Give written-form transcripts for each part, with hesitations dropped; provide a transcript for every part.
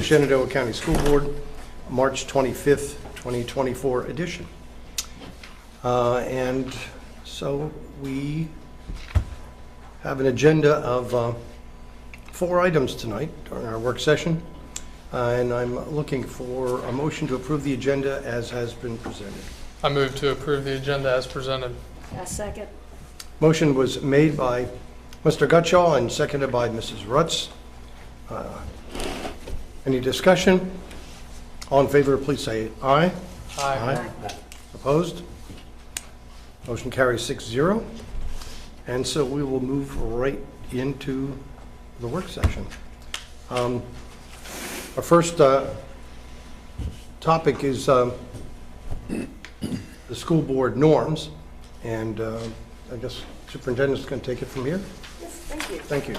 Shenandoah County School Board, March 25th, 2024 edition. And so we have an agenda of 4 items tonight during our work session. And I'm looking for a motion to approve the agenda as has been presented. I move to approve the agenda as presented. A second. Motion was made by Mr. Gutschall and seconded by Mrs. Rutz. Any discussion? All in favor, please say aye. Aye. Opposed? Motion carries 6-0. And so we will move right into the work session. Our first topic is the school board norms. And I guess Superintendent's going to take it from here. Yes, thank you. Thank you.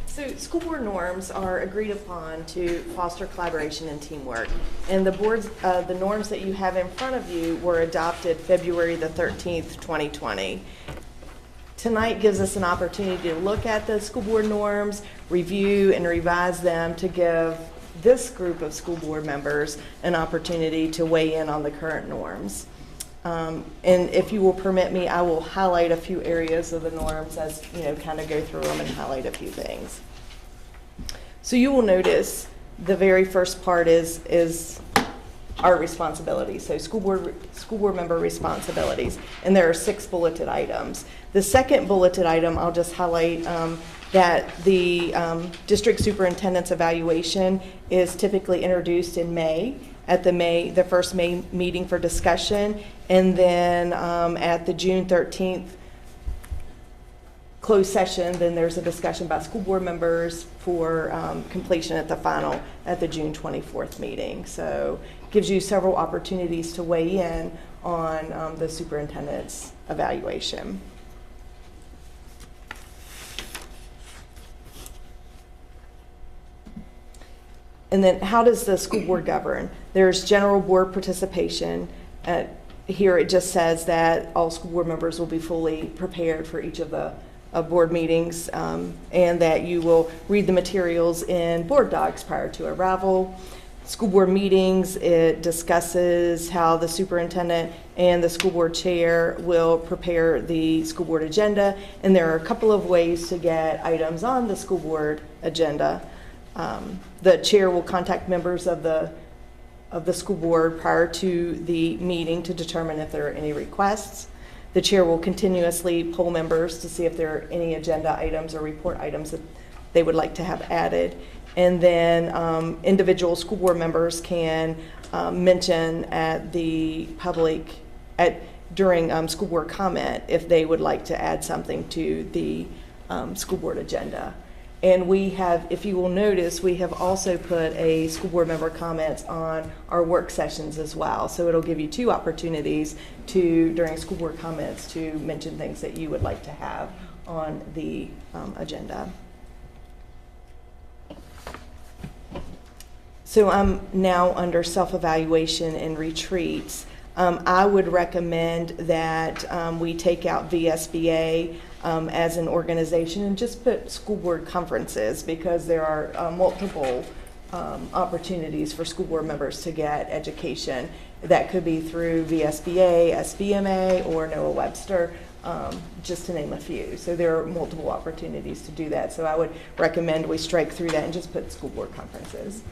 So school board norms are agreed upon to foster collaboration and teamwork. And the norms that you have in front of you were adopted February the 13th, 2020. Tonight gives us an opportunity to look at the school board norms, review and revise them to give this group of school board members an opportunity to weigh in on the current norms. And if you will permit me, I will highlight a few areas of the norms as, kind of go through them and highlight a few things. So you will notice the very first part is our responsibilities. So school board member responsibilities. And there are 6 bulleted items. The second bulleted item, I'll just highlight that the district superintendent's evaluation is typically introduced in May, at the first May meeting for discussion, and then at the June 13th closed session, then there's a discussion by school board members for completion at the June 24th meeting. So it gives you several opportunities to weigh in on the superintendent's evaluation. And then how does the school board govern? There's general board participation. Here it just says that all school board members will be fully prepared for each of the board meetings, and that you will read the materials in board docs prior to arrival. School board meetings, it discusses how the superintendent and the school board chair will prepare the school board agenda, and there are a couple of ways to get items on the school board agenda. The chair will contact members of the school board prior to the meeting to determine if there are any requests. The chair will continuously poll members to see if there are any agenda items or report items that they would like to have added. And then individual school board members can mention at the public during school board comment if they would like to add something to the school board agenda. And we have, if you will notice, we have also put a school board member comments on our work sessions as well. So it'll give you 2 opportunities during school board comments to mention things that you would like to have on the agenda. So I'm now under self-evaluation and retreats. I would recommend that we take out VSBA as an organization and just put school board conferences, because there are multiple opportunities for school board members to get education. That could be through VSBA, SBMA, or Noah Webster, just to name a few. So there are multiple opportunities to do that. So I would recommend we strike through that and just put school board conferences.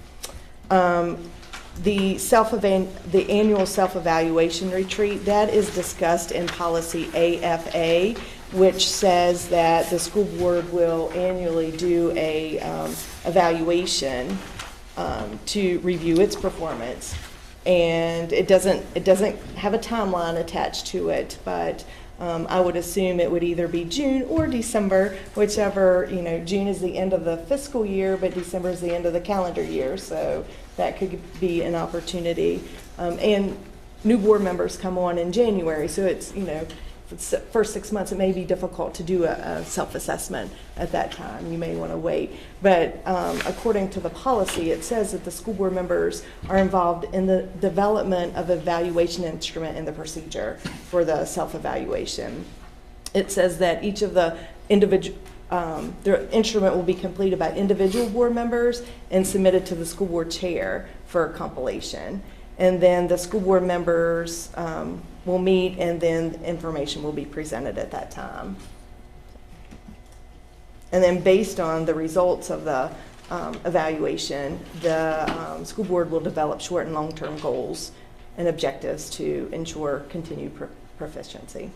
The annual self-evaluation retreat, that is discussed in policy AFA, which says that the school board will annually do a evaluation to review its performance. And it doesn't have a timeline attached to it, but I would assume it would either be June or December, whichever, June is the end of the fiscal year, but December is the end of the calendar year. So that could be an opportunity. And new board members come on in January. So it's, the first 6 months, it may be difficult to do a self-assessment at that time. You may want to wait. But according to the policy, it says that the school board members are involved in the development of evaluation instrument and the procedure for the self-evaluation. It says that each of the the instrument will be completed by individual board members and submitted to the school board chair for compilation. And then the school board members will meet, and then information will be presented at that time. And then based on the results of the evaluation, the school board will develop short and long-term goals and objectives to ensure continued proficiency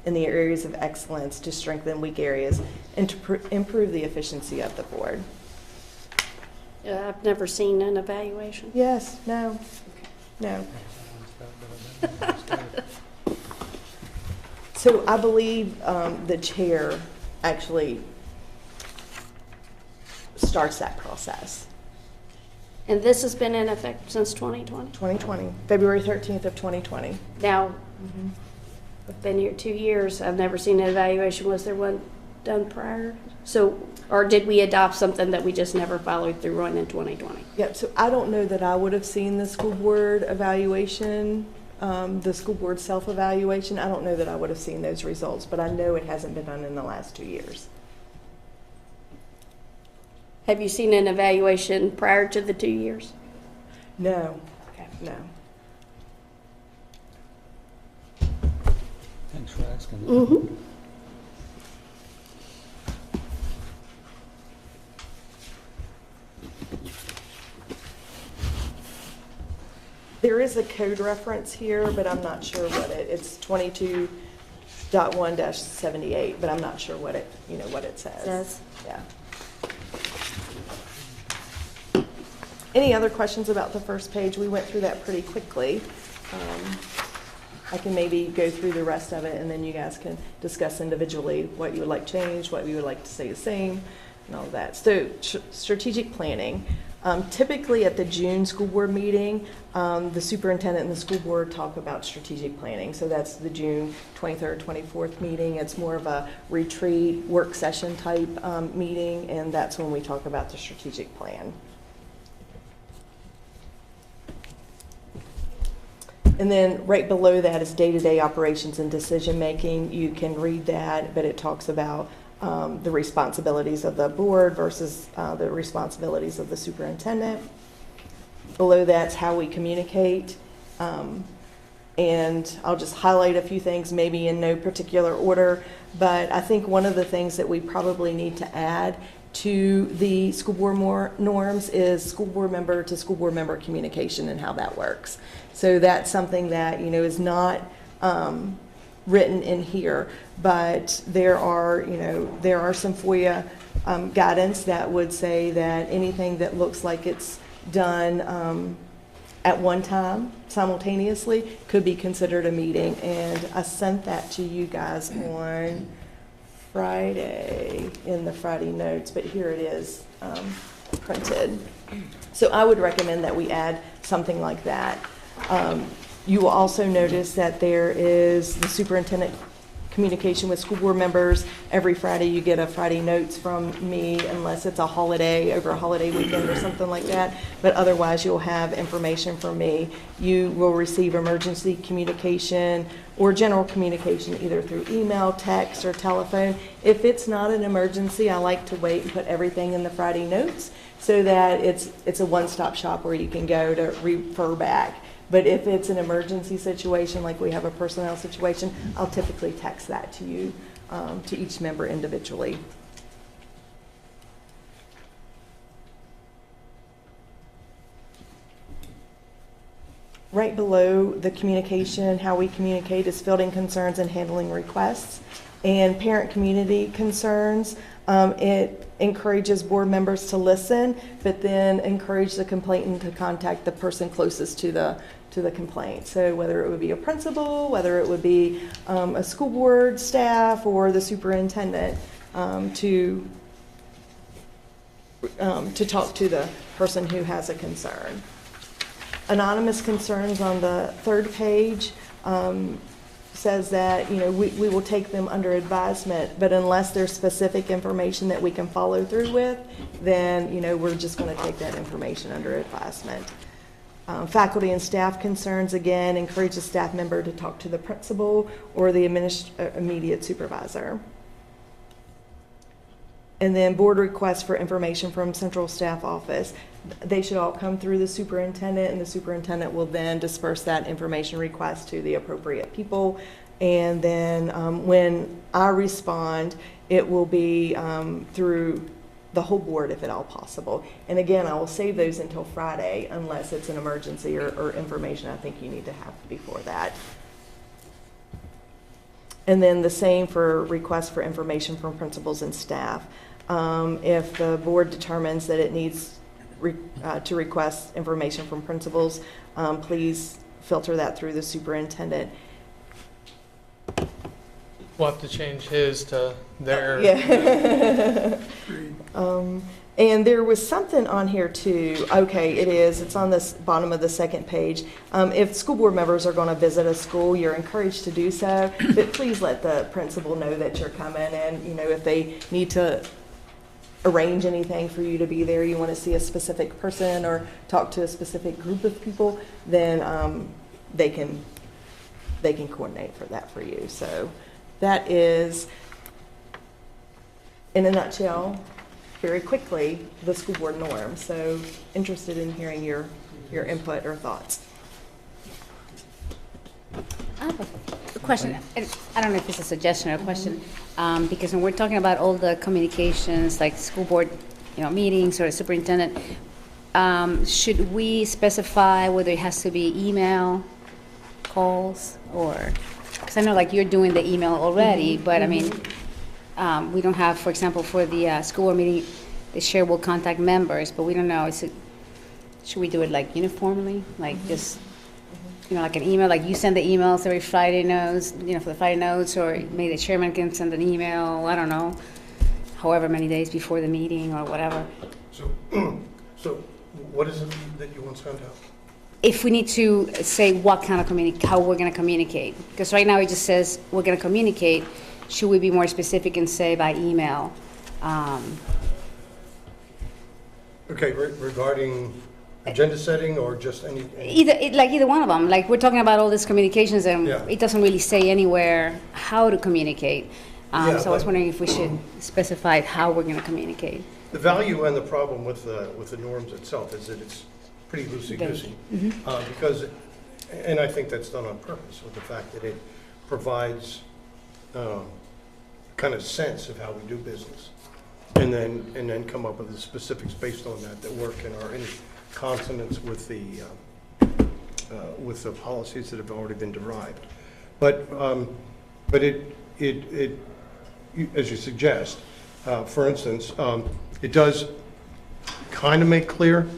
in the areas of excellence, to strengthen weak areas, and to improve the efficiency of the board. I've never seen an evaluation. Yes, no, no. So I believe the chair actually starts that process. And this has been in effect since 2020? 2020, February 13th of 2020. Now, I've been here 2 years. I've never seen an evaluation. Was there one done prior? So, or did we adopt something that we just never followed through on in 2020? Yep, so I don't know that I would have seen the school board evaluation, the school board self-evaluation. I don't know that I would have seen those results, but I know it hasn't been done in the last 2 years. Have you seen an evaluation prior to the 2 years? No, Okay. no. Thanks for asking. Mm-hmm. There is a code reference here, but I'm not sure what it's 22.1-78, but I'm not sure what it, what it says. Says. Yeah. Any other questions about the first page? We went through that pretty quickly. I can maybe go through the rest of it, and then you guys can discuss individually what you would like changed, what you would like to stay the same, and all of that. So strategic planning. Typically at the June school board meeting, the superintendent and the school board talk about strategic planning. So that's the June 23rd, 24th meeting. It's more of a retreat, work session type meeting, and that's when we talk about the strategic plan. And then right below that is day-to-day operations and decision-making. You can read that, but it talks about the responsibilities of the board versus the responsibilities of the superintendent. Below that's how we communicate. And I'll just highlight a few things, maybe in no particular order, but I think one of the things that we probably need to add to the school board norms is school board member to school board member communication and how that works. So that's something that, is not written in here, but there are some FOIA guidance that would say that anything that looks like it's done at one time simultaneously could be considered a meeting. And I sent that to you guys on Friday in the Friday notes, but here it is printed. So I would recommend that we add something like that. You will also notice that there is the superintendent communication with school board members. Every Friday you get a Friday notes from me, unless it's a holiday, over a holiday weekend or something like that. But otherwise you'll have information from me. You will receive emergency communication or general communication either through email, text, or telephone. If it's not an emergency, I like to wait and put everything in the Friday notes so that it's a one-stop shop where you can go to refer back. But if it's an emergency situation, like we have a personnel situation, I'll typically text that to you, to each member individually. Right below the communication, how we communicate is fielding concerns and handling requests. And parent community concerns, it encourages board members to listen, but then encourage the complainant to contact the person closest to the complaint. So whether it would be a principal, whether it would be a school board staff or the superintendent, to talk to the person who has a concern. Anonymous concerns on the third page says that we will take them under advisement, but unless there's specific information that we can follow through with, then we're just going to take that information under advisement. Faculty and staff concerns, again, encourage a staff member to talk to the principal or the immediate supervisor. And then board requests for information from central staff office. They should all come through the superintendent, and the superintendent will then disperse that information request to the appropriate people. And then when I respond, it will be through the whole board if at all possible. And again, I will save those until Friday unless it's an emergency or information I think you need to have before that. And then the same for requests for information from principals and staff. If the board determines that it needs to request information from principals, please filter that through the superintendent. We'll have to change his to their. Yeah. And there was something on here too. Okay, it is. It's on this bottom of the second page. If school board members are going to visit a school, you're encouraged to do so, but please let the principal know that you're coming. And, you know, if they need to arrange anything for you to be there, you want to see a specific person or talk to a specific group of people, then they can coordinate for that for you. So that is, in a nutshell, very quickly, the school board norm. So interested in hearing your input or thoughts. I have a question. I don't know if it's a suggestion or a question, because when we're talking about all the communications, like school board, meetings or superintendent, should we specify whether it has to be email, calls, or, because I know like you're doing the email already, but I mean, we don't have, for example, for the school board meeting, the chair will contact members, but we don't know, should we do it like uniformly, like just, like an email, like you send the emails every Friday notes, for the Friday notes, or maybe the chairman can send an email, I don't know, however many days before the meeting or whatever. So what is it that you want sent out? If we need to say what kind of how we're going to communicate, because right now it just says we're going to communicate, should we be more specific and say by email? Okay, regarding agenda setting or just any? Either one of them. Like we're talking about all these communications, and Yeah. it doesn't really say anywhere how to communicate. Yeah, so I was wondering if we should specify how we're going to communicate. The value and the problem with the norms itself is that it's pretty loosey-goosey. Because, and I think that's done on purpose with the fact that it provides kind of sense of how we do business. And then come up with the specifics based on that work and are in consonance with the policies that have already been derived. But it as you suggest, for instance, it does kind of make clear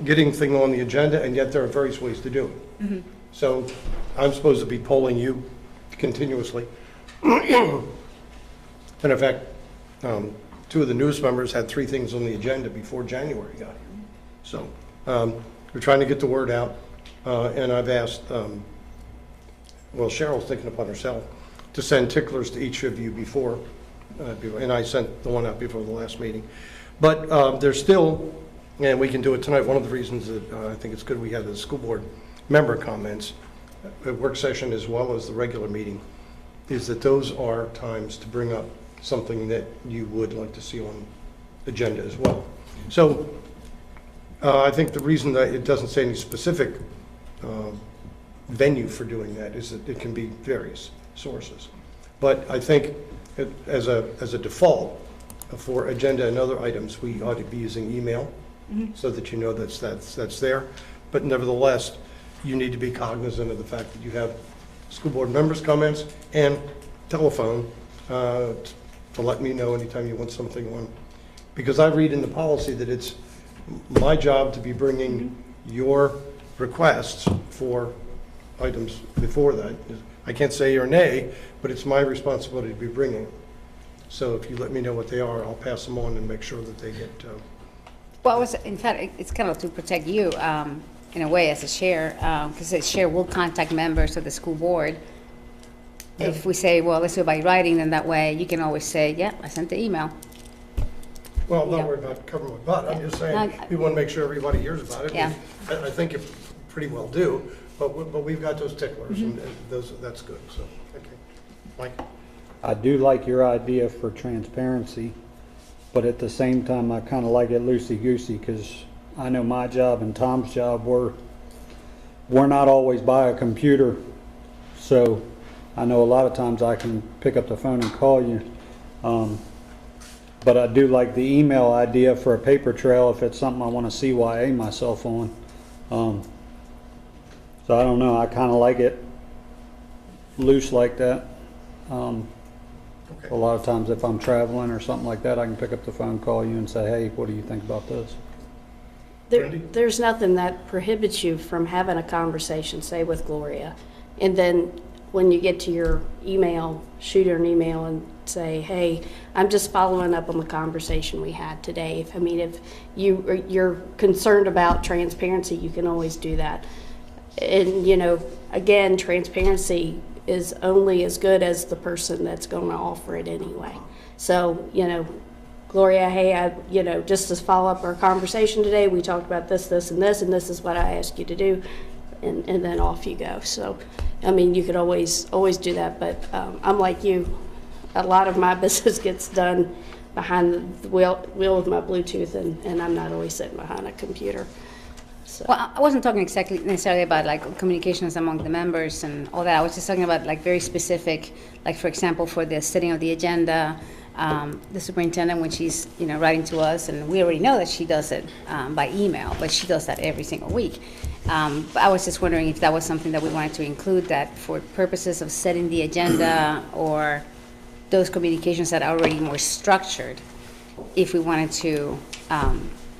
getting thing on the agenda, and yet there are various ways to do it. So I'm supposed to be polling you continuously. And in fact, two of the newest members had 3 things on the agenda before January got here. So we're trying to get the word out, and I've asked, Cheryl's taken upon herself to send ticklers to each of you before, and I sent the one out before the last meeting. But there's still, and we can do it tonight, one of the reasons that I think it's good we have the school board member comments, the work session as well as the regular meeting, is that those are times to bring up something that you would like to see on the agenda as well. So I think the reason that it doesn't say any specific venue for doing that is that it can be various sources. But I think as a default for agenda and other items, we ought to be using email so that you know that's there. But nevertheless, you need to be cognizant of the fact that you have school board members' comments and telephone to let me know anytime you want something on. Because I read in the policy that it's my job to be bringing your requests for items before that. I can't say yea or nay, but it's my responsibility to be bringing. So if you let me know what they are, I'll pass them on and make sure that they get. Well, in fact, it's kind of to protect you in a way as a chair, because the chair will contact members of the school board. Yeah. If we say, well, let's do it by writing, then that way you can always say, yeah, I sent the email. Well, I'm not Yeah. worried about covering my butt. I'm just saying, No, we want to make sure everybody hears about it. Yeah. I think you pretty well do, but we've got those ticklers, and that's good, so, okay. Mike? I do like your idea for transparency but at the same time, I kind of like it loosey-goosey, because I know my job and Tom's job, we're not always by a computer, so I know a lot of times I can pick up the phone and call you. But I do like the email idea for a paper trail if it's something I want to CYA myself on. So I don't know, I kind of like it loose like that. A lot of times if I'm traveling or something like that, I can pick up the phone, call you and say, hey, what do you think about this? There's nothing that prohibits you from having a conversation, say with Gloria, and then when you get to your email, shoot her an email and say, hey, I'm just following up on the conversation we had today. If you're concerned about transparency, you can always do that. And, again, transparency is only as good as the person that's going to offer it anyway. So, Gloria, hey, just to follow up our conversation today, we talked about this, this, and this is what I asked you to do, and then off you go. So, you could always do that, but I'm like you. A lot of my business gets done behind the wheel with my Bluetooth, and I'm not always sitting behind a computer. So. Well, I wasn't talking exactly necessarily about like communications among the members and all that. I was just talking about like very specific, like for example, for the setting of the agenda, the superintendent, when she's writing to us, and we already know that she does it by email, but she does that every single week. But I was just wondering if that was something that we wanted to include, that for purposes of setting the agenda or those communications that are already more structured, if we wanted to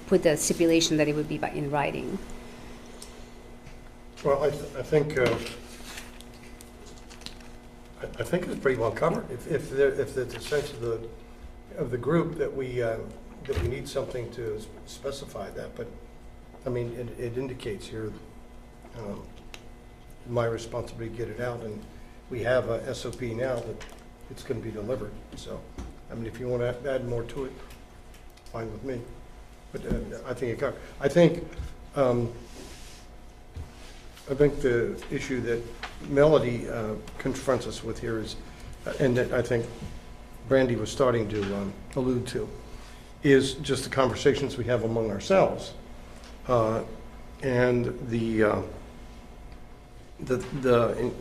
put the stipulation that it would be in writing. Well, I think it's pretty well covered. If there's a sense of the group that we need something to specify that, but it indicates here my responsibility to get it out, and we have a SOP now that it's going to be delivered. So, if you want to add more to it, fine with me. But I think it covered. I think the issue that Melody confronts us with here is, and that I think Brandy was starting to allude to, is just the conversations we have among ourselves, and the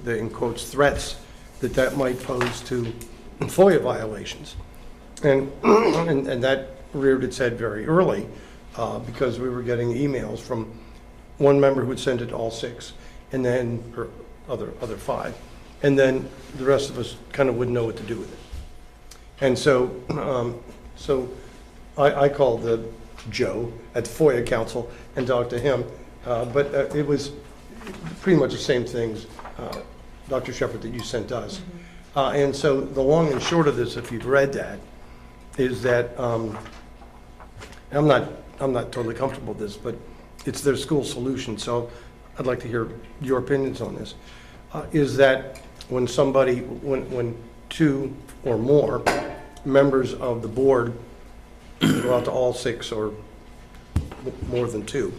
in quotes threats that might pose to FOIA violations, and that reared its head very early because we were getting emails from one member who would send it to all 6, and then her other 5, and then the rest of us kind of wouldn't know what to do with it. And so I called Joe at the FOIA Council and talked to him, but it was pretty much the same things, Dr. Shepard, that you sent us. And so the long and short of this, if you've read that, is that I'm not totally comfortable with this, but it's their school solution. So I'd like to hear your opinions on this. Is that when 2 or more members of the board go out to all 6 or more than 2,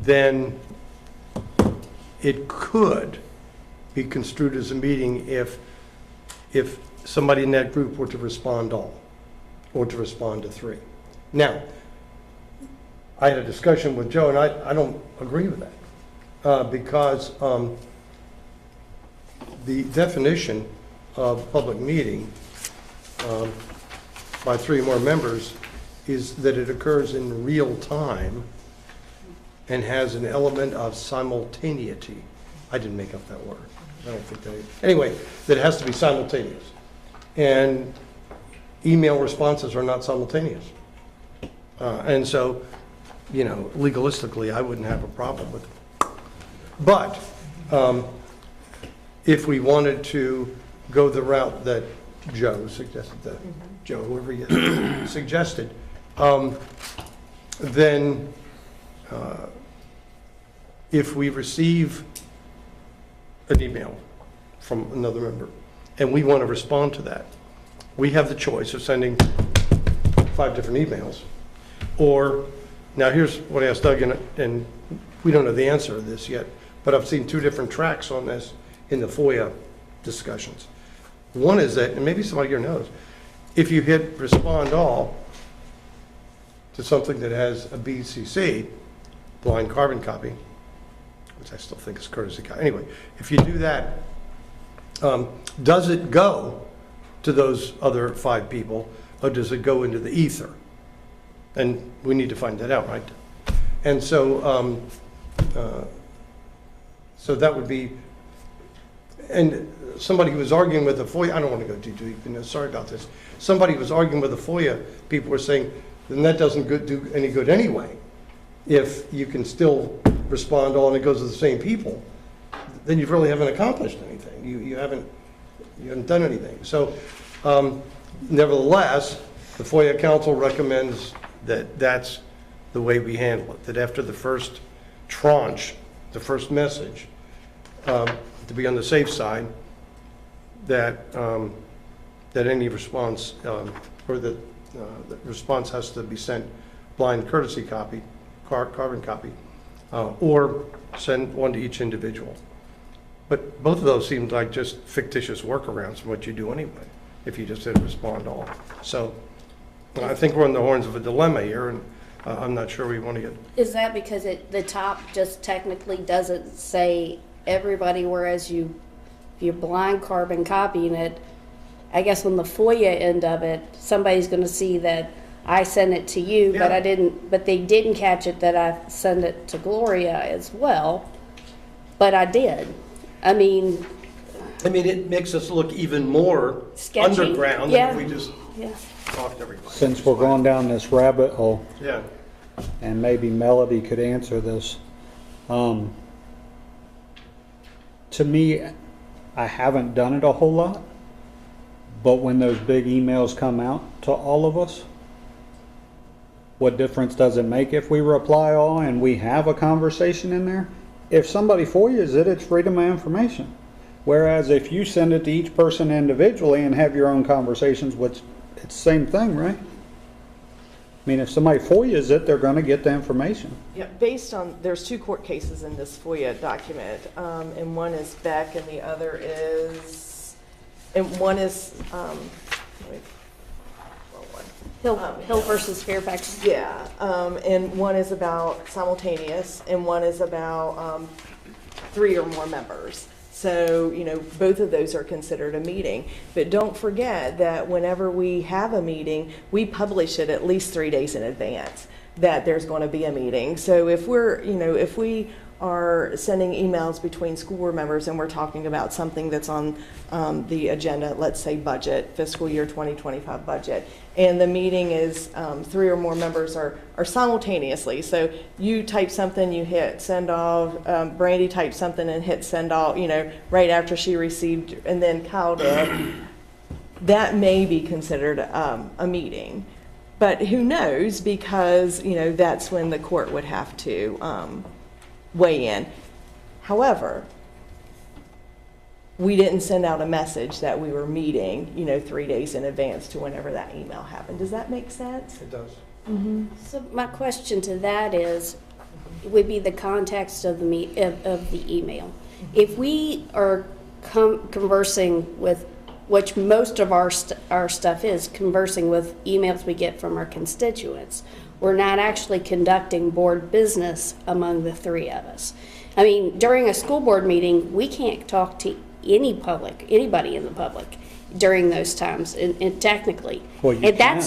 then it could be construed as a meeting if somebody in that group were to respond all, or to respond to 3. Now, I had a discussion with Joe, and I don't agree with that, because the definition of public meeting by 3 or more members is that it occurs in real time and has an element of simultaneity. I didn't make up that word. I don't think that. Anyway, that it has to be simultaneous. And email responses are not simultaneous. And so, legalistically, I wouldn't have a problem with it. But if we wanted to go the route that Joe suggested, Joe, whoever he is, suggested, then if we receive an email from another member and we want to respond to that, we have the choice of sending 5 different emails. Or, now here's what I asked Doug, and we don't know the answer to this yet, but I've seen 2 different tracks on this in the FOIA discussions. One is that, and maybe somebody here knows, if you hit respond all to something that has a BCC, blind carbon copy, which I still think is courtesy copy. Anyway, if you do that, does it go to those other 5 people, or does it go into the ether? And we need to find that out, right? And so, so that would be, and somebody who was arguing with the FOIA, I don't want to go too deep, sorry about this. Somebody who was arguing with the FOIA, people were saying, then that doesn't do any good anyway. If you can still respond all and it goes to the same people, then you really haven't accomplished anything. You haven't done anything. So nevertheless, the FOIA Council recommends that that's the way we handle it, that after the first tranche, the first message, to be on the safe side, that that any response, or that the response has to be sent blind courtesy copy, carbon copy, or send one to each individual. But both of those seem like just fictitious workarounds from what you do anyway, if you just hit respond all. So I think we're on the horns of a dilemma here, and I'm not sure we want to get. Is that because the top just technically doesn't say everybody, whereas you're blind carbon copying it, I guess on the FOIA end of it, somebody's going to see that I sent it to you, Yeah. but they didn't catch it that I sent it to Gloria as well, but I did. I mean, it makes us look even more Sketchy. underground Yeah. than if we just yeah. talk to everybody. Since we're going down this rabbit hole, Yeah. and maybe Melody could answer this. To me, I haven't done it a whole lot, but when those big emails come out to all of us, what difference does it make if we reply all and we have a conversation in there? If somebody FOIAs it, it's freedom of information. Whereas if you send it to each person individually and have your own conversations, which it's the same thing, right? I mean, if somebody FOIAs it, they're going to get the information. Yeah, based on, there's 2 court cases in this FOIA document, and one is Beck and the other is, and one is, wait, wrong one. Hill versus Fairfax. Yeah, and one is about simultaneous, and one is about 3 or more members. So, both of those are considered a meeting. But don't forget that whenever we have a meeting, we publish it at least 3 days in advance that there's going to be a meeting. So if if we are sending emails between school board members and we're talking about something that's on the agenda, let's say budget, fiscal year 2025 budget, and the meeting is 3 or more members are simultaneously. So you type something, you hit send off, Brandy typed something and hit send off, right after she received, and then Kyle did. That may be considered a meeting. But who knows, because, that's when the court would have to weigh in. However, we didn't send out a message that we were meeting, 3 days in advance to whenever that email happened. Does that make sense? It does. So my question to that would be the context of the email. If we are conversing with, which most of our stuff is, conversing with emails we get from our constituents, we're not actually conducting board business among the 3 of us. I mean, during a school board meeting, we can't talk to anybody in the public during those times, and technically. Well, you can.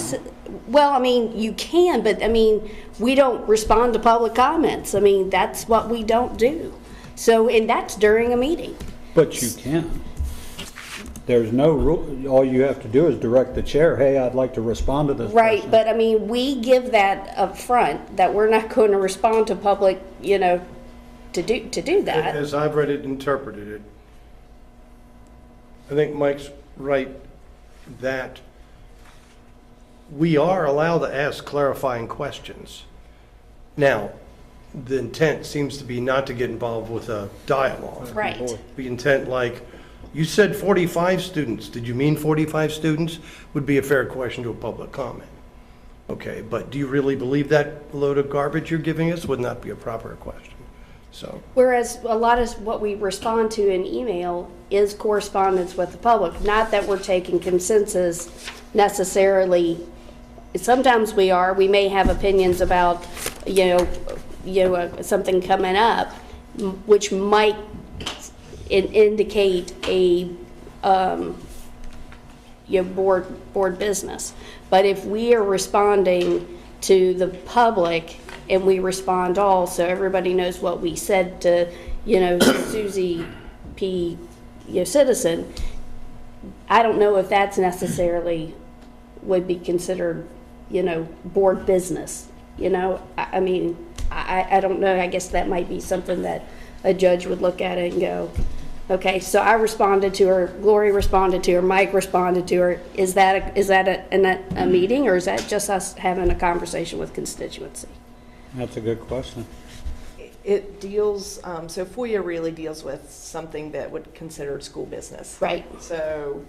Well, I mean, you can, but I mean, we don't respond to public comments. I mean, that's what we don't do. So, and that's during a meeting. But you can. There's no rule. All you have to do is direct the chair, hey, I'd like to respond to this Right, person. but I mean, we give that up front, that we're not going to respond to public, to do that. As I've read it, interpreted it, I think Mike's right that we are allowed to ask clarifying questions. Now, the intent seems to be not to get involved with a dialogue. Right. The intent, like, you said 45 students, did you mean 45 students? Would be a fair question to a public comment. Okay, but do you really believe that load of garbage you're giving us? Would not be a proper question So, Whereas a lot of what we respond to in email is correspondence with the public. Not that we're taking consensus necessarily. Sometimes we may have opinions about, something coming up, which might indicate a, board business. But if we are responding to the public and we respond all, so everybody knows what we said to, Susie P., citizen, I don't know if that's necessarily would be considered, board business. I mean, I don't know. I guess that might be something that a judge would look at it and go, okay, so I responded to her, Gloria responded to her, Mike responded to her. Is that a meeting, or is that just us having a conversation with constituency? That's a good question. It deals, so FOIA really deals with something that would consider school business. Right. So,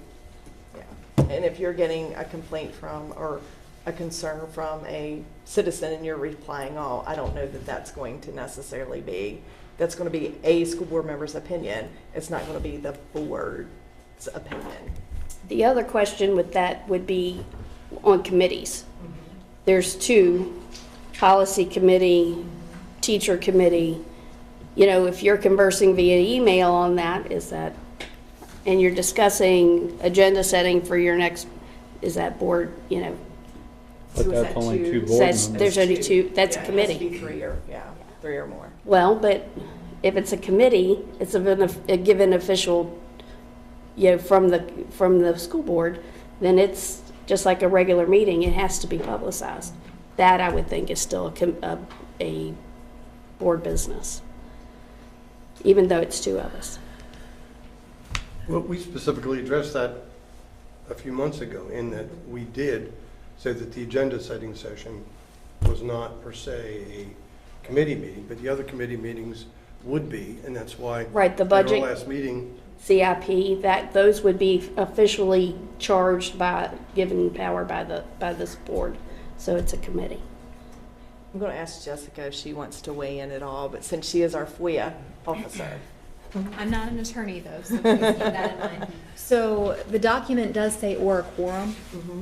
yeah. And if you're getting a complaint from, or a concern from a citizen and you're replying all, I don't know that that's going to necessarily be, that's going to be a school board member's opinion. It's not going to be the board's opinion. The other question with that would be on committees. There's two, policy committee, teacher committee. If you're conversing via email on that, and you're discussing agenda setting for your next, is that board, But So is that's that only two? two board Says members. there's only two, that's a Yeah, it has to committee. be three or more. Well, but if it's a committee, it's a given official, from the school board, then it's just like a regular meeting. It has to be publicized. That, I would think, is still a board business, even though it's two of us. well, we specifically addressed that a few months ago, in that we did say that the agenda setting session was not per se a committee meeting, but the other committee meetings would be, and that's why. Right, the at our budget. last meeting, CIP, those would be officially charged by, given power by this board. So it's a committee. I'm going to ask Jessica if she wants to weigh in at all, but since she is our FOIA officer. I'm not an attorney though, so please keep that in mind. So the document does say or a quorum.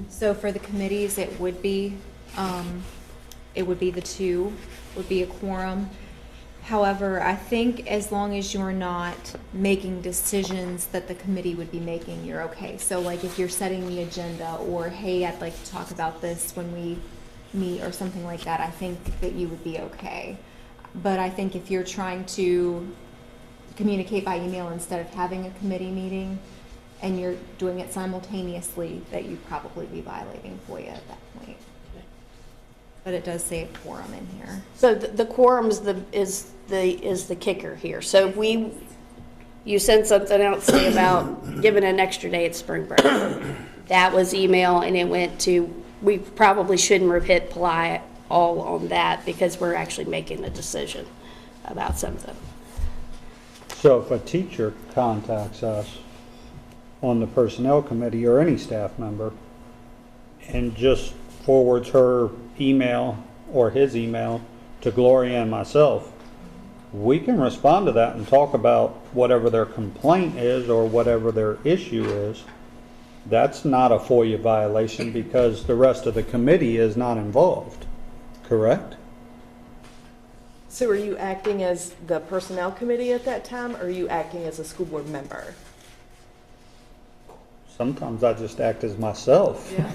So for the committees, it would be the two, would be a quorum. However, I think as long as you're not making decisions that the committee would be making, you're okay. So like if you're setting the agenda, or hey, I'd like to talk about this when we meet, or something like that, I think that you would be okay. But I think if you're trying to communicate by email instead of having a committee meeting, and you're doing it simultaneously, that you'd probably be violating FOIA at that point. But it does say a quorum in here. So the quorum is the kicker here. So if you send something out, say about giving an extra day at spring break, that was email, and it went to, we probably shouldn't reply all on that, because we're actually making a decision about something. So if a teacher contacts us on the personnel committee, or any staff member, and just forwards her email or his email to Gloria and myself, we can respond to that and talk about whatever their complaint is or whatever their issue is. That's not a FOIA violation, because the rest of the committee is not involved, correct? So are you acting as the personnel committee at that time, or are you acting as a school board member? Sometimes I just act as myself Yeah.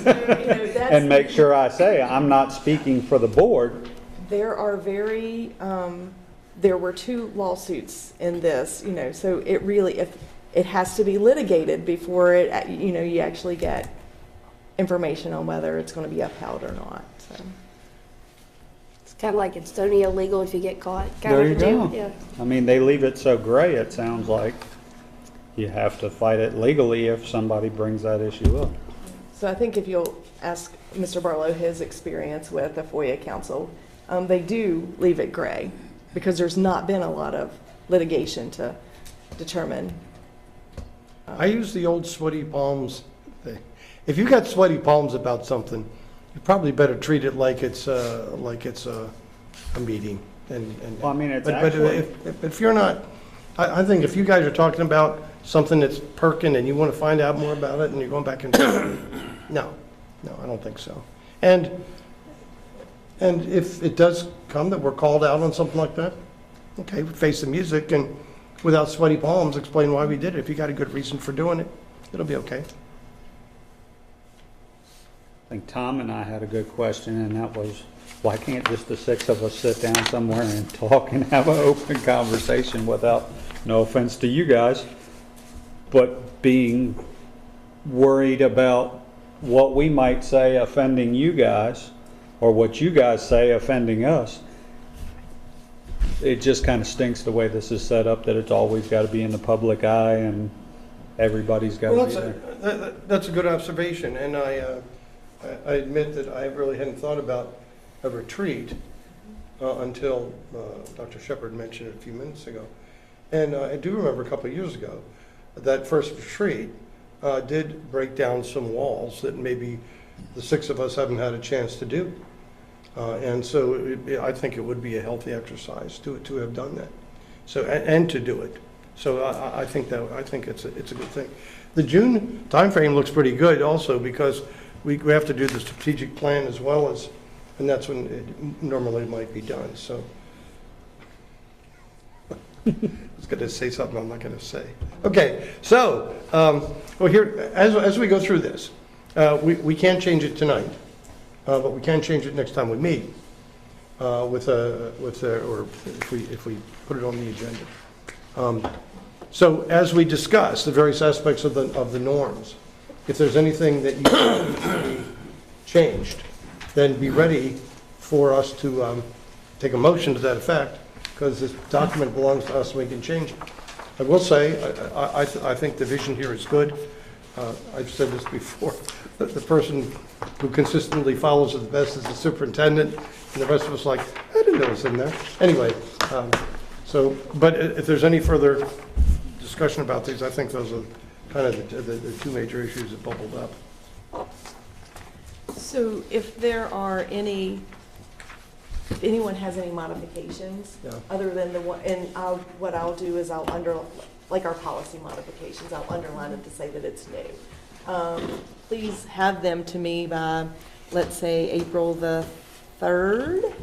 So, and make sure I say I'm not speaking for the board. There are there were two lawsuits in this, so it really, if it has to be litigated before it, you actually get information on whether it's going to be upheld or not, so. It's kind of like it's only illegal if you get caught. Kind There of you a deal, go. yeah. I mean, they leave it so gray, it sounds like you have to fight it legally if somebody brings that issue up. So I think if you'll ask Mr. Barlow his experience with the FOIA council, they do leave it gray, because there's not been a lot of litigation to determine. I use the old sweaty palms thing. If you got sweaty palms about something, you probably better treat it like it's a a meeting Well, I mean, it's but actually, if you're not, I think if you guys are talking about something that's perking and you want to find out more about it and you're going back and, no, I don't think so. And if it does come that we're called out on something like that, okay, we face the music and without sweaty palms, explain why we did it. If you got a good reason for doing it, it'll be okay. I think Tom and I had a good question, and that was, why can't just the six of us sit down somewhere and talk and have an open conversation without, no offense to you guys, but being worried about what we might say offending you guys, or what you guys say offending us. It just kind of stinks the way this is set up, that it's always got to be in the public eye and everybody's got to be there. That's a good observation, and I admit that I really hadn't thought about a retreat until Dr. Shepard mentioned it a few minutes ago. And I do remember a couple of years ago, that first retreat did break down some walls that maybe the six of us haven't had a chance to do. And so I think it would be a healthy exercise to have done that. So, and to do it. So I think it's a good thing. The June timeframe looks pretty good also, because we have to do the strategic plan as well as, and that's when it normally might be done, so. I was going to say something I'm not going to say. Okay, so, well here, as we go through this, we can't change it tonight, but we can change it next time we meet, or if we put it on the agenda. So as we discuss the various aspects of the norms, if there's anything that you want to be changed, then be ready for us to take a motion to that effect, because this document belongs to us and we can change it. I will say, I think the vision here is good. I've said this before, the person who consistently follows it the best is the superintendent, and the rest of us like, I didn't know it was in there. Anyway, but if there's any further discussion about these, I think those are kind of the two major issues that bubbled up. So if if anyone has any modifications, Yeah. other than the one, and what I'll do is I'll like our policy modifications, I'll underline it to say that it's new. Please have them to me by, let's say, April the 3rd,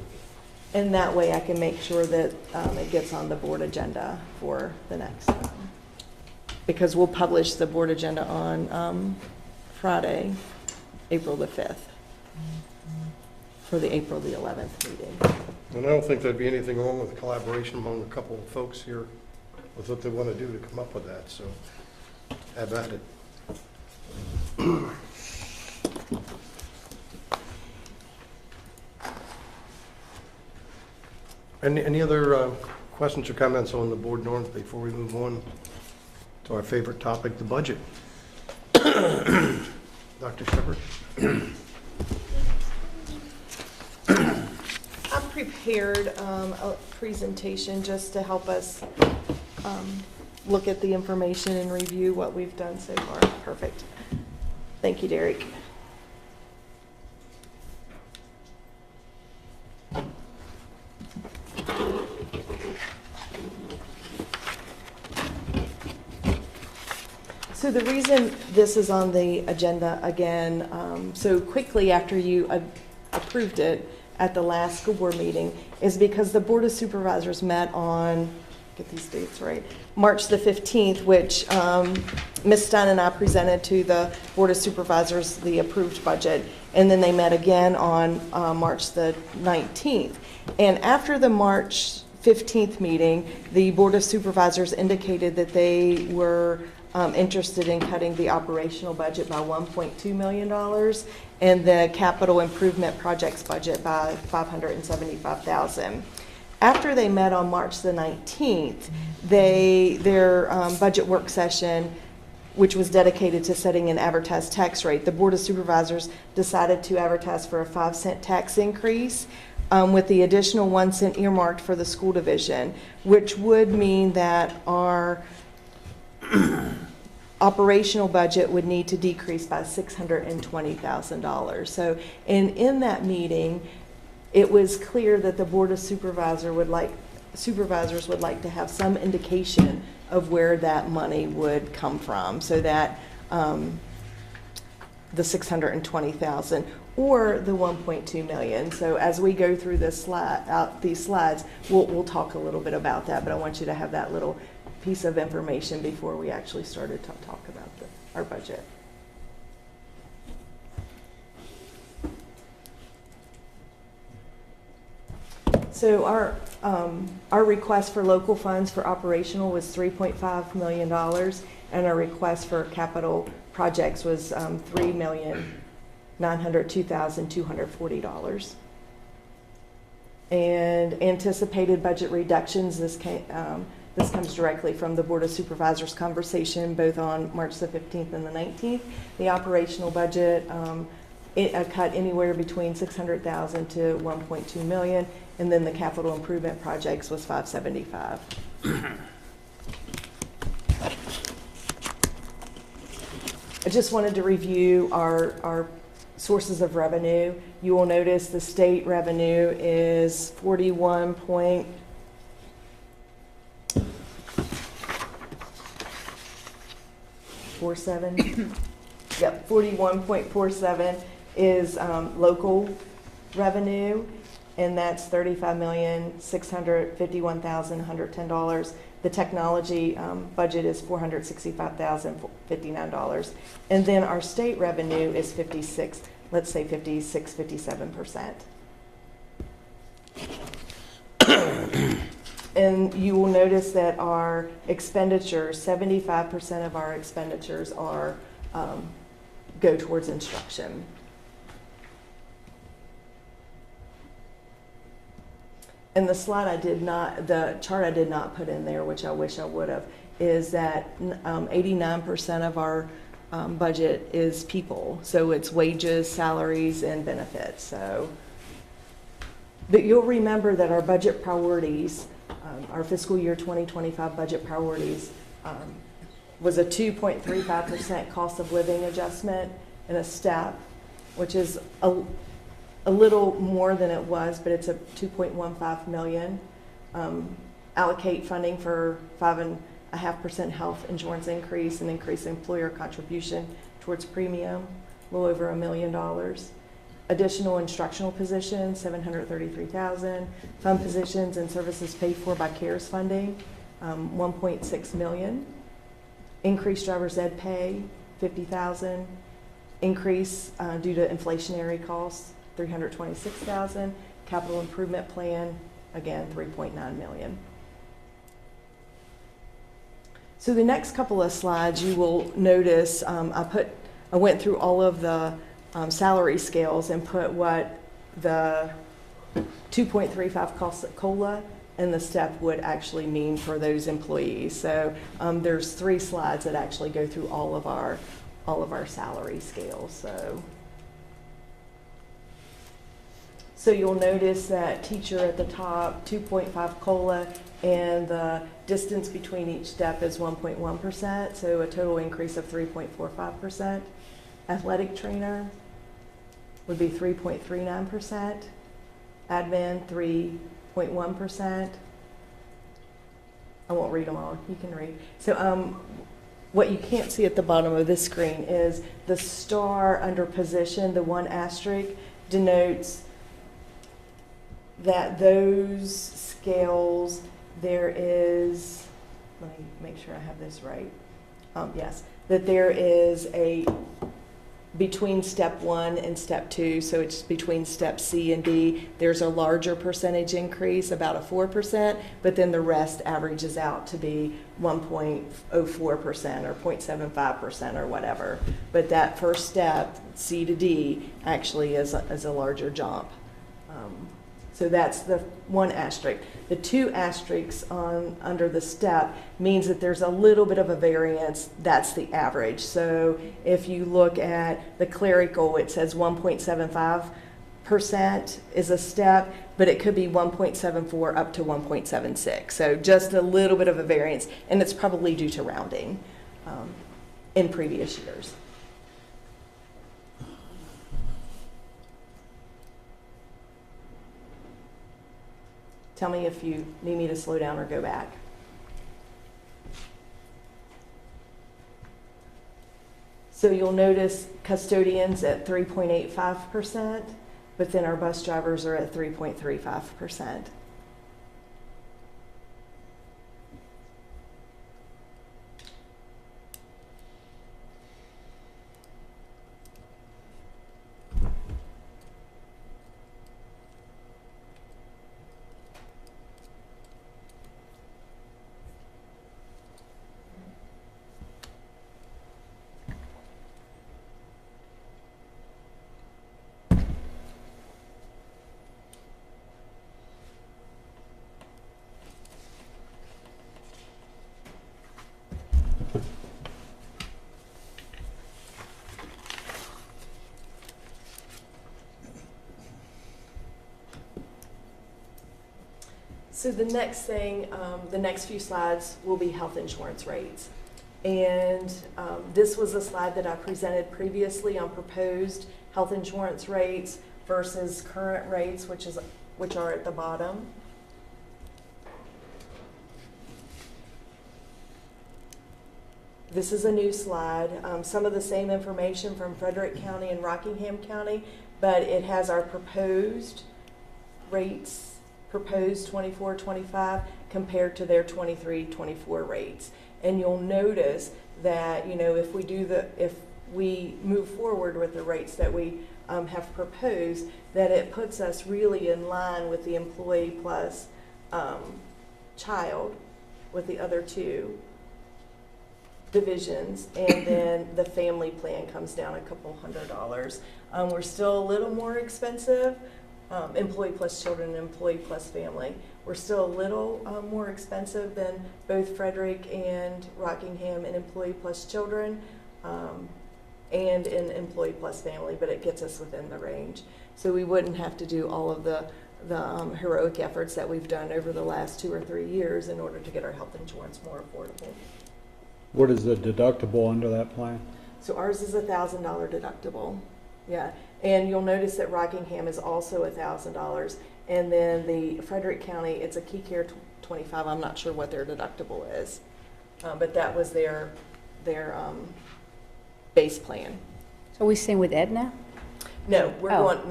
and that way I can make sure that it gets on the board agenda for the next time. Because we'll publish the board agenda on Friday, April the 5th, for the April the 11th meeting. And I don't think there'd be anything wrong with collaboration among a couple of folks here with what they want to do to come up with that, so have at it. Any other questions or comments on the board norms before we move on to our favorite topic, the budget? Dr. Shepard? I prepared a presentation just to help us look at the information and review what we've done so far. Perfect. Thank you, Derek. So the reason this is on the agenda again, so quickly after you approved it at the last school board meeting, is because the Board of Supervisors met on, get these dates right, March the 15th, which Ms. Stein and I presented to the Board of Supervisors the approved budget, and then they met again on March the 19th. And after the March 15th meeting, the Board of Supervisors indicated that they were interested in cutting the operational budget by $1.2 million and the capital improvement projects budget by $575,000. After they met on March the 19th, their budget work session, which was dedicated to setting an advertised tax rate, the Board of Supervisors decided to advertise for a 5-cent tax increase with the additional 1 cent earmarked for the school division, which would mean that our operational budget would need to decrease by $620,000. So in that meeting, it was clear that the Board of Supervisors would like to have some indication of where that money would come from, so that the 620,000 or the 1.2 million. So as we go through these slides, we'll talk a little bit about that, but I want you to have that little piece of information before we actually started to talk about our budget. So our request for local funds for operational was $3.5 million, and our request for capital projects was $3,902,240. And anticipated budget reductions, this comes directly from the Board of Supervisors conversation, both on March the 15th and the 19th. The operational budget, it cut anywhere between $600,000 to $1.2 million, and then the capital improvement projects was $575,000. I just wanted to review our sources of revenue. You will notice the state revenue is 41.47. Yep, 41.47 is local revenue, and that's $35,651,110. The technology budget is $465,059. And then our state revenue is 57%. And you will notice that our expenditures, 75% of our expenditures are go towards instruction. And the chart I did not put in there, which I wish I would have, is that 89% of our budget is people. So it's wages, salaries, and benefits. So, but you'll remember that our budget priorities, our fiscal year 2025 budget priorities, was a 2.35% cost of living adjustment and a step, which is a little more than it was, but it's a 2.15 million. Allocate funding for 5.5% health insurance increase and increase employer contribution towards premium, a little over $1 million. Additional instructional positions, 733,000. Fund positions and services paid for by CARES funding, 1.6 million. Increased driver's ed pay, 50,000. Increase due to inflationary costs, 326,000. Capital improvement plan, again, 3.9 million. So the next couple of slides, you will notice I went through all of the salary scales and put what the 2.35 cost COLA and the step would actually mean for those employees. So there's 3 slides that actually go through all of our salary scales. So you'll notice that teacher at the top, 2.5 COLA, and the distance between each step is 1.1%, so a total increase of 3.45%. Athletic trainer would be 3.39%. Admin, 3.1%. I won't read them all, you can read. So what you can't see at the bottom of this screen is the star under position, the 1 asterisk, denotes that those scales, there is, let me make sure I have this right. Yes, that there is a, between step 1 and step 2, so it's between step C and D, there's a larger percentage increase, about a 4%, but then the rest averages out to be 1.04% or 0.75% or whatever. But that first step, C to D, actually is a larger jump. So that's the 1 asterisk. The 2 asterisks under the step means that there's a little bit of a variance. That's the average. So if you look at the clerical, it says 1.75% is a step, but it could be 1.74 up to 1.76. So just a little bit of a variance, and it's probably due to rounding in previous years. Tell me if you need me to slow down or go back. So you'll notice custodians at 3.85%, but then our bus drivers are at 3.35%. So the next thing, the next few slides will be health insurance rates. And this was a slide that I presented previously on proposed health insurance rates versus current rates, which are at the bottom. This is a new slide. Some of the same information from Frederick County and Rockingham County, but it has our proposed rates, proposed 24-25 compared to their 23-24 rates. And you'll notice that, you know, if we move forward with the rates that we have proposed, that it puts us really in line with the employee plus child with the other two divisions, and then the family plan comes down a couple $100. We're still a little more expensive. Employee plus children and employee plus family. We're still a little more expensive than both Frederick and Rockingham in employee plus children and in employee plus family, but it gets us within the range. So we wouldn't have to do all of the heroic efforts that we've done over the last 2 or 3 years in order to get our health insurance more affordable. What is the deductible under that plan? So ours is $1,000 deductible. Yeah, and you'll notice that Rockingham is also $1,000, and then the Frederick County, it's a Key Care 25. I'm not sure what their deductible is, but that was their base plan. So are we staying with Aetna? No, we're Oh. going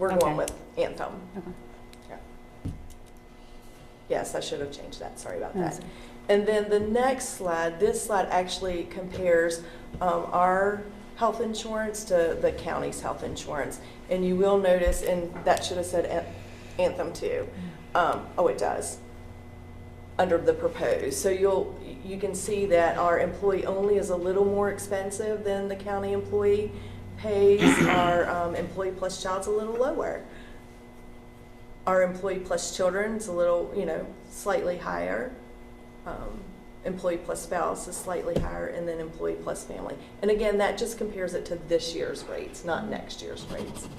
Okay. with Anthem. Okay. Yeah. Yes, I should have changed that. Sorry about That's that. And then the next slide, this slide actually compares our health insurance to the county's health insurance. And you will notice, and that should have said Anthem too. Oh, it does, under the proposed. So you can see that our employee only is a little more expensive than the county employee pays. Our employee plus child's a little lower. Our employee plus children's a little, slightly higher. Employee plus spouse is slightly higher, and then employee plus family. And again, that just compares it to this year's rates, not next year's rates.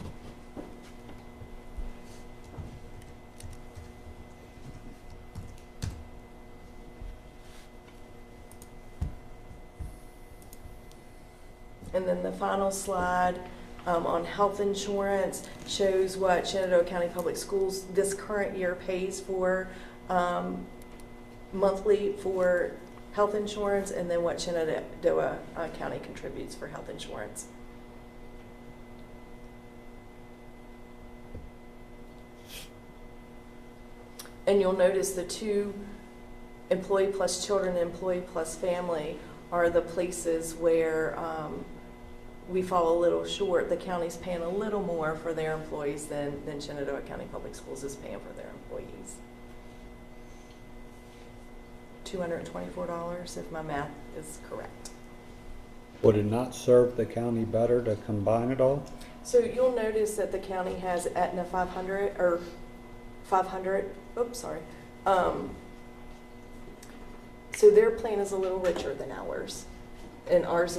And then the final slide on health insurance shows what Shenandoah County Public Schools this current year pays for monthly for health insurance, and then what Shenandoah County contributes for health insurance. And you'll notice the two employee plus children and employee plus family are the places where we fall a little short. The county's paying a little more for their employees than Shenandoah County Public Schools is paying for their employees. $224, if my math is correct. Would it not serve the county better to combine it all? So you'll notice that the county has Aetna 500, or 500, oops, sorry. So their plan is a little richer than ours. And ours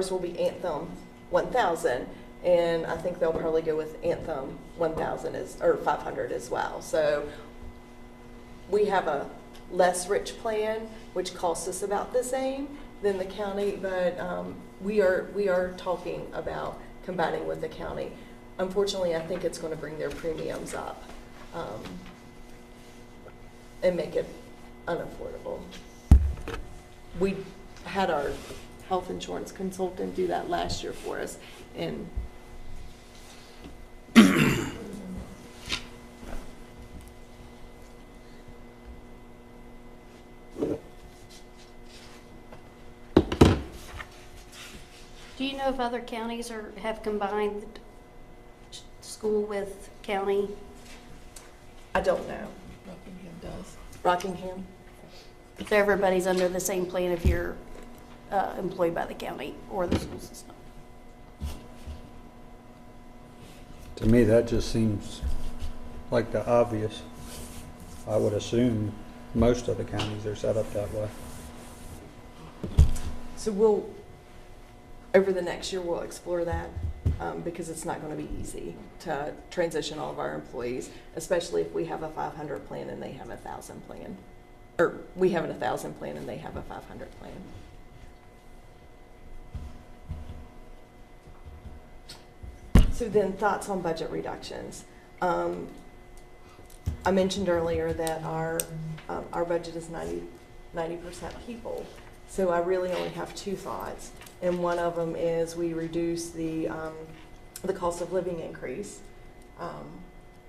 will be Anthem 1000, and I think they'll probably go with Anthem 1000 or 500 as well. So we have a less rich plan, which costs us about the same than the county, but we are talking about combining with the county. Unfortunately, I think it's going to bring their premiums up. and make it unaffordable. We had our health insurance consultant do that last year for us, and Do you know if other counties have combined school with county? I don't know. Rockingham does. Rockingham? So everybody's under the same plan if you're employed by the county or the school system? To me, that just seems like the obvious. I would assume most of the counties are set up that way. So we'll, over the next year, we'll explore that, because it's not going to be easy to transition all of our employees, especially if we have a 500 plan and they have a 1,000 plan. Or we have a 1,000 plan and they have a 500 plan. So then, thoughts on budget reductions. I mentioned earlier that our budget is 90% people. So I really only have two thoughts. And one of them is we reduce the cost of living increase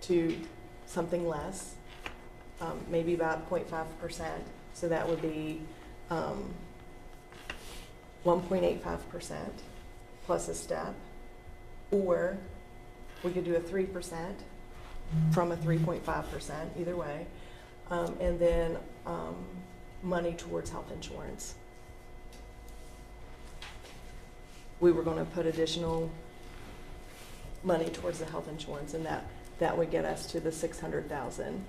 to something less, maybe about 0.5%. So that would be 1.85% plus a step. Or we could do a 3% from a 3.5%, either way. And then money towards health insurance. We were going to put additional money towards the health insurance, and that would get us to the 600,000.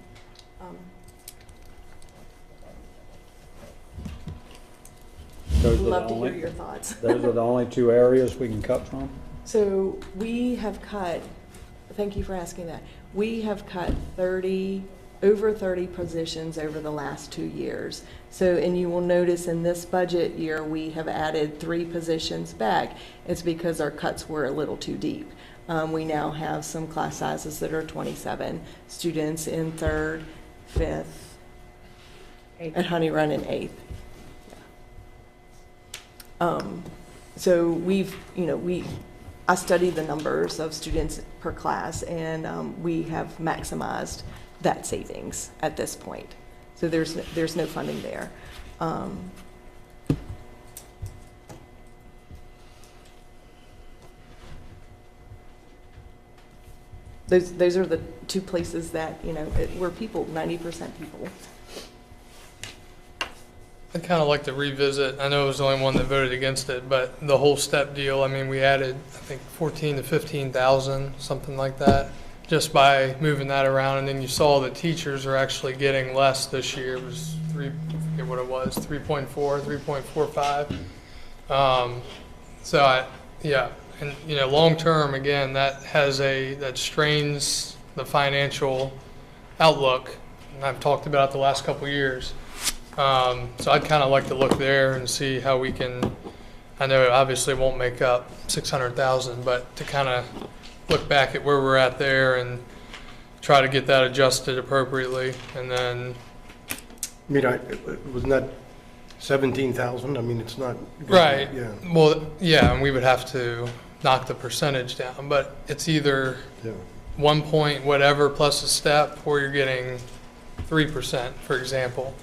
Those are the Love to hear only- your thoughts. Those are the only two areas we can cut from? So we have cut, thank you for asking that. We have cut over 30 positions over the last 2 years. So, and you will notice in this budget year, we have added 3 positions back. It's because our cuts were a little too deep. We now have some class sizes that are 27 students in 3rd, 5th, at Honey Run in 8th. So I studied the numbers of students per class, and we have maximized that savings at this point. So there's no funding there. Those are the two places that, we're people, 90% people. I'd kind of like to revisit, I know I was the only one that voted against it, but the whole step deal, I mean, we added, I think, 14 to 15,000, something like that, just by moving that around. And then you saw the teachers are actually getting less this year. It was I forget what it was, 3.4, 3.45. And long term, again, that strains the financial outlook. And I've talked about it the last couple of years. So I'd kind of like to look there and see how we can, I know it obviously won't make up 600,000, but to kind of look back at where we're at there and try to get that adjusted appropriately. And then, I mean, wasn't that 17,000? I mean, it's not. right. Yeah. Well, yeah, and we would have to knock the percentage down, but it's either Yeah. 1 point whatever plus a step, or you're getting 3%, for example.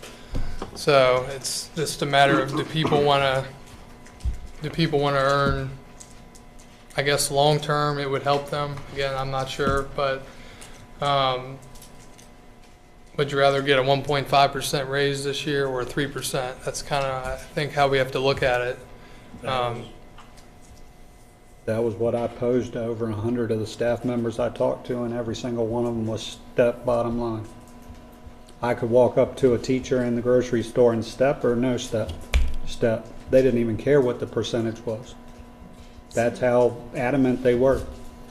So it's just a matter of do people want to earn, I guess long term it would help them. Again, I'm not sure, but would you rather get a 1.5% raise this year or a 3%? That's kind of, I think, how we have to look at it. That was what I posed to over 100 of the staff members I talked to, and every single one of them was step bottom line. I could walk up to a teacher in the grocery store and step or no step. Step. They didn't even care what the percentage was. That's how adamant they were.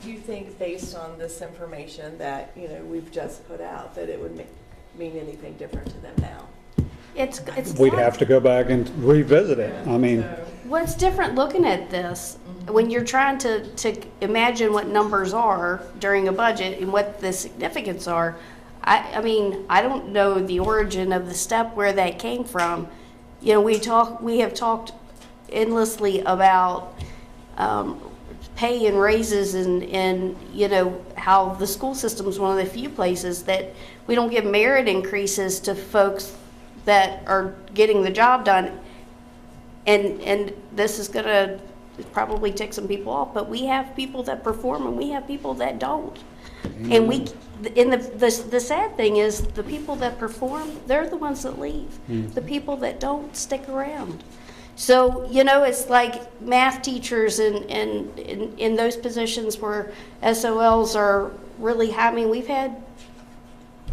Do you think, based on this information that, we've just put out, that it would mean anything different to them now? It's We'd not- have to go back and revisit it. I mean, What's different looking at this, when you're trying to imagine what numbers are during a budget and what the significance are, I mean, I don't know the origin of the step, where that came from. You know, we have talked endlessly about pay and raises and, you know, how the school system is one of the few places that we don't give merit increases to folks that are getting the job done. And this is going to probably tick some people off, but we have people that perform and we have people that don't. And the sad thing is, the people that perform, they're the ones that leave. The people that don't stick around. So, you know, it's like math teachers and in those positions where SOLs are really high. I mean, we've had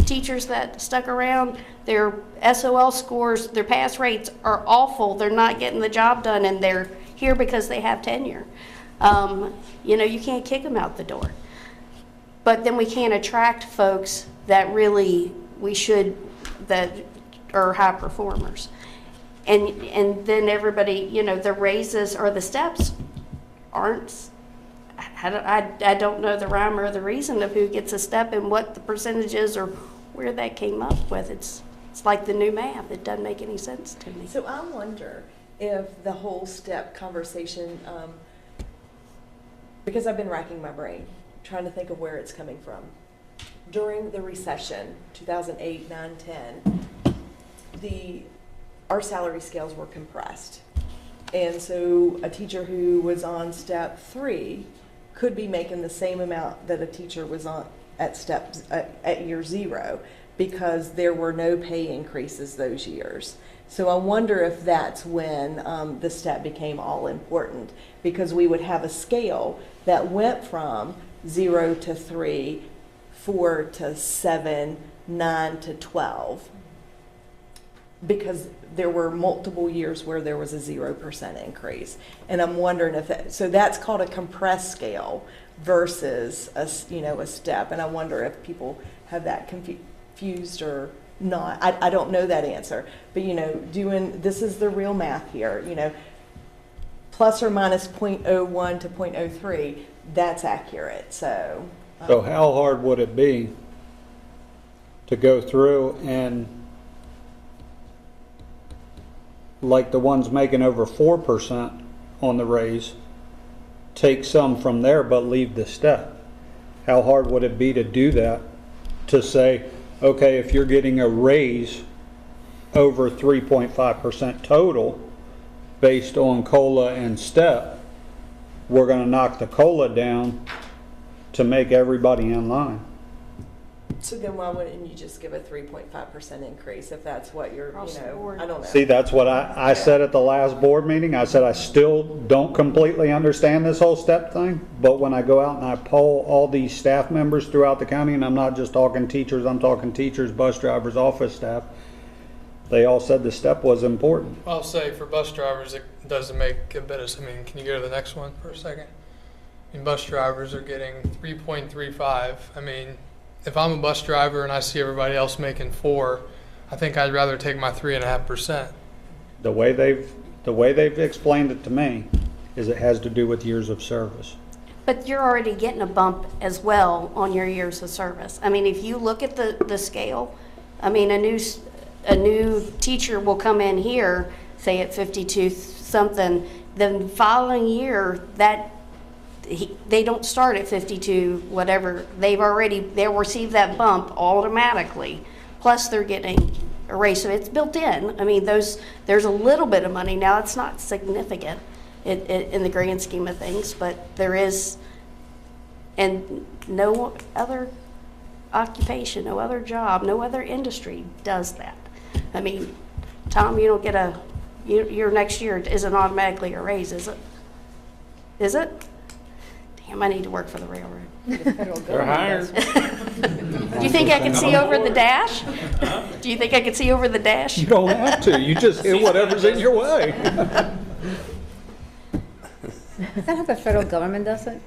teachers that stuck around, their SOL scores, their pass rates are awful. They're not getting the job done, and they're here because they have tenure. You know, you can't kick them out the door. But then we can't attract folks that really that are high performers. And then everybody, you know, the raises or the steps aren't, I don't know the rhyme or the reason of who gets a step and what the percentage is or where that came up with. It's like the new math. It doesn't make any sense to me. So I wonder if the whole step conversation, because I've been racking my brain, trying to think of where it's coming from. During the recession, 2008, 9, 10, our salary scales were compressed. And so a teacher who was on step 3 could be making the same amount that a teacher was on at year 0, because there were no pay increases those years. So I wonder if that's when the step became all important, because we would have a scale that went from 0 to 3, 4 to 7, 9 to 12, because there were multiple years where there was a 0% increase. And I'm wondering if so that's called a compressed scale versus a step. And I wonder if people have that confused or not. I don't know that answer, but this is the real math here, plus or minus 0.01 to 0.03, that's accurate. So how hard would it be to go through and, like the ones making over 4% on the raise, take some from there but leave the step? How hard would it be to do that, to say, okay, if you're getting a raise over 3.5% total based on COLA and step, we're going to knock the COLA down to make everybody in line? So then why wouldn't you just give a 3.5% increase if that's what you're, Across the board. I don't know. See, that's what I said at the last board meeting. I said I still don't completely understand this whole step thing, but when I go out and I poll all these staff members throughout the county, and I'm not just talking teachers, I'm talking teachers, bus drivers, office staff, they all said the step was important. I'll say for bus drivers, it doesn't make a bit of, can you go to the next one for a second? Bus drivers are getting 3.35. If I'm a bus driver and I see everybody else making 4, I think I'd rather take my 3.5%. The way they've explained it to me is it has to do with years of service. But you're already getting a bump as well on your years of service. If you look at the scale, a new teacher will come in here, say at 52 something, the following year they don't start at 52 whatever. They'll receive that bump automatically. Plus they're getting a raise, so it's built in. There's a little bit of money now. It's not significant in the grand scheme of things, but there is. And no other occupation, no other job, no other industry does that. Tom, you don't get your next year isn't automatically a raise, is it? Is it? Damn, I need to work for the railroad. They're hired. Do you think I can see over the dash? Do you think I can see over the dash? You don't have to. You just hit whatever's in your way. Is that how the federal government does it?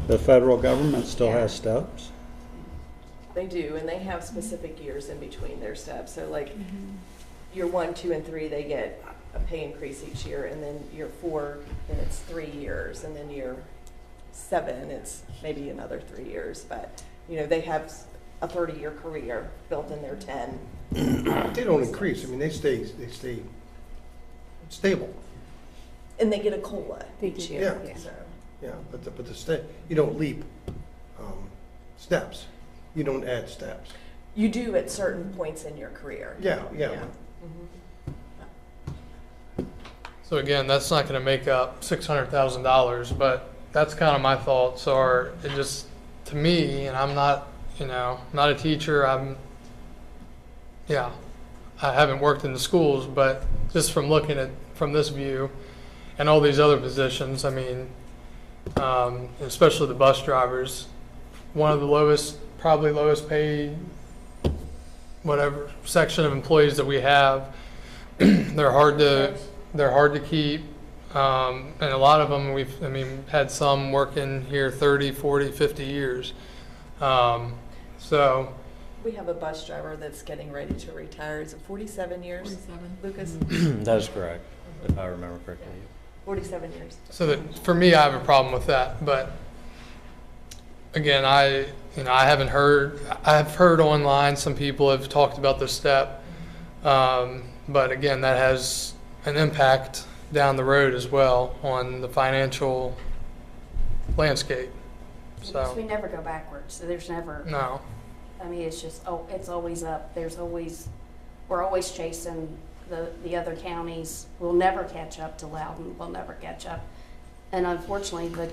The federal government still has steps. They do, and they have specific years in between their steps. So like year 1, 2, and 3, they get a pay increase each year, and then year 4, then it's 3 years, and then year 7, it's maybe another 3 years. But they have a 30-year career built in their 10. They don't increase, I mean, they stay stable. And they get a COLA each year. Yeah. So. Yeah, but you don't leap steps. You don't add steps. You do at certain points in your career. Yeah. So again, that's not gonna make up $600,000, but that's kind of my thoughts are, it just, to me, and I'm not, not a teacher, I haven't worked in the schools, but just from looking at, from this view and all these other positions, I mean, especially the bus drivers, one of the probably lowest paid, whatever section of employees that we have. They're hard to keep. And a lot of them, had some working here 30, 40, 50 years. So. We have a bus driver that's getting ready to retire. Is it 47 years? 47. Lucas? That is correct, if I remember correctly. 47 years. So that, for me, I have a problem with that, but again, I've heard online, some people have talked about the step, but again, that has an impact down the road as well on the financial landscape, Because we so, never go backwards, so there's never, no. I mean, it's just, it's always up. We're always chasing the other counties. We'll never catch up to Loudon. We'll never catch up. And unfortunately, the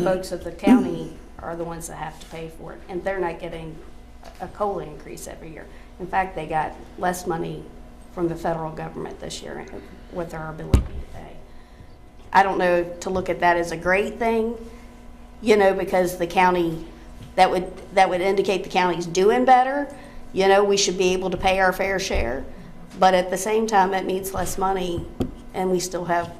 folks at the county are the ones that have to pay for it. And they're not getting a COLA increase every year. In fact, they got less money from the federal government this year with our ability to pay. I don't know to look at that as a great thing, because the county, that would indicate the county's doing better. We should be able to pay our fair share. But at the same time, it means less money, and we still have,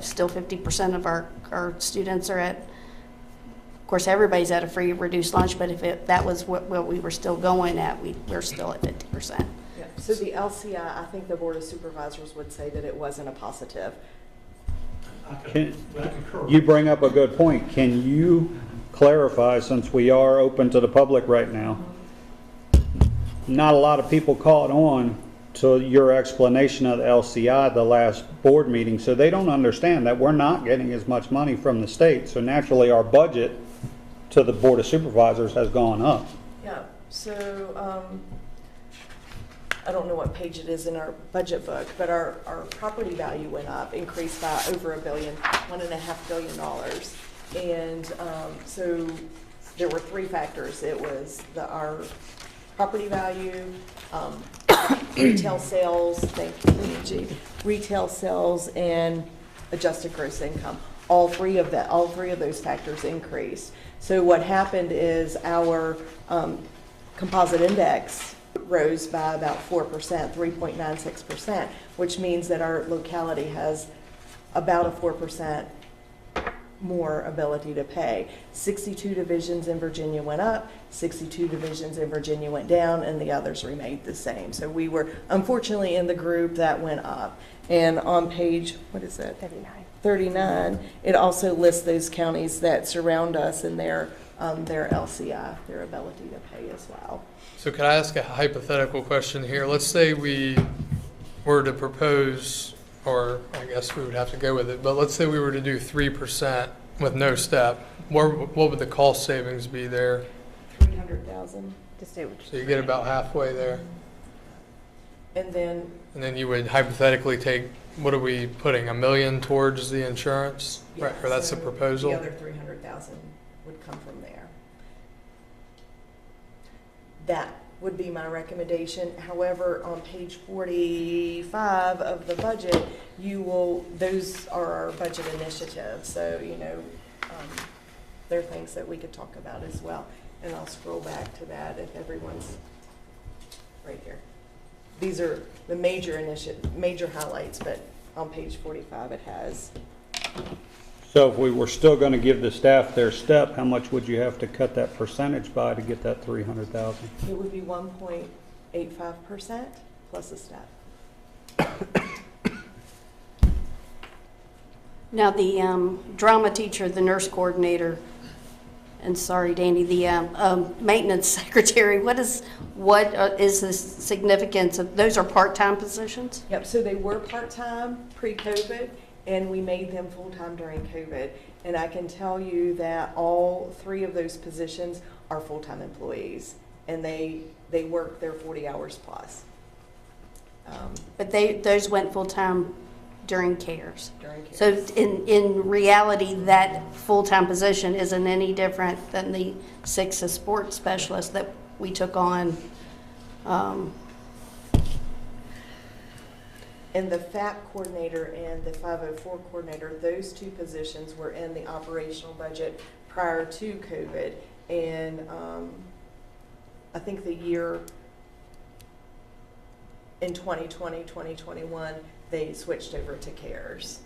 still 50% of our students are at, of course, everybody's at a free reduced lunch, but if that was what we were still going at, we're still at 50%. Yeah. So the LCI, I think the Board of Supervisors would say that it wasn't a positive. You bring up a good point. Can you clarify, since we are open to the public right now, not a lot of people caught on to your explanation of the LCI the last board meeting, so they don't understand that we're not getting as much money from the state. So naturally, our budget to the Board of Supervisors has gone up. Yeah. So I don't know what page it is in our budget book, but our property value went up, increased by over $1.5 billion. And so there were three factors. It was our property value, retail sales, thank you, Chief, retail sales, and adjusted gross income. All three of those factors increased. So what happened is our composite index rose by about 4%, 3.96%, which means that our locality has about a 4% more ability to pay. 62 divisions in Virginia went up, 62 divisions in Virginia went down, and the others remained the same. So we were unfortunately in the group that went up. And on page, 39, it also lists those counties that surround us and their LCI, their ability to pay as well. So could I ask a hypothetical question here? Let's say we were to propose, or I guess we would have to go with it, but let's say we were to do 3% with no step. What would the cost savings be there? $300,000. So you get about halfway there. And then And then you would hypothetically take, what are we putting, $1 million towards the insurance? yeah, Right, or that's the so proposal? The other $300,000 would come from there. That would be my recommendation. However, on page 45 of the budget, those are our budget initiatives. So, there are things that we could talk about as well. And I'll scroll back to that if everyone's right here. These are the major highlights, but on page 45 it has. So if we were still going to give the staff their step, how much would you have to cut that percentage by to get that 300,000? It would be 1.85% plus a step. Now, the drama teacher, the nurse coordinator, and sorry, Danny, the maintenance secretary, what is the significance of, those are part-time positions? Yep, so they were part-time pre-COVID, and we made them full-time during COVID. And I can tell you that all 3 of those positions are full-time employees, and they work their 40 hours plus. But those went full-time during CARES. During CARES. So in reality, that full-time position isn't any different than the 6 support specialists that we took on. And the FAP coordinator and the 504 coordinator, those 2 positions were in the operational budget prior to COVID. And I think the year in 2020, 2021, they switched over to CARES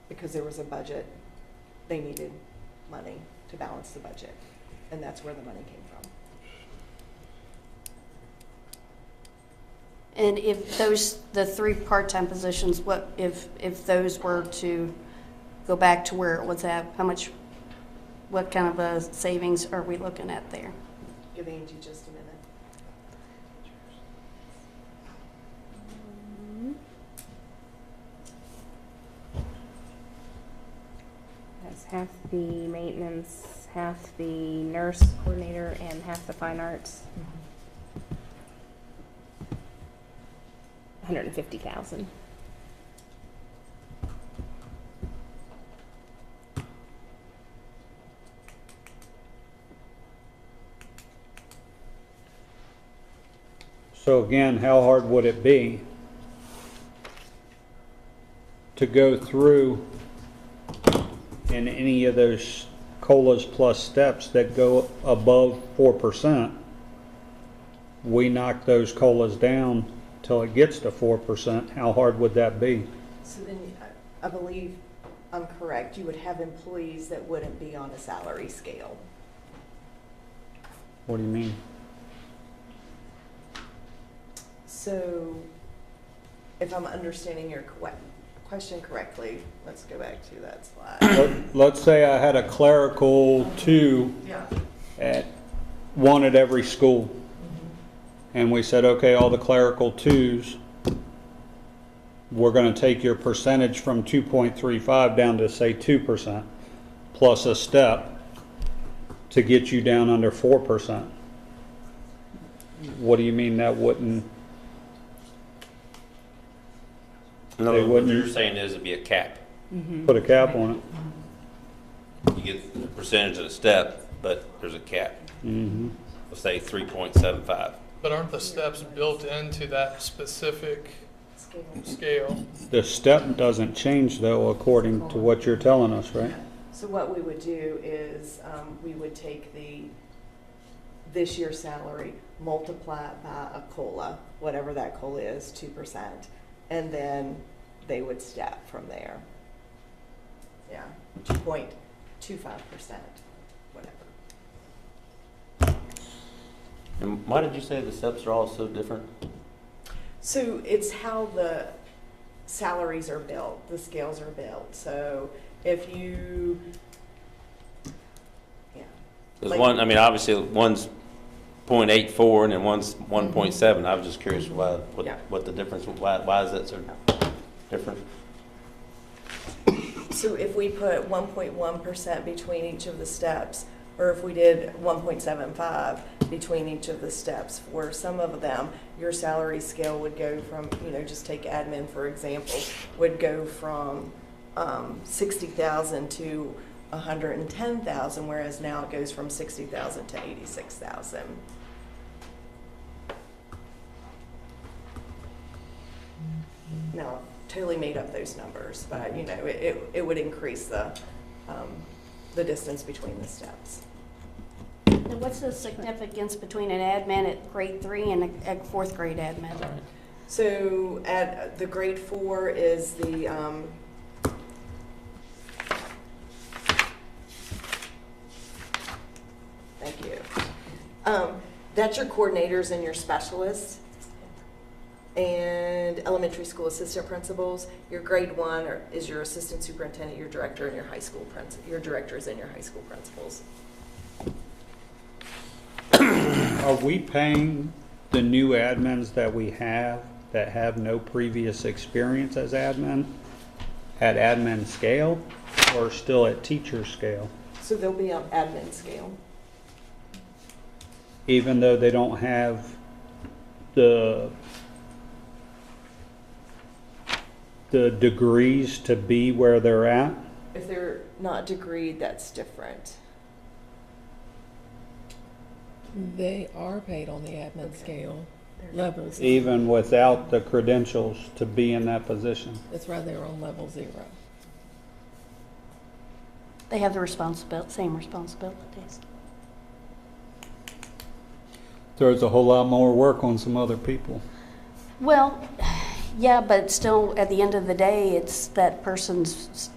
because there was a budget. They needed money to balance the budget, and that's where the money came from. And if the 3 part-time positions, what if those were to go back to where it was at, what kind of a savings are we looking at there? Give Angie just a minute. That's half the maintenance, half the nurse coordinator, and half the fine arts. 150,000. So again, how hard would it be to go through in any of those COLAs plus steps that go above 4%? We knock those COLAs down till it gets to 4%. How hard would that be? So then, I believe I'm correct, you would have employees that wouldn't be on a salary scale. What do you mean? So, if I'm understanding your question correctly, let's go back to that slide. Let's say I had a clerical 2 at one at every school. And we said, okay, all the clerical 2s, we're going to take your percentage from 2.35 down to say 2% plus a step to get you down under 4%. What do you mean that wouldn't? No, They what wouldn't- you're saying is it'd be a cap. Put a cap on it. You get the percentage of the step, but there's a cap. Mm-hmm. Let's say 3.75. But aren't the steps built into that specific scale? The step doesn't change though, according to what you're telling us, right? So what we would do is, we would take this year's salary, multiply it by a COLA, whatever that COLA is, 2%, and then they would step from there. Yeah, 2.25%, whatever. And why did you say the steps are all so different? So it's how the salaries are built, the scales are built. So if you, yeah. Because Like- one, I mean, obviously one's 0.84 and then one's 1.7. I was just curious why, Yeah. what the difference, why is that so different? So if we put 1.1% between each of the steps, or if we did 1.75 between each of the steps, for some of them, your salary scale would go from, just take admin for example, would go from 60,000 to 110,000, whereas now it goes from 60,000 to 86,000. Now, totally made up those numbers, but it would increase the distance between the steps. And what's the significance between an admin at grade 3 and a 4th grade admin? So at the grade 4 is the thank you. That's your coordinators and your specialists. and elementary school assistant principals. Your grade 1 is your assistant superintendent, your director, and your high school your directors and your high school principals. Are we paying the new admins that we have that have no previous experience as admin at admin scale or still at teacher scale? So they'll be on admin scale. Even though they don't have the degrees to be where they're at? If they're not degreed, that's different. They are paid on the admin scale levels. Even without the credentials to be in that position? That's why they're on level 0. They have the same responsibilities. There's a whole lot more work on some other people. Well, yeah, but still, at the end of the day, it's that person's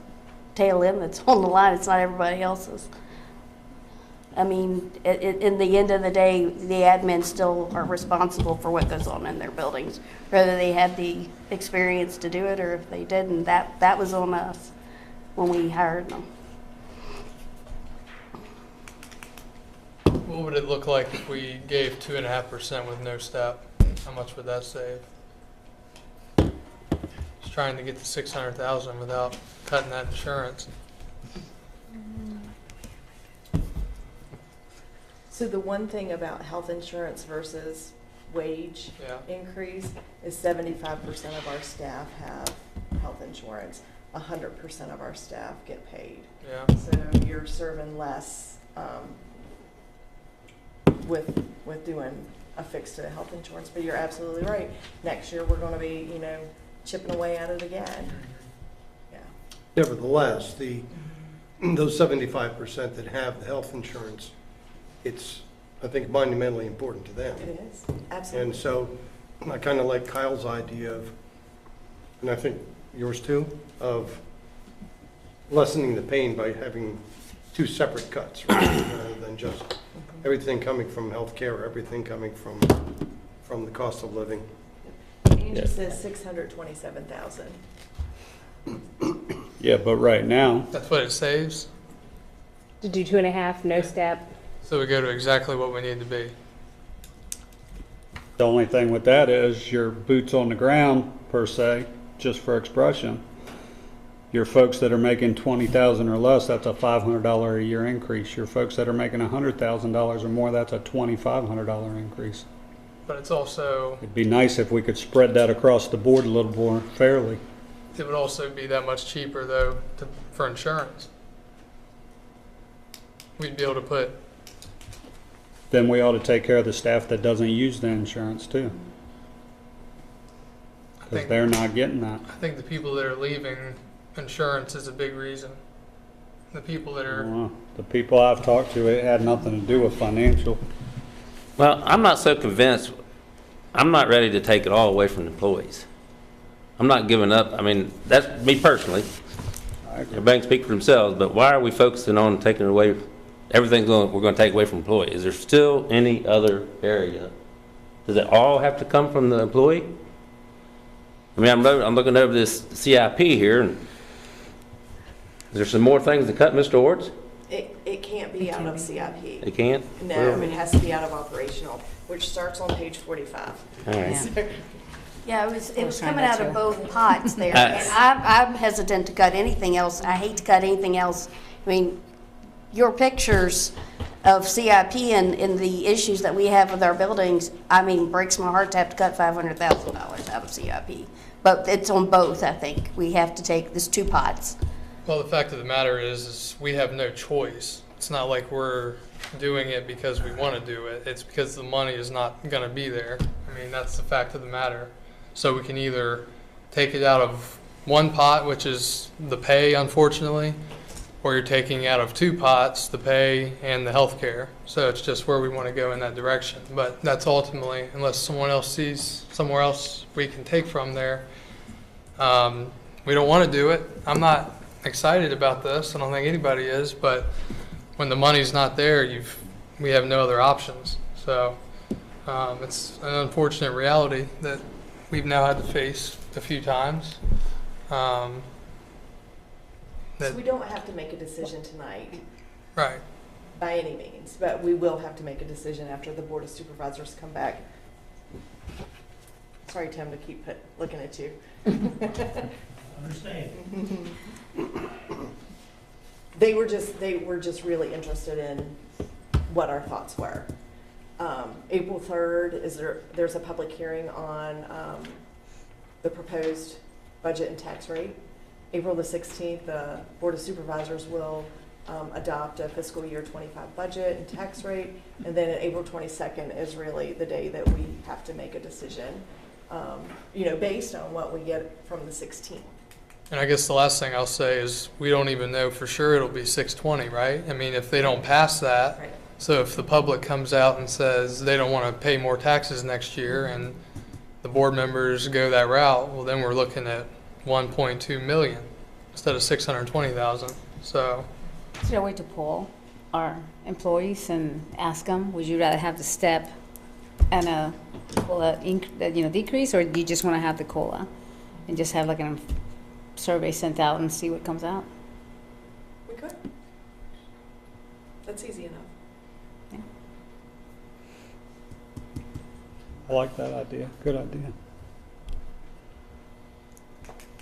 tail end that's on the line. It's not everybody else's. I mean, in the end of the day, the admins still are responsible for what goes on in their buildings, whether they had the experience to do it or if they didn't. That was on us when we hired them. What would it look like if we gave 2.5% with no step? How much would that save? Just trying to get to 600,000 without cutting that insurance. So the one thing about health insurance versus wage increase is 75% of our staff have health insurance. 100% of our staff get paid. Yeah. So you're serving less with doing a fix to health insurance. But you're absolutely right. Next year we're going to be, chipping away at it again. Yeah. Nevertheless, those 75% that have the health insurance, it's, I think, monumentally important to them. It is, absolutely. And so I kind of like Kyle's idea of, and I think yours too, of lessening the pain by having 2 separate cuts rather than just everything coming from healthcare or everything coming from the cost of living. Angie says 627,000. Yeah, but right now, That's what it saves. To do 2.5, no step. So we go to exactly what we need to be. the only thing with that is your boots on the ground, per se, just for expression. Your folks that are making $20,000 or less, that's a $500 a year increase. Your folks that are making $100,000 or more, that's a $2,500 increase. But it's also, It'd be nice if we could spread that across the board a little more fairly. it would also be that much cheaper though for insurance. We'd be able to put, Then we ought to take care of the staff that doesn't use the insurance too, I because think, they're not getting that. I think the people that are leaving, insurance is a big reason. The people that are, The people I've talked to, it had nothing to do with financial. Well, I'm not so convinced. I'm not ready to take it all away from the employees. I'm not giving up. I mean, that's me personally. Everybody can speak for themselves, but why are we focusing on taking it away? We're going to take away from employees. Is there still any other area? Does it all have to come from the employee? I mean, I'm looking over this CIP here, and is there some more things to cut, Mr. Orts? It can't be out of CIP. It can't? No, it has to be out of operational, which starts on page 45. All right. So- Yeah, it was trying coming that out of too. both pots there. And I'm hesitant to cut anything else. I hate to cut anything else. I mean, your pictures of CIP and the issues that we have with our buildings, I mean, breaks my heart to have to cut $500,000 out of CIP. But it's on both, I think. We have to take, there's two pots. well, the fact of the matter is we have no choice. It's not like we're doing it because we want to do it. It's because the money is not going to be there. I mean, that's the fact of the matter. So we can either take it out of one pot, which is the pay, unfortunately, or you're taking out of two pots, the pay and the health care. So it's just where we want to go in that direction. But that's ultimately, unless someone else sees somewhere else we can take from there, we don't want to do it. I'm not excited about this. I don't think anybody is. But when the money's not there, we have no other options. So it's an unfortunate reality that we've now had to face a few times. So That, we don't have to make a decision tonight right. by any means, but we will have to make a decision after the Board of Supervisors come back. Sorry, Tim, to keep looking at you. Understand. They were just really interested in what our thoughts were. April 3rd, there's a public hearing on the proposed budget and tax rate. April the 16th, the Board of Supervisors will adopt a fiscal year 25 budget and tax rate. And then April 22nd is really the day that we have to make a decision, based on what we get from the 16th. And I guess the last thing I'll say is we don't even know for sure it'll be 620, right? I mean, if they don't pass that, Right. so if the public comes out and says they don't want to pay more taxes next year and the board members go that route, well, then we're looking at 1.2 million instead of 620,000. So, Is there a way to poll our employees and ask them, would you rather have the step and a COLA decrease, or do you just want to have the COLA and just have like a survey sent out and see what comes out? We could. That's easy enough. I like that idea. Good idea.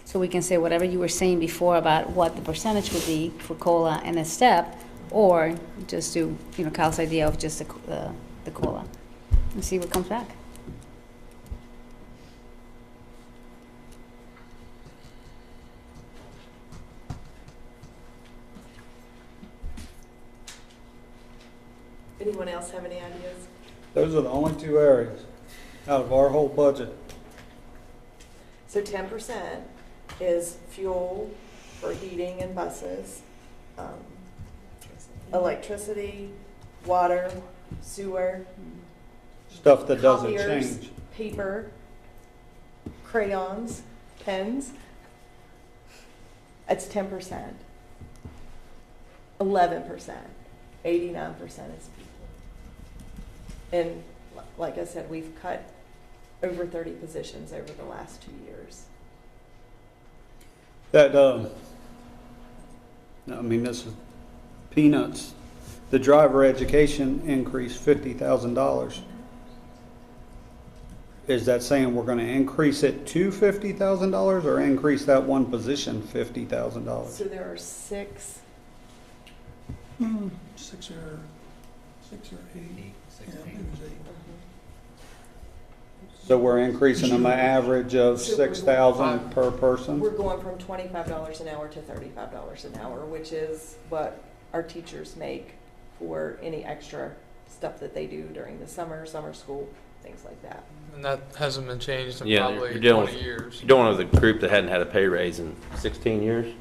So we can say whatever you were saying before about what the percentage would be for COLA and a step, or just do, Kyle's idea of just the COLA and see what comes back. Anyone else have any ideas? Those are the only two areas out of our whole budget. So 10% is fuel for heating and buses, electricity, water, sewer, Stuff that doesn't copiers, change. paper, crayons, pens. It's 10%. 11%. 89% is people. And like I said, we've cut over 30 positions over the last 2 years. That, this is peanuts. The driver education increased $50,000. Is that saying we're gonna increase it to $50,000 or increase that one position $50,000? So there are six. Six or eight. Yeah, I think it was 8. So we're increasing them an average of So we're 6,000 per person? We're going from $25 an hour to $35 an hour, which is what our teachers make for any extra stuff that they do during the summer school, things like that. and that hasn't been changed in Yeah, probably you're dealing 20 years. You're dealing with a group that hadn't had a pay raise in 16 years,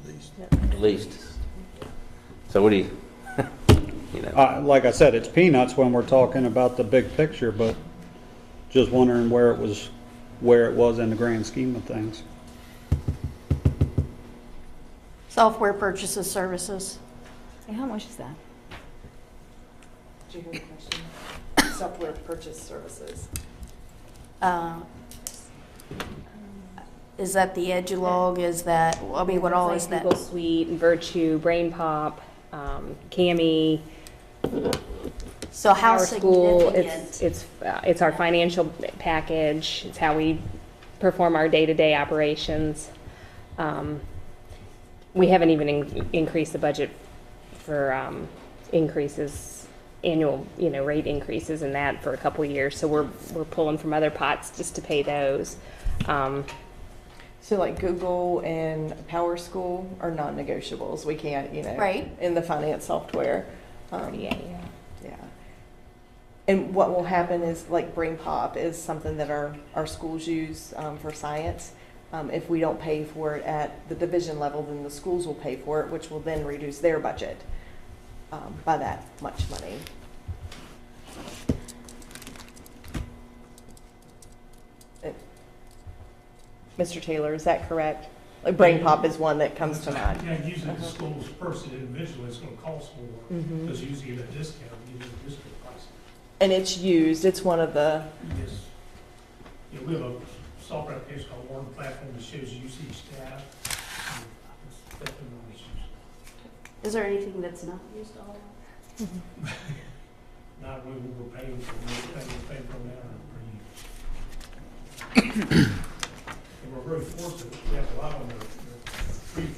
At least. at least. So what do you, Like I said, it's peanuts when we're talking about the big picture, but just wondering where it was in the grand scheme of things. Software purchases services. Hey, how much is that? Did you hear the question? Software purchase services. Is that the EduLog? Is that, what all is that? Google Suite, Virtue, Brain Pop, Cami, So how Our School. significant? It's our financial package. It's how we perform our day-to-day operations. We haven't even increased the budget for increases, annual, rate increases in that for a couple of years. So we're pulling from other pots just to pay those. So like Google and Power School are non-negotiables. We can't, Right. in the finance software. Yeah. Yeah. And what will happen is like Brain Pop is something that our schools use for science. If we don't pay for it at the division level, then the schools will pay for it, which will then reduce their budget by that much money. Mr. Taylor, is that correct? Like Brain Pop is one that comes to mind. Yeah, usually the schools purchase it individually, it's gonna cost more, because usually you get a discount, you get a discount price. And it's used, it's one of the, Yes. Yeah, we have a software application called One Platform that shows usage data. It's definitely no issues. Is there anything that's not used all? Not when we're paying for, we're paying for now per year. And we're very fortunate, we have a lot on the free,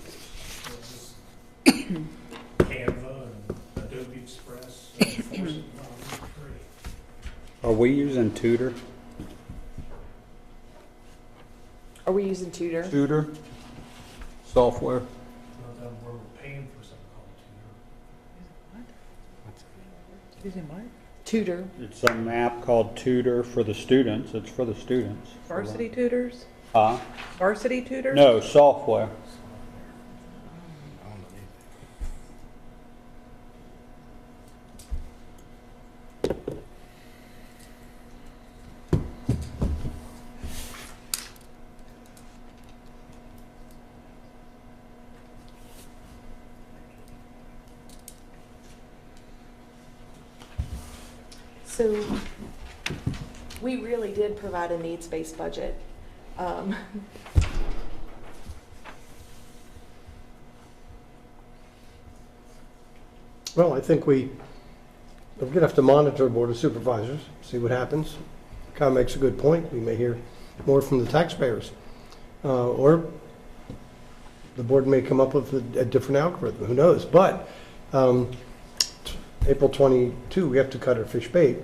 Canva and Adobe Express, and fortunately, a lot of them are free. Are we using Tutor? Are we using Tutor? Tutor software? Not that where we're paying for something called Using what? Tutor. It's some app called Tutor for the students. It's for the students. Varsity tutors? Huh? Varsity tutors? No, software. So we really did provide a needs-based budget. Well, I think we're going to have to monitor the Board of Supervisors, see what happens. Kyle makes a good point. We may hear more from the taxpayers. Or the board may come up with a different algorithm, who knows? But April 22, we have to cut our fish bait.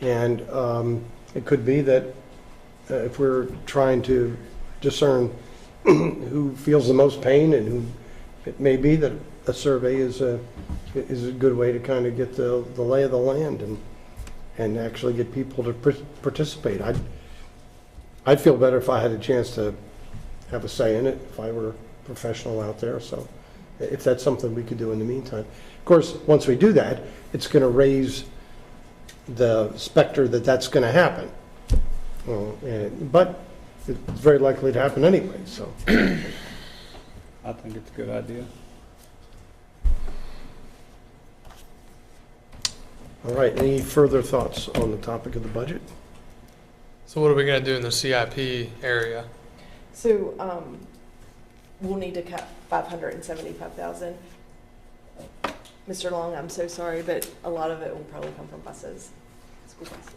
And it could be that if we're trying to discern who feels the most pain and who, it may be that a survey is a good way to kind of get the lay of the land and actually get people to participate. I'd feel better if I had a chance to have a say in it, if I were a professional out there. So if that's something we could do in the meantime. Of course, once we do that, it's going to raise the specter that that's going to happen. But it's very likely to happen anyway, so. I think it's a good idea. All right, any further thoughts on the topic of the budget? So what are we going to do in the CIP area? So we'll need to cut 575,000. Mr. Long, I'm so sorry, but a lot of it will probably come from buses, school buses.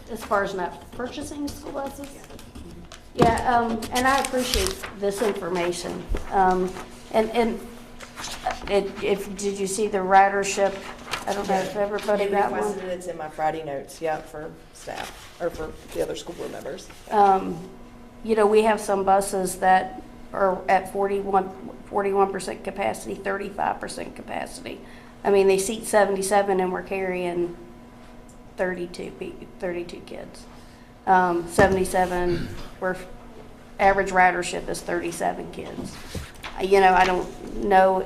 As far as not purchasing school buses? Yeah, and I appreciate this information. Did you see the ridership? I don't know if everybody You got one. requested it, it's in my Friday notes, yeah, for staff, or for the other school board members. You know, we have some buses that are at 41% capacity, 35% capacity. I mean, they seat 77 and we're carrying 32 kids. 77, where average ridership is 37 kids. You know, I don't know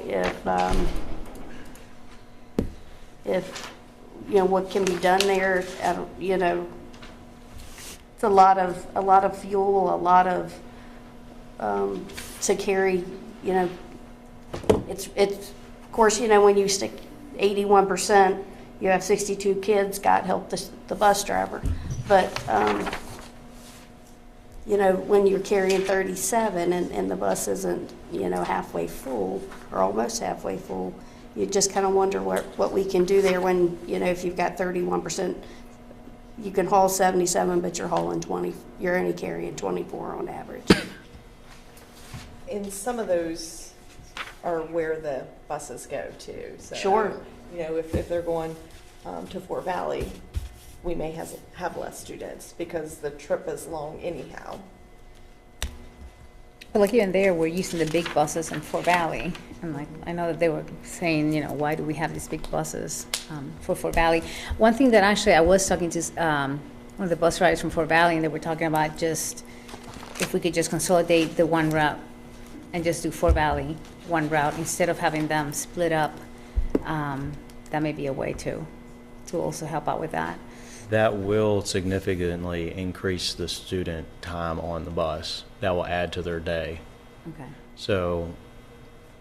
if you know what can be done there. I don't, you know, it's a lot of fuel, a lot of to carry. You know, it's of course, you know, when you stick 81%, you have 62 kids. God help the bus driver, but you know, when you're carrying 37 and the bus isn't, you know, halfway full or almost halfway full, you just kind of wonder what we can do there when, you know, if you've got 31%, you can haul 77, but you're hauling 20, you're only carrying 24 on average. And some of those are where the buses go to. So, Sure. You know, if they're going to Fort Valley, we may have less students because the trip is long anyhow. But like even there, we're using the big buses in Fort Valley. And like, I know that they were saying, you know, why do we have these big buses for Fort Valley? One thing that actually I was talking to one of the bus riders from Fort Valley, and they were talking about just if we could just consolidate the one route and just do Fort Valley one route instead of having them split up. That may be a way to also help out with that. That will significantly increase the student time on the bus. That will add to their day. Okay. So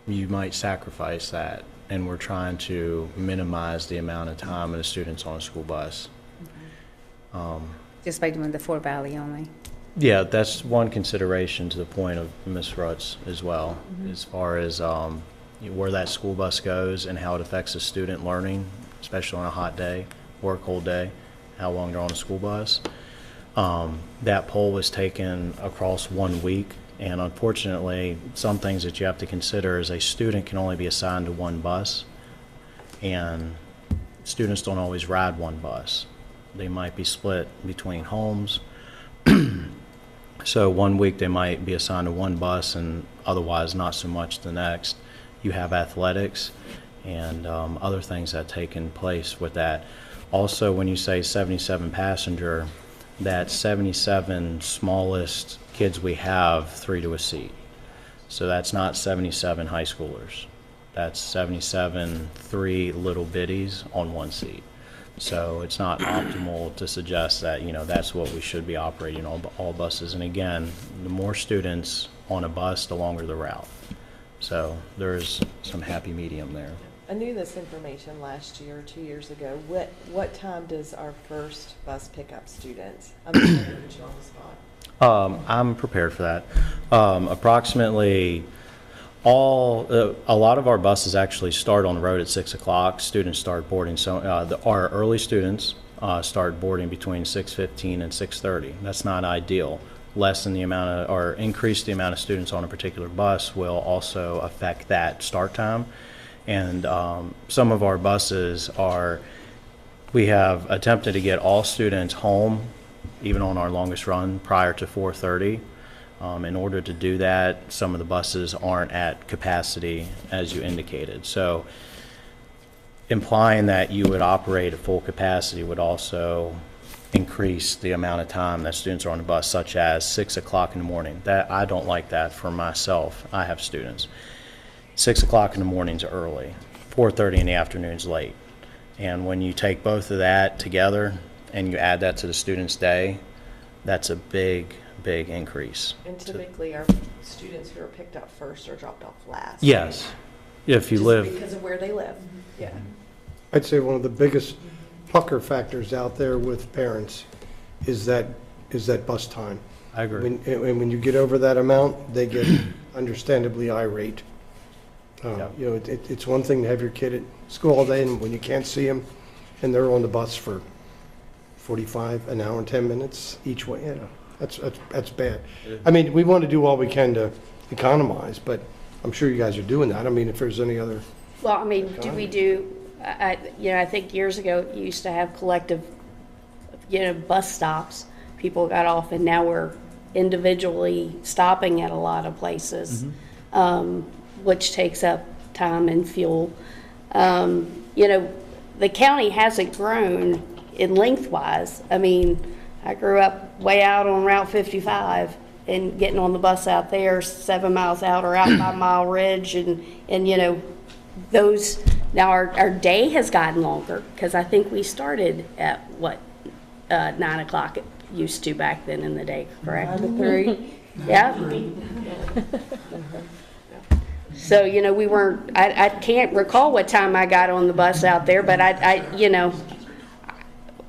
you might sacrifice that, and we're trying to minimize the amount of time of the students on a school bus. Okay. Just by doing the Fort Valley only. Yeah, that's one consideration to the point of Ms. Rutz as well, as far as where that school bus goes and how it affects the student learning, especially on a hot day or a cold day, how long they're on a school bus. That poll was taken across 1 week, and unfortunately, some things that you have to consider is a student can only be assigned to one bus, and students don't always ride one bus. They might be split between homes. So 1 week they might be assigned to one bus and otherwise not so much the next. You have athletics and other things that take in place with that. Also, when you say 77 passenger, that 77 smallest kids we have 3 to a seat. So that's not 77 high schoolers. That's 77 3 little bitties on one seat. So it's not optimal to suggest that, that's what we should be operating on all buses. And again, the more students on a bus, the longer the route. So there's some happy medium there. I knew this information last year, 2 years ago. What time does our first bus pick up students? I'm going to put you on the spot. I'm prepared for that. Approximately a lot of our buses actually start on the road at 6 o'clock. Students start boarding. So our early students start boarding between 6:15 and 6:30. That's not ideal. Lessen the amount of, or increase the amount of students on a particular bus will also affect that start time. And some of our buses we have attempted to get all students home, even on our longest run, prior to 4:30. In order to do that, some of the buses aren't at capacity, as you indicated. So implying that you would operate at full capacity would also increase the amount of time that students are on the bus, such as 6 o'clock in the morning. That I don't like that for myself. I have students. 6 o'clock in the morning is early. 4:30 in the afternoon is late. And when you take both of that together and you add that to the student's day, that's a big increase. And typically, our students who are picked up first are dropped off last. Yes, if you Just live. because of where they live. Yeah. I'd say one of the biggest pucker factors out there with parents is that bus time. I agree. When you get over that amount, they get understandably irate. It's one thing to have your kid at school all day, and when you can't see them, and they're on the bus for 45, an hour and 10 minutes each way, that's bad. I mean, we want to do all we can to economize, but I'm sure you guys are doing that. I mean, if there's any other, Well, I mean, do we do, I think years ago, you used to have collective, bus stops. People got off, and now we're individually stopping at a lot of places, which takes up time and fuel. The county hasn't grown in lengthwise. I mean, I grew up way out on Route 55 and getting on the bus out there 7 miles out or out by Mile Ridge and those, now our day has gotten longer because I think we started at 9 o'clock it used to back then in the day, correct? 9 to 3. Yeah. So, we weren't, I can't recall what time I got on the bus out there, but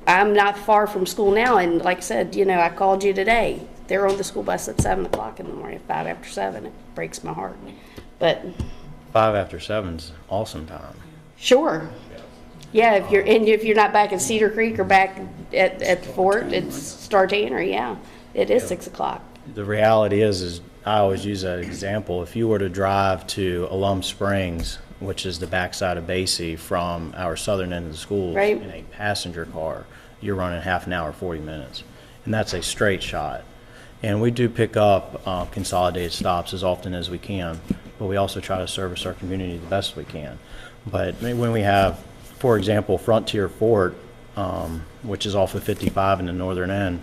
I'm not far from school now, and like I said, I called you today. They're on the school bus at 7 o'clock in the morning, 5 after 7. It breaks my heart. But 5 after 7's awesome time. sure. Yeah, if you're not back at Cedar Creek or back at the fort, it's Star Tannery, yeah. It is 6 o'clock. The reality is I always use that example. If you were to drive to Alum Springs, which is the backside of Basie, from our southern end of the school Right. in a passenger car, you're running half an hour, 40 minutes. And that's a straight shot. And we do pick up consolidated stops as often as we can, but we also try to service our community the best we can. But when we have, for example, Frontier Fort, which is off of 55 in the northern end,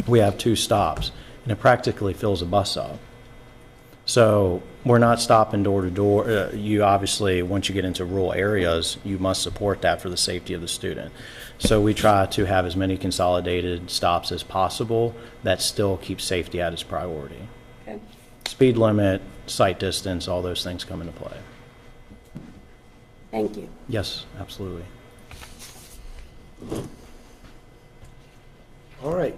we have 2 stops, and it practically fills a bus up. So we're not stopping door to door. You obviously, once you get into rural areas, you must support that for the safety of the student. So we try to have as many consolidated stops as possible that still keep safety at its priority. Okay. Speed limit, sight distance, all those things come into play. Thank you. Yes, absolutely. All right.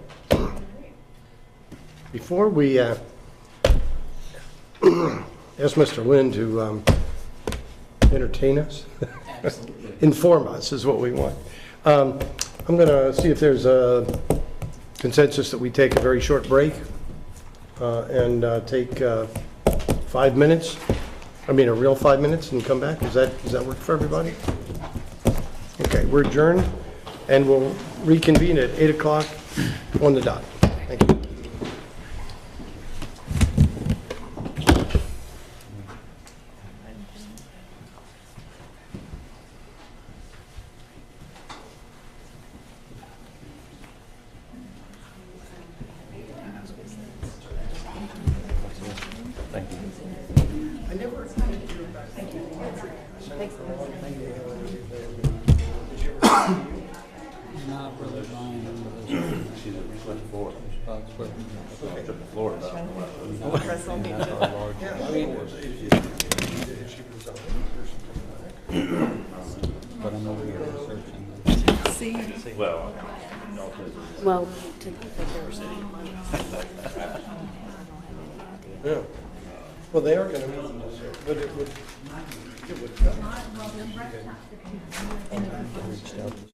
Before we ask Mr. Lynn to entertain us, inform us is what we want. I'm going to see if there's a consensus that we take a very short break and take 5 minutes. I mean, a real 5 minutes and come back. Does that work for everybody? Okay, we're adjourned, and we'll reconvene at 8 o'clock on the dot. Thank you. Not really buying into this. She's at Florida. But I'm over here researching. Well, Well, Yeah. Well, they are going to meet this year, but it would. Reached out to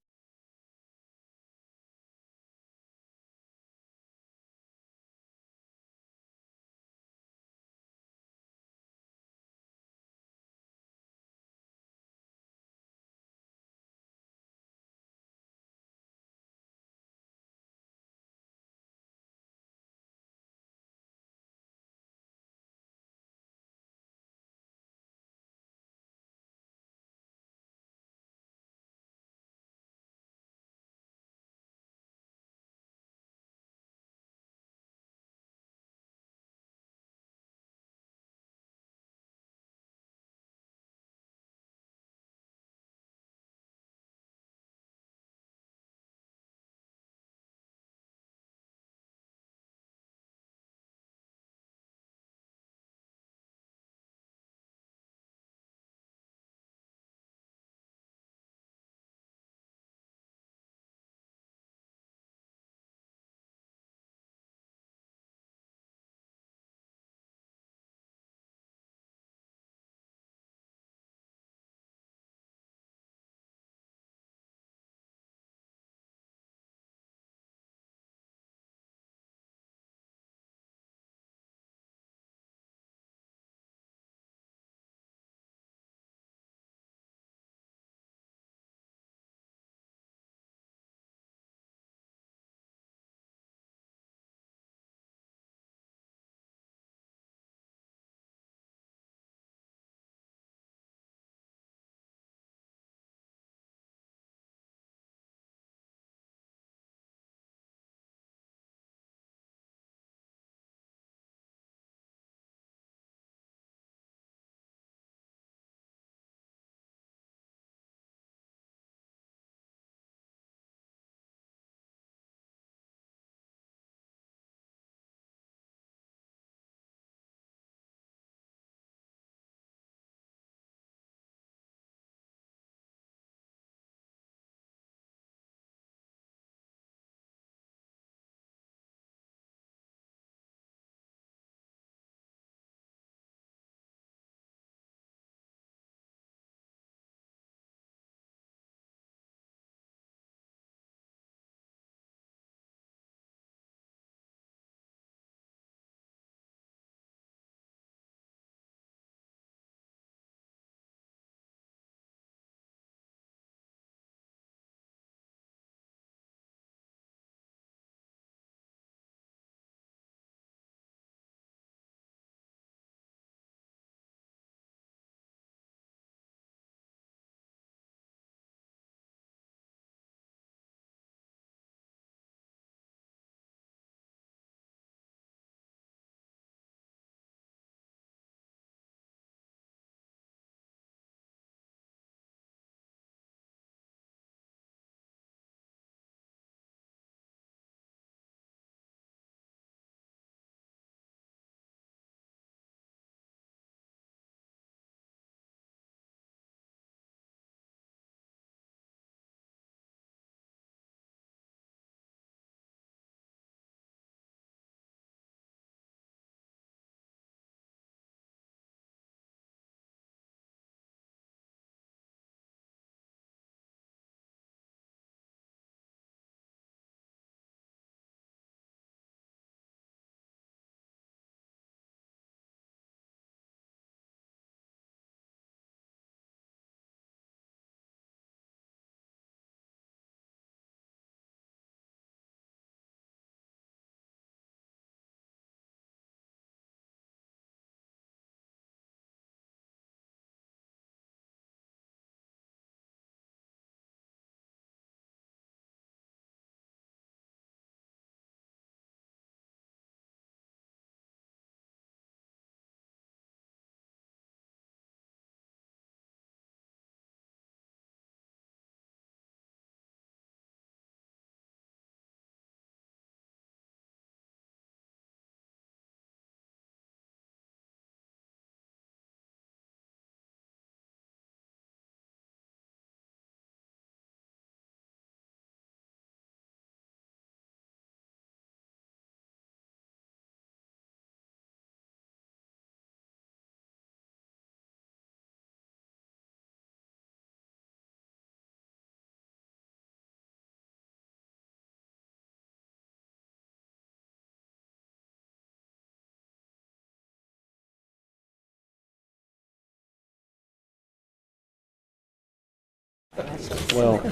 Well,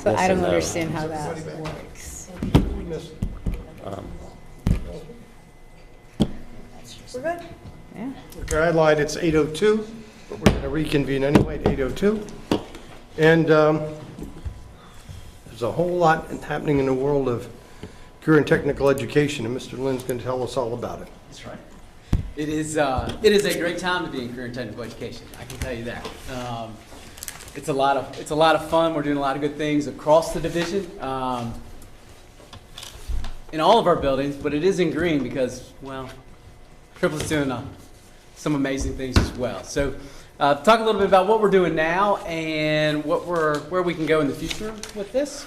So I Yes don't and no. understand how that works. We missed. We're good? Yeah. Okay, I lied, it's 8:02, but we're going to reconvene anyway at 8:02. And there's a whole lot happening in the world of career and technical education, and Mr. Lynn's going to tell us all about it. That's right. It is a great time to be in career and technical education. I can tell you that. It's a lot of fun. We're doing a lot of good things across the division, in all of our buildings. But it is in green because, well, Triplet's doing some amazing things as well. So, talk a little bit about what we're doing now and where we can go in the future with this.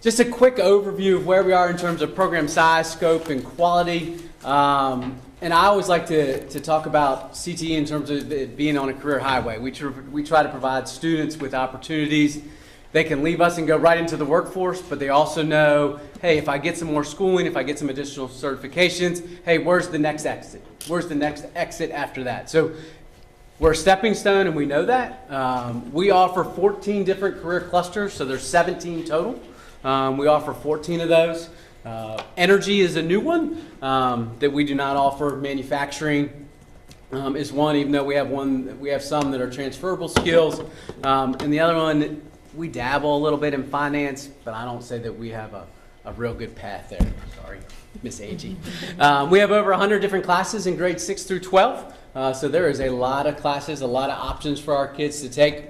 Just a quick overview of where we are in terms of program size, scope, and quality. And I always like to talk about CTE in terms of it being on a career highway. We try to provide students with opportunities. They can leave us and go right into the workforce, but they also know, hey, if I get some more schooling, if I get some additional certifications, hey, where's the next exit? Where's the next exit after that? So we're a stepping stone, and we know that. We offer 14 different career clusters, so there's 17 total. We offer 14 of those. Energy is a new one that we do not offer. Manufacturing is one, even though we have some that are transferable skills. And the other one, we dabble a little bit in finance, but I don't say that we have a real good path there. Sorry, Miss Angie. We have over 100 different classes in grades 6 through 12. So there is a lot of classes, a lot of options for our kids to take.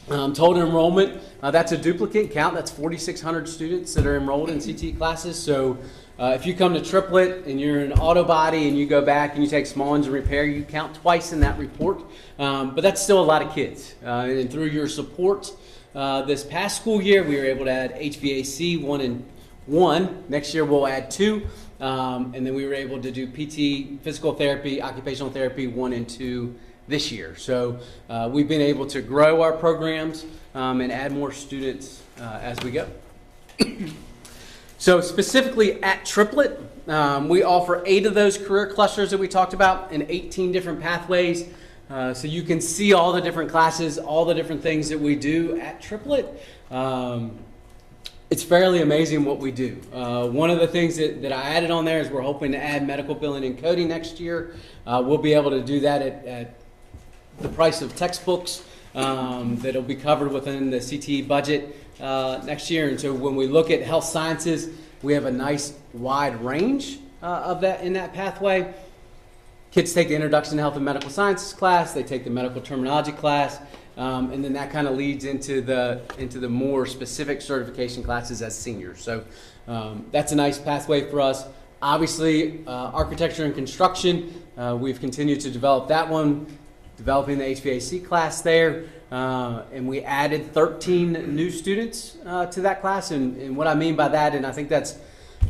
Total enrollment, that's a duplicate count. That's 4,600 students that are enrolled in CTE classes. So if you come to Triplet and you're in auto body and you go back and you take small engine repair, you count twice in that report. But that's still a lot of kids. And through your support this past school year, we were able to add HVAC 1 and 1. Next year we'll add 2. And then we were able to do PT, physical therapy, occupational therapy 1 and 2 this year. So we've been able to grow our programs and add more students as we go. So specifically at Triplet, we offer 8 of those career clusters that we talked about in 18 different pathways. So you can see all the different classes, all the different things that we do at Triplet. It's fairly amazing what we do. One of the things that I added on there is we're hoping to add medical billing and coding next year. We'll be able to do that at the price of textbooks that'll be covered within the CTE budget next year. And so when we look at health sciences, we have a nice wide range of that in that pathway. Kids take the Introduction to Health and Medical Sciences class, they take the medical terminology class, and then that kind of leads into the more specific certification classes as seniors. So that's a nice pathway for us. Obviously, architecture and construction, we've continued to develop that one, developing the HVAC class there, and we added 13 new students to that class. And what I mean by that, and I think that's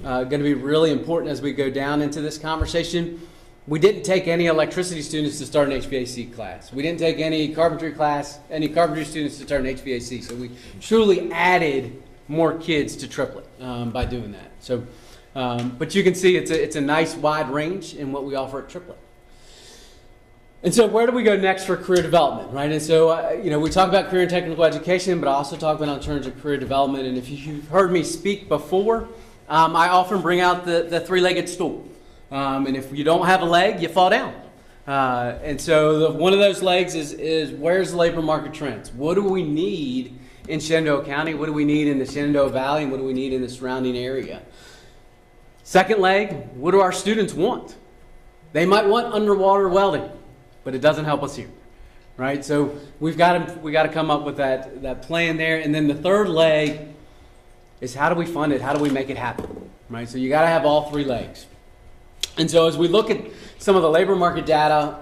going to be really important as we go down into this conversation, we didn't take any electricity students to start an HVAC class. We didn't take any carpentry students to start an HVAC. So we truly added more kids to Triplet by doing that. So, but you can see it's a nice wide range in what we offer at Triplet. And so where do we go next for career development, right? And so, we talk about career and technical education, but I also talk about in terms of career development. And if you've heard me speak before, I often bring out the three-legged stool. And if you don't have a leg, you fall down. And so one of those legs is where's the labor market trends? What do we need in Shenandoah County? What do we need in the Shenandoah Valley? And what do we need in the surrounding area? Second leg, what do our students want? They might want underwater welding, but it doesn't help us here, right? So we got to come up with that plan there. And then the third leg is how do we fund it? How do we make it happen, right? So you got to have all 3 legs. And so as we look at some of the labor market data,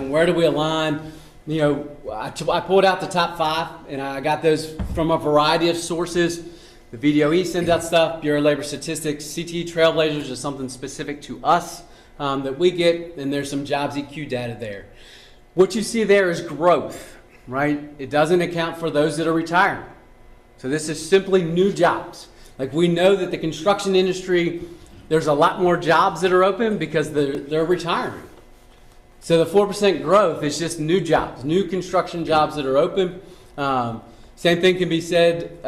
where do we align? I pulled out the top 5, and I got those from a variety of sources. The VDOE sends out stuff, Bureau of Labor Statistics, CTE Trailblazers is something specific to us that we get, and there's some jobs EQ data there. What you see there is growth, right? It doesn't account for those that are retiring. So this is simply new jobs. Like we know that the construction industry, there's a lot more jobs that are open because they're retiring. So the 4% growth is just new jobs, new construction jobs that are open. Same thing can be said,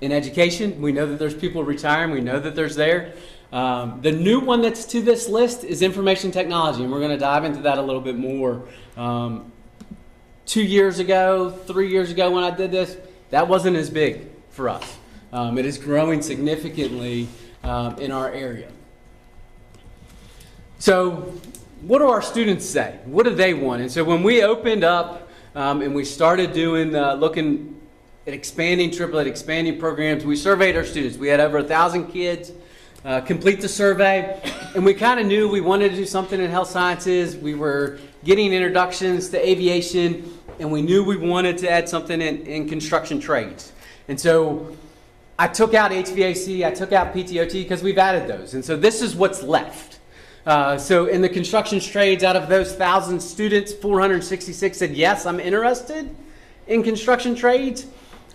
in education. We know that there's people retiring. We know that there's there. The new one that's to this list is information technology, and we're going to dive into that a little bit more. 2 years ago, 3 years ago when I did this, that wasn't as big for us. It is growing significantly in our area. So what do our students say? What do they want? And so when we opened up and we started doing, looking at expanding triplet, expanding programs, we surveyed our students. We had over 1,000 kids complete the survey, and we kind of knew we wanted to do something in health sciences. We were getting introductions to aviation, and we knew we wanted to add something in construction trades. And so I took out HVAC, I took out PTOT because we've added those. And so this is what's left. So in the construction trades, out of those 1,000 students, 466 said, yes, I'm interested in construction trades.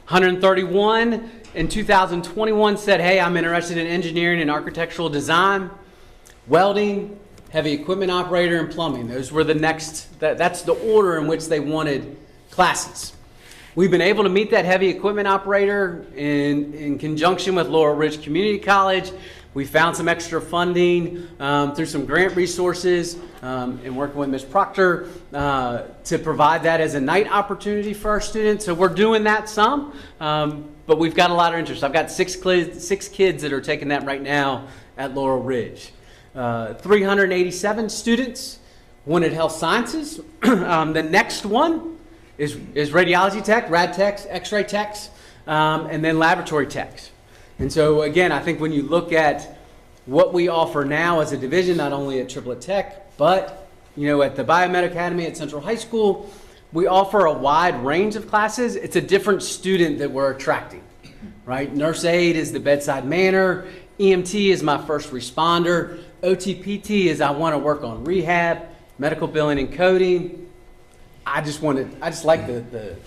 131 in 2021 said, hey, I'm interested in engineering and architectural design, welding, heavy equipment operator, and plumbing. Those were the next, that's the order in which they wanted classes. We've been able to meet that heavy equipment operator in conjunction with Laurel Ridge Community College. We found some extra funding through some grant resources and working with Ms. Proctor to provide that as a night opportunity for our students. So we're doing that some, but we've got a lot of interest. I've got six kids that are taking that right now at Laurel Ridge. 387 students wanted health sciences. The next one is radiology tech, rad techs, x-ray techs, and then laboratory techs. And so again, I think when you look at what we offer now as a division, not only at Triplet Tech, but at the Biomed Academy at Central High School, we offer a wide range of classes. It's a different student that we're attracting, right? Nurse aide is the bedside manner. EMT is my first responder. OTPT is I want to work on rehab, medical billing and coding. I just like the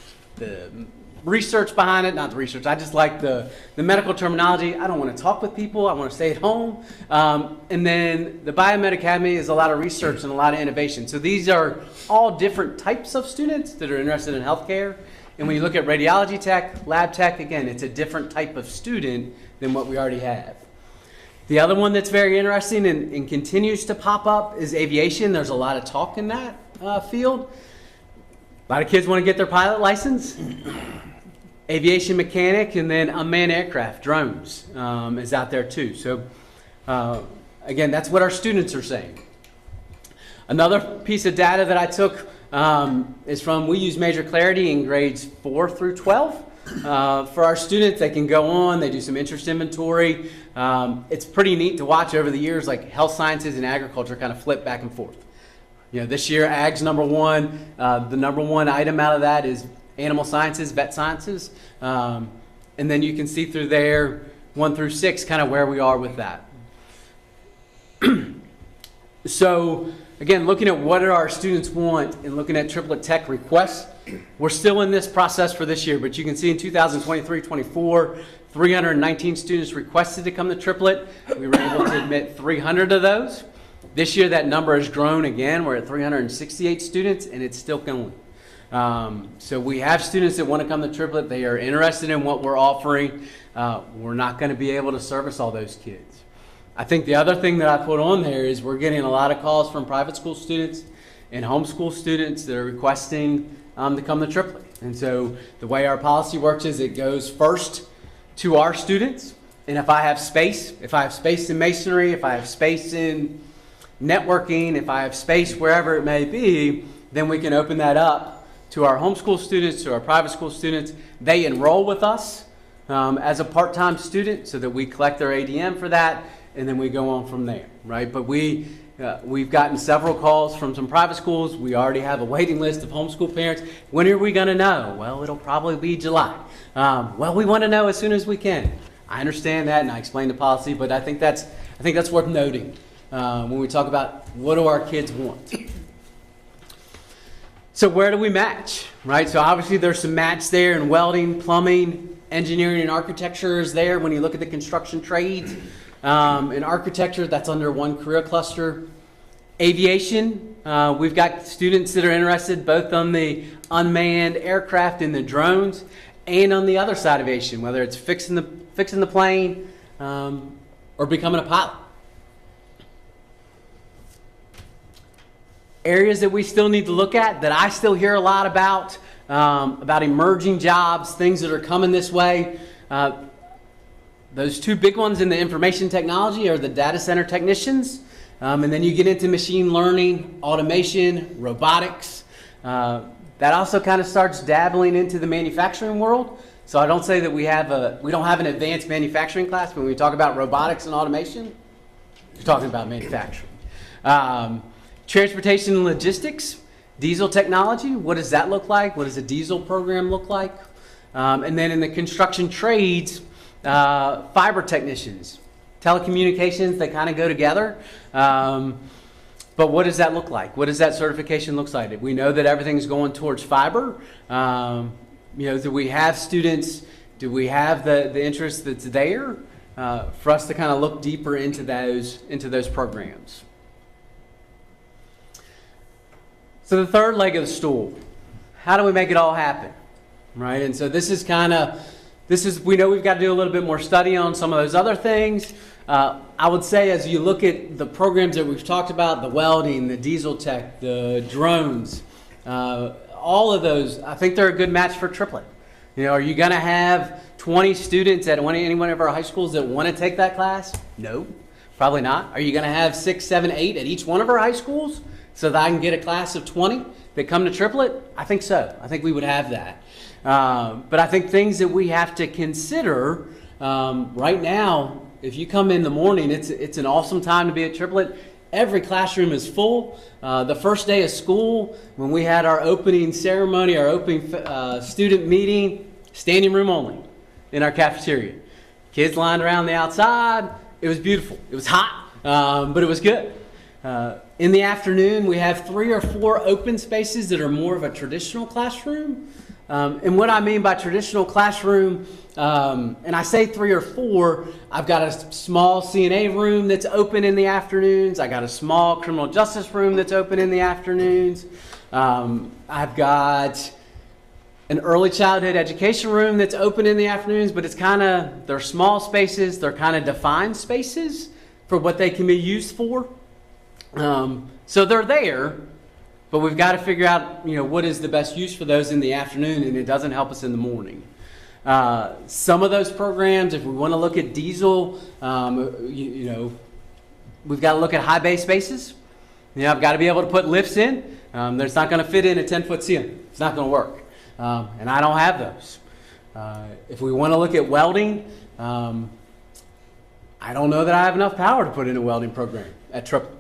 research behind it, not the research. I just like the medical terminology. I don't want to talk with people. I want to stay at home. And then the Biomed Academy is a lot of research and a lot of innovation. So these are all different types of students that are interested in healthcare. And when you look at radiology tech, lab tech, again, it's a different type of student than what we already have. The other one that's very interesting and continues to pop up is aviation. There's a lot of talk in that field. A lot of kids want to get their pilot license. Aviation mechanic, and then unmanned aircraft, drones, is out there too. So again, that's what our students are saying. Another piece of data that I took is from, we use Major Clarity in grades 4 through 12. For our students, they can go on, they do some interest inventory. It's pretty neat to watch over the years, like health sciences and agriculture kind of flip back and forth. This year, ag's number one. The number one item out of that is animal sciences, vet sciences. And then you can see through there, 1 through 6, kind of where we are with that. So, again, looking at what do our students want and looking at Triplet Tech requests, we're still in this process for this year, but you can see in 2023-24, 319 students requested to come to Triplet. We were able to admit 300 of those. This year, that number has grown again. We're at 368 students, and it's still going. So we have students that want to come to Triplet. They are interested in what we're offering. We're not going to be able to service all those kids. I think the other thing that I put on there is we're getting a lot of calls from private school students and homeschool students that are requesting to come to Triplet. And so the way our policy works is it goes first to our students. And if I have space in masonry, if I have space in networking, if I have space wherever it may be, then we can open that up to our homeschool students, to our private school students. They enroll with us as a part-time student so that we collect their ADM for that, and then we go on from there, right? But we've gotten several calls from some private schools. We already have a waiting list of homeschool parents. When are we going to know? Well, it'll probably be July. Well, we want to know as soon as we can. I understand that, and I explained the policy, but I think that's worth noting when we talk about what do our kids want. So where do we match, right? So obviously there's some match there in welding, plumbing, engineering, and architecture is there. When you look at the construction trades, in architecture, that's under one career cluster. Aviation, we've got students that are interested both on the unmanned aircraft and the drones, and on the other side of aviation, whether it's fixing the plane or becoming a pilot. Areas that we still need to look at, that I still hear a lot about emerging jobs, things that are coming this way. Those two big ones in the information technology are the data center technicians, and then you get into machine learning, automation, robotics. That also kind of starts dabbling into the manufacturing world. So I don't say that we don't have an advanced manufacturing class, but when we talk about robotics and automation, you're talking about manufacturing. Transportation and logistics, diesel technology, what does that look like? What does a diesel program look like? And then in the construction trades, fiber technicians, telecommunications, they kind of go together. But what does that look like? What does that certification look like? We know that everything's going towards fiber. Do we have students, do we have the interest that's there for us to kind of look deeper into those programs? So the third leg of the stool, how do we make it all happen, right? And so we know we've got to do a little bit more study on some of those other things. I would say as you look at the programs that we've talked about, the welding, the diesel tech, the drones, all of those, I think they're a good match for triplet. Are you going to have 20 students at any one of our high schools that want to take that class? No, probably not. Are you going to have 6, 7, 8 at each one of our high schools so that I can get a class of 20 that come to triplet? I think so. I think we would have that. But I think things that we have to consider right now, if you come in the morning, it's an awesome time to be at triplet. Every classroom is full. The first day of school, when we had our opening ceremony, our opening student meeting, standing room only in our cafeteria. Kids lined around the outside. It was beautiful. It was hot, but it was good. In the afternoon, we have 3 or 4 open spaces that are more of a traditional classroom. And what I mean by traditional classroom, and I say 3 or 4, I've got a small CNA room that's open in the afternoons. I got a small criminal justice room that's open in the afternoons. I've got an early childhood education room that's open in the afternoons, but they're small spaces. They're kind of defined spaces for what they can be used for. So they're there, but we've got to figure out, what is the best use for those in the afternoon, and it doesn't help us in the morning. Some of those programs, if we want to look at diesel, we've got to look at high bay spaces. I've got to be able to put lifts in. There's not going to fit in a 10-foot ceiling. It's not going to work. And I don't have those. If we want to look at welding, I don't know that I have enough power to put in a welding program at Triple.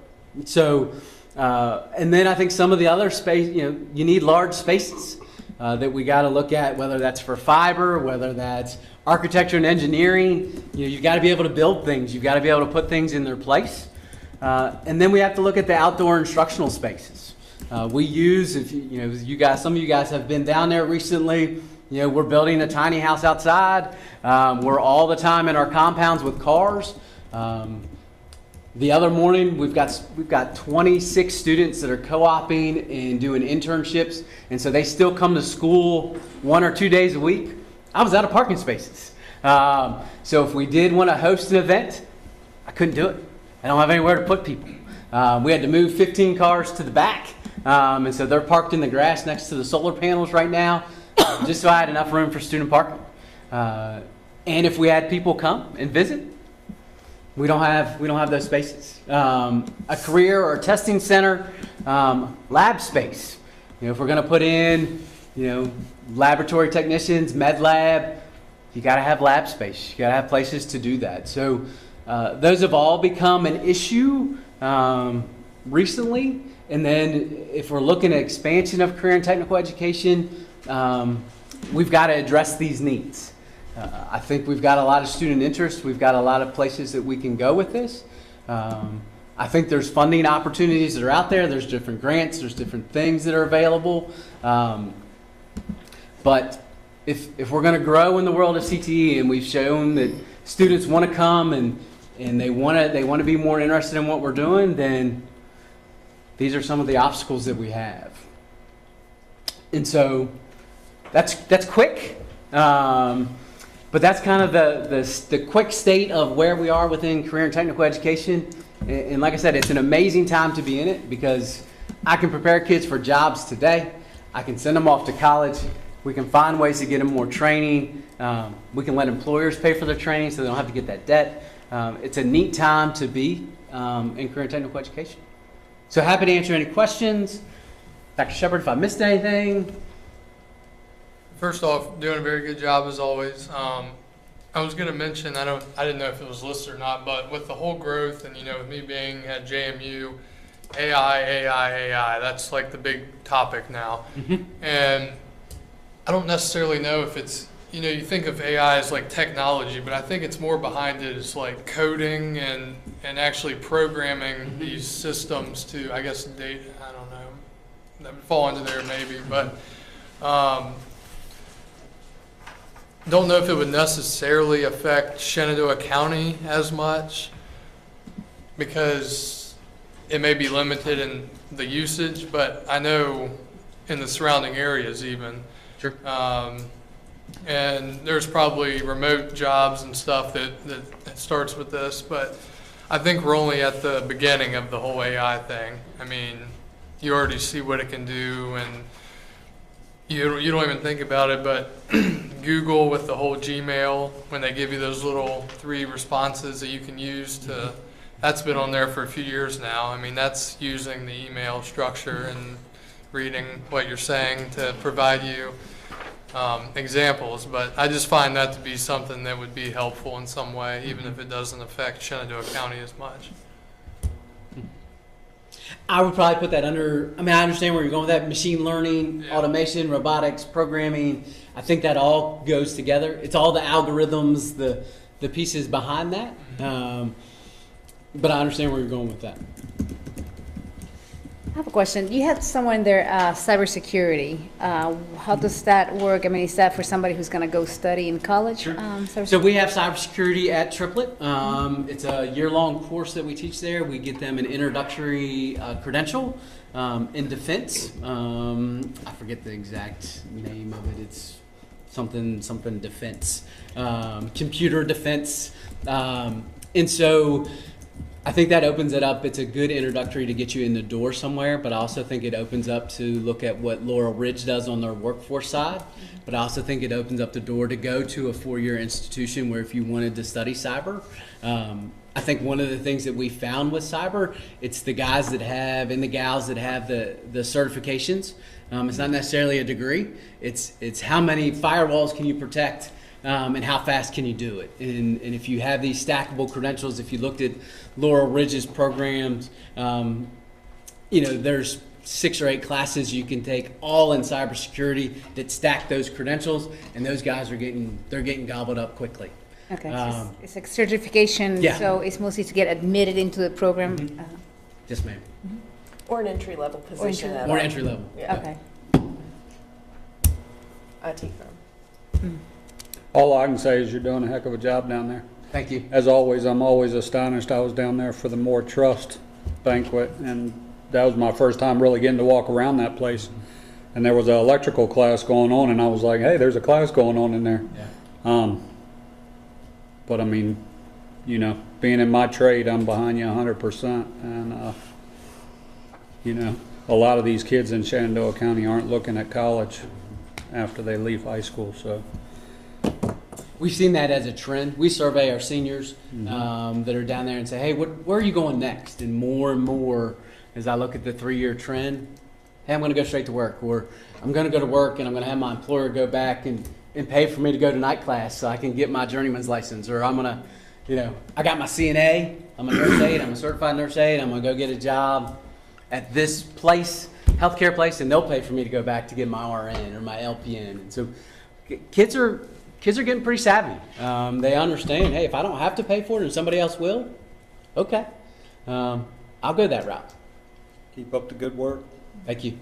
So, and then I think some of the other space, you need large spaces that we got to look at, whether that's for fiber, whether that's architecture and engineering. You've got to be able to build things. You've got to be able to put things in their place. And then we have to look at the outdoor instructional spaces. We use, some of you guys have been down there recently. We're building a tiny house outside. We're all the time in our compounds with cars. The other morning, we've got 26 students that are co-oping and doing internships, and so they still come to school 1 or 2 days a week. I was out of parking spaces. So if we did want to host an event, I couldn't do it. I don't have anywhere to put people. We had to move 15 cars to the back, and so they're parked in the grass next to the solar panels right now, just so I had enough room for student parking. And if we had people come and visit, we don't have those spaces. A career or testing center, lab space. If we're going to put in, laboratory technicians, med lab, you got to have lab space. You got to have places to do that. So those have all become an issue recently. And then if we're looking at expansion of career and technical education, we've got to address these needs. I think we've got a lot of student interest. We've got a lot of places that we can go with this. I think there's funding opportunities that are out there. There's different grants. There's different things that are available. But if we're going to grow in the world of CTE, and we've shown that students want to come and they want to be more interested in what we're doing, then These are some of the obstacles that we have. And so that's quick. But that's kind of the quick state of where we are within career and technical education. And like I said, it's an amazing time to be in it because I can prepare kids for jobs today. I can send them off to college. We can find ways to get them more training. We can let employers pay for their training so they don't have to get that debt. It's a neat time to be in career and technical education. So happy to answer any questions. Dr. Shepard, if I missed anything. First off, doing a very good job as always. I was going to mention, I didn't know if it was listed or not, but with the whole growth and, with me being at JMU, AI, that's like the big topic now. And I don't necessarily know if it's, you think of AI as like technology, but I think it's more behind it. It's like coding and actually programming these systems to, I guess, data, I don't know, that would fall into there maybe, but don't know if it would necessarily affect Shenandoah County as much because it may be limited in the usage, but I know in the surrounding areas even. Sure. And there's probably remote jobs and stuff that starts with this, but I think we're only at the beginning of the whole AI thing. I mean, you already see what it can do, and you don't even think about it, but Google with the whole Gmail, when they give you those little 3 responses that you can use to, that's been on there for a few years now. I mean, that's using the email structure and reading what you're saying to provide you examples, but I just find that to be something that would be helpful in some way, even if it doesn't affect Shenandoah County as much. I would probably put that under, I understand where you're going with that, machine learning, automation, robotics, programming. I think that all goes together. It's all the algorithms, the pieces behind that. But I understand where you're going with that. I have a question. You had someone there, cybersecurity. How does that work? I mean, is that for somebody who's going to go study in college? Sure. So we have cybersecurity at Triplet. It's a year-long course that we teach there. We get them an introductory credential in defense. I forget the exact name of it. It's something defense, computer defense. And so I think that opens it up. It's a good introductory to get you in the door somewhere, but I also think it opens up to look at what Laurel Ridge does on their workforce side. But I also think it opens up the door to go to a 4-year institution where if you wanted to study cyber, I think one of the things that we found with cyber, it's the guys that have and the gals that have the certifications. It's not necessarily a degree. It's how many firewalls can you protect and how fast can you do it? And if you have these stackable credentials, if you looked at Laurel Ridge's programs, there's 6 or 8 classes you can take all in cybersecurity that stack those credentials, and those guys are getting gobbled up quickly. Okay, so it's like certification, yeah. So it's mostly to get admitted into the program. Yes, ma'am. Or an entry-level position. Or entry level. Yeah. Okay. IT firm. All I can say is you're doing a heck of a job down there. Thank you. As always, I'm always astonished. I was down there for the More Trust banquet, and that was my first time really getting to walk around that place. And there was an electrical class going on, and I was like, hey, there's a class going on in there. Yeah. But I mean, being in my trade, I'm behind you 100%. And, a lot of these kids in Shenandoah County aren't looking at college after they leave high school, so. We've seen that as a trend. We survey our seniors that are down there and say, hey, where are you going next? And more, as I look at the 3-year trend, hey, I'm going to go straight to work, or I'm going to go to work and I'm going to have my employer go back and pay for me to go to night class so I can get my journeyman's license, or I'm going to, I got my CNA, I'm a nurse aide, I'm a certified nurse aide, I'm going to go get a job at this place, healthcare place, and they'll pay for me to go back to get my RN or my LPN. And so kids are getting pretty savvy. They understand, hey, if I don't have to pay for it and somebody else will, okay, I'll go that route. Keep up the good work. Thank you.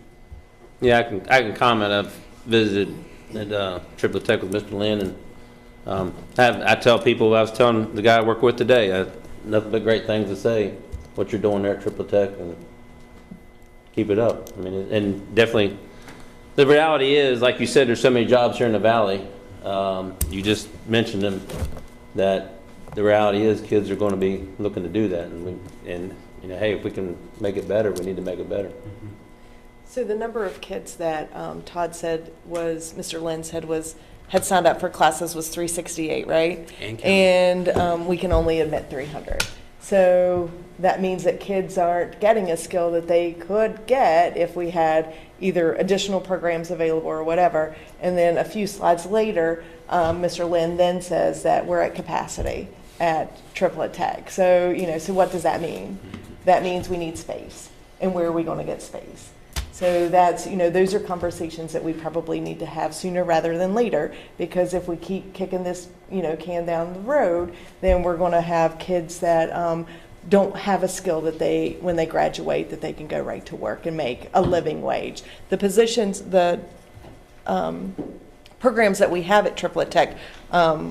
Yeah, I can comment. I've visited at Triplet Tech with Mr. Lynn, and I tell people, I was telling the guy I work with today, nothing but great things to say, what you're doing there at Triplet Tech, and keep it up. I mean, and definitely, the reality is, like you said, there's so many jobs here in the valley. You just mentioned them, that the reality is kids are going to be looking to do that. And you know, hey, if we can make it better, we need to make it better. So the number of kids that Todd said was, Mr. Lynn said had signed up for classes was 368, right? And we can only admit 300. So that means that kids aren't getting a skill that they could get if we had either additional programs available or whatever. And then a few slides later, Mr. Lynn then says that we're at capacity at Triplet Tech. So, you know, so what does that mean? That means we need space. And where are we going to get space? So that's, you know, those are conversations that we probably need to have sooner rather than later, because if we keep kicking this, you know, can down the road, then we're going to have kids that don't have a skill that they, when they graduate, that they can go right to work and make a living wage. The positions, the programs that we have at Triplet Tech,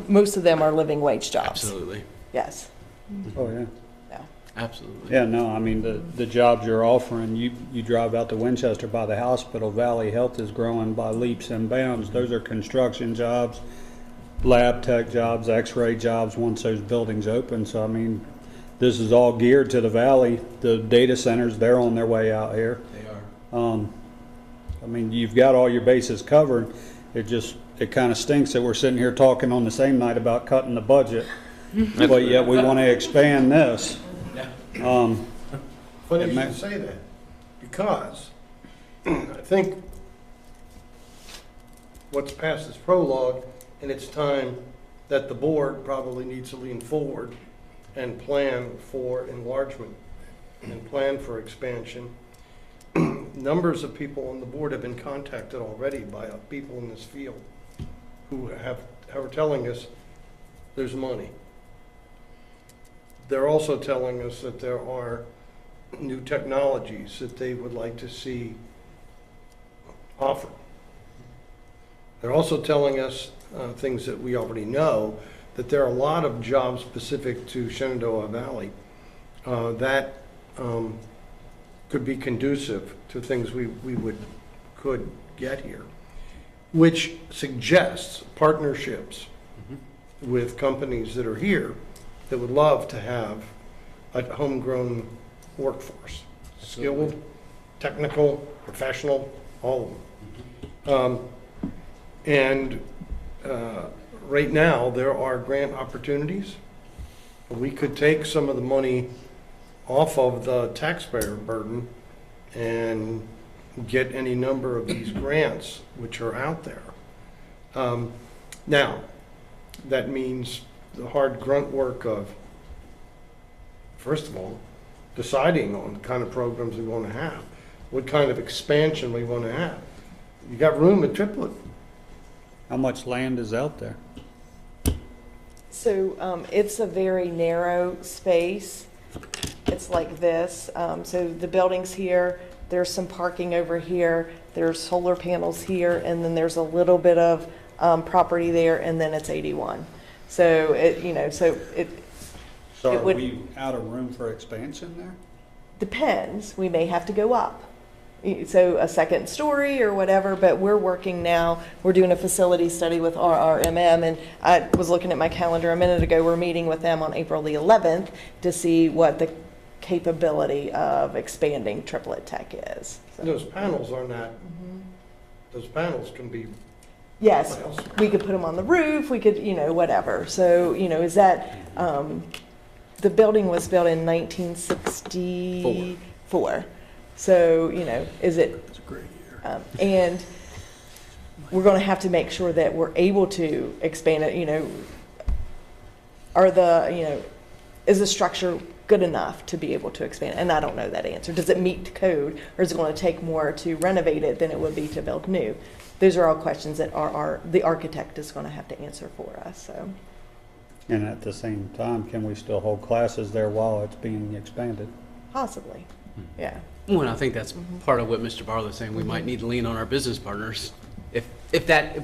most of them are living wage jobs. Absolutely. Yes. Oh, yeah. Absolutely. Yeah, no, I mean, the jobs you're offering, you drive out to Winchester by the hospital, Valley Health is growing by leaps and bounds. Those are construction jobs, lab tech jobs, x-ray jobs once those buildings open. So, I mean, this is all geared to the Valley. The data centers, they're on their way out here. They are. I mean, you've got all your bases covered. It kind of stinks that we're sitting here talking on the same night about cutting the budget, but yet we want to expand this. Funny you should say that, because I think what's past is prologue, and it's time that the board probably needs to lean forward and plan for enlargement and plan for expansion. Numbers of people on the board have been contacted already by people in this field who are telling us there's money. They're also telling us that there are new technologies that they would like to see offered. They're also telling us things that we already know, that there are a lot of jobs specific to Shenandoah Valley that could be conducive to things we could get here, which suggests partnerships with companies that are here that would love to have a homegrown workforce, skilled, technical, professional, all of them. Right now, there are grant opportunities. We could take some of the money off of the taxpayer burden and get any number of these grants which are out there. Now, that means the hard grunt work of, first of all, deciding on the kind of programs we want to have, what kind of expansion we want to have. You got room at Triplet. How much land is out there? So it's a very narrow space. It's like this. So the building's here, there's some parking over here, there's solar panels here, and then there's a little bit of property there, and then it's 81. So So it are would- we out of room for expansion there? depends. We may have to go up. So a second story or whatever, but we're working now, we're doing a facility study with RRMM, and I was looking at my calendar a minute ago, we're meeting with them on April the 11th to see what the capability of expanding Triplet Tech is. So, Those panels are not, those panels can be, yes, we could put them on the roof, we could, whatever. So, is that, the building was built in 1964. So, is it? That's a great year. And we're going to have to make sure that we're able to expand it, is the structure good enough to be able to expand? And I don't know that answer. Does it meet code, or is it going to take more to renovate it than it would be to build new? Those are all questions that the architect is going to have to answer for us, so. And at the same time, can we still hold classes there while it's being expanded? Possibly, yeah. Well, I think that's part of what Mr. Barlow's saying. We might need to lean on our business partners if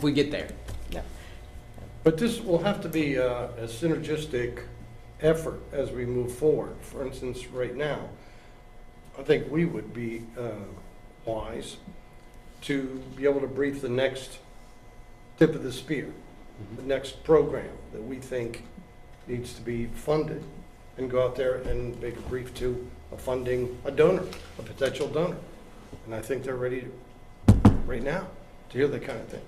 we get there. Yeah. but this will have to be a synergistic effort as we move forward. For instance, right now, I think we would be wise to be able to brief the next tip of the spear, the next program that we think needs to be funded, and go out there and make a brief to a donor, a potential donor. And I think they're ready right now to hear that kind of thing.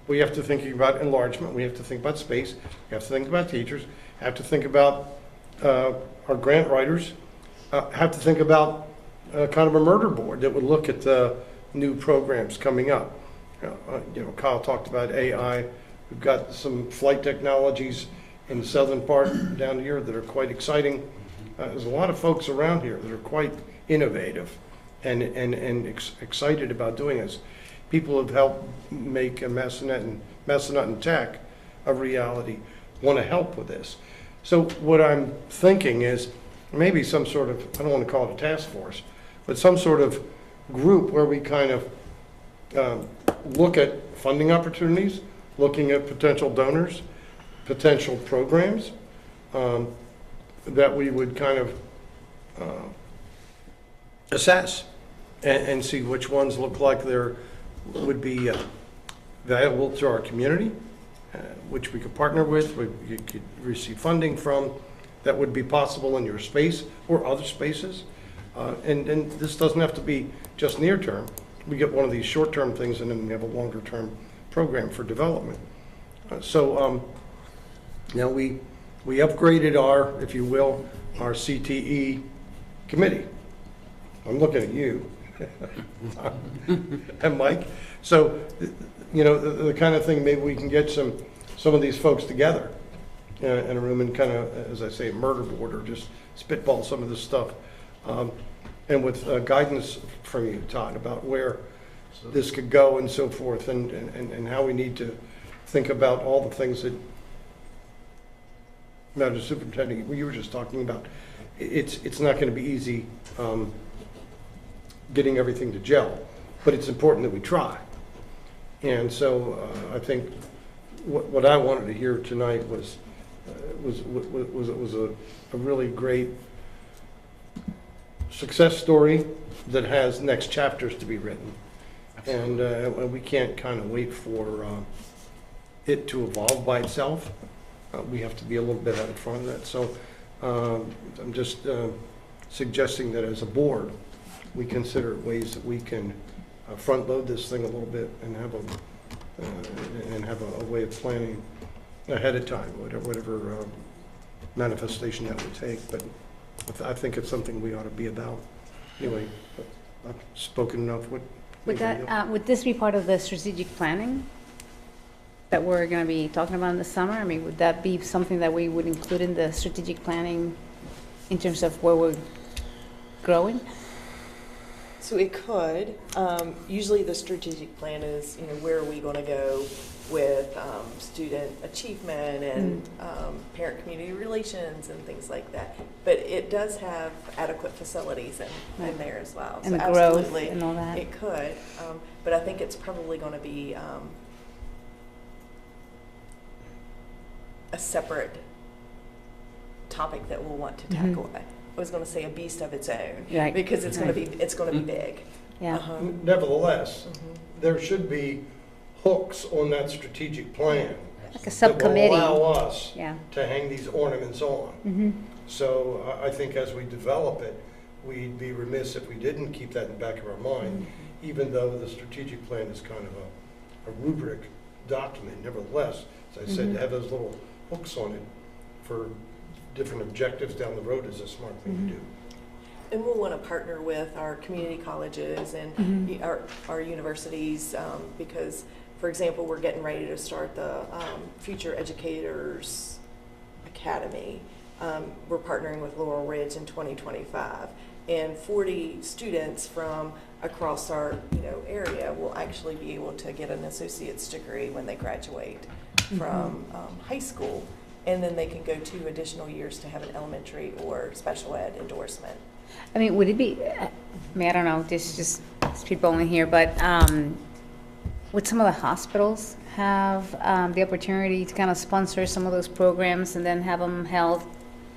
We have to think about enlargement, we have to think about space, we have to think about teachers, have to think about our grant writers, have to think about kind of a murder board that would look at the new programs coming up. Kyle talked about AI. We've got some flight technologies in the southern part down here that are quite exciting. There's a lot of folks around here that are quite innovative and excited about doing this. People have helped make a Massanutten and Tech a reality, want to help with this. So what I'm thinking is maybe some sort of, I don't want to call it a task force, but some sort of group where we kind of look at funding opportunities, looking at potential donors, potential programs, that we would kind of assess and see which ones look like they're would be valuable to our community, which we could partner with, you could receive funding from, that would be possible in your space or other spaces. And this doesn't have to be just near term. We get one of these short term things and then we have a longer term program for development. Now we upgraded our, if you will, our CTE committee. I'm looking at you. And Mike. So, the kind of thing, maybe we can get some of these folks together in a room and kind of, as I say, murder board or just spitball some of this stuff. And with guidance from you, Todd, about where this could go and so forth, and how we need to think about all the things that Madam Superintendent, you were just talking about. It's not going to be easy getting everything to gel, but it's important that we try. And so I think what I wanted to hear tonight was a really great success story that has next chapters to be written. And we can't kind of wait for it to evolve by itself. We have to be a little bit out in front of that. So I'm just suggesting that as a board, we consider ways that we can front load this thing a little bit and have a way of planning ahead of time, whatever manifestation that would take. But I think it's something we ought to be about. Anyway, I've spoken enough. Would this be part of the strategic planning that we're going to be talking about in the summer? I mean, would that be something that we would include in the strategic planning in terms of where we're growing? So it could. Usually the strategic plan is, where are we going to go with student achievement and parent-community relations and things like that. But it does have adequate facilities in there as well. And so the growth absolutely, and all that. it could. But I think it's probably going to be a separate topic that we'll want to tackle. I was going to say a beast of its own, Right. because it's going to be big. Yeah. Nevertheless, there should be hooks on that strategic plan Like a subcommittee. that will allow us Yeah. to hang these ornaments on. So I think as we develop it, we'd be remiss if we didn't keep that in the back of our mind, even though the strategic plan is kind of a rubric document. Nevertheless, as I said, to have those little hooks on it for different objectives down the road is a smart thing to do. And we'll want to partner with our community colleges and our universities because, for example, we're getting ready to start the Future Educators Academy. We're partnering with Laurel Ridge in 2025. And 40 students from across our area will actually be able to get an associate's degree when they graduate from high school. And then they can go 2 additional years to have an elementary or special ed endorsement. I mean, would it be, I don't know, this is just spitballing here, but would some of the hospitals have the opportunity to kind of sponsor some of those programs and then have them held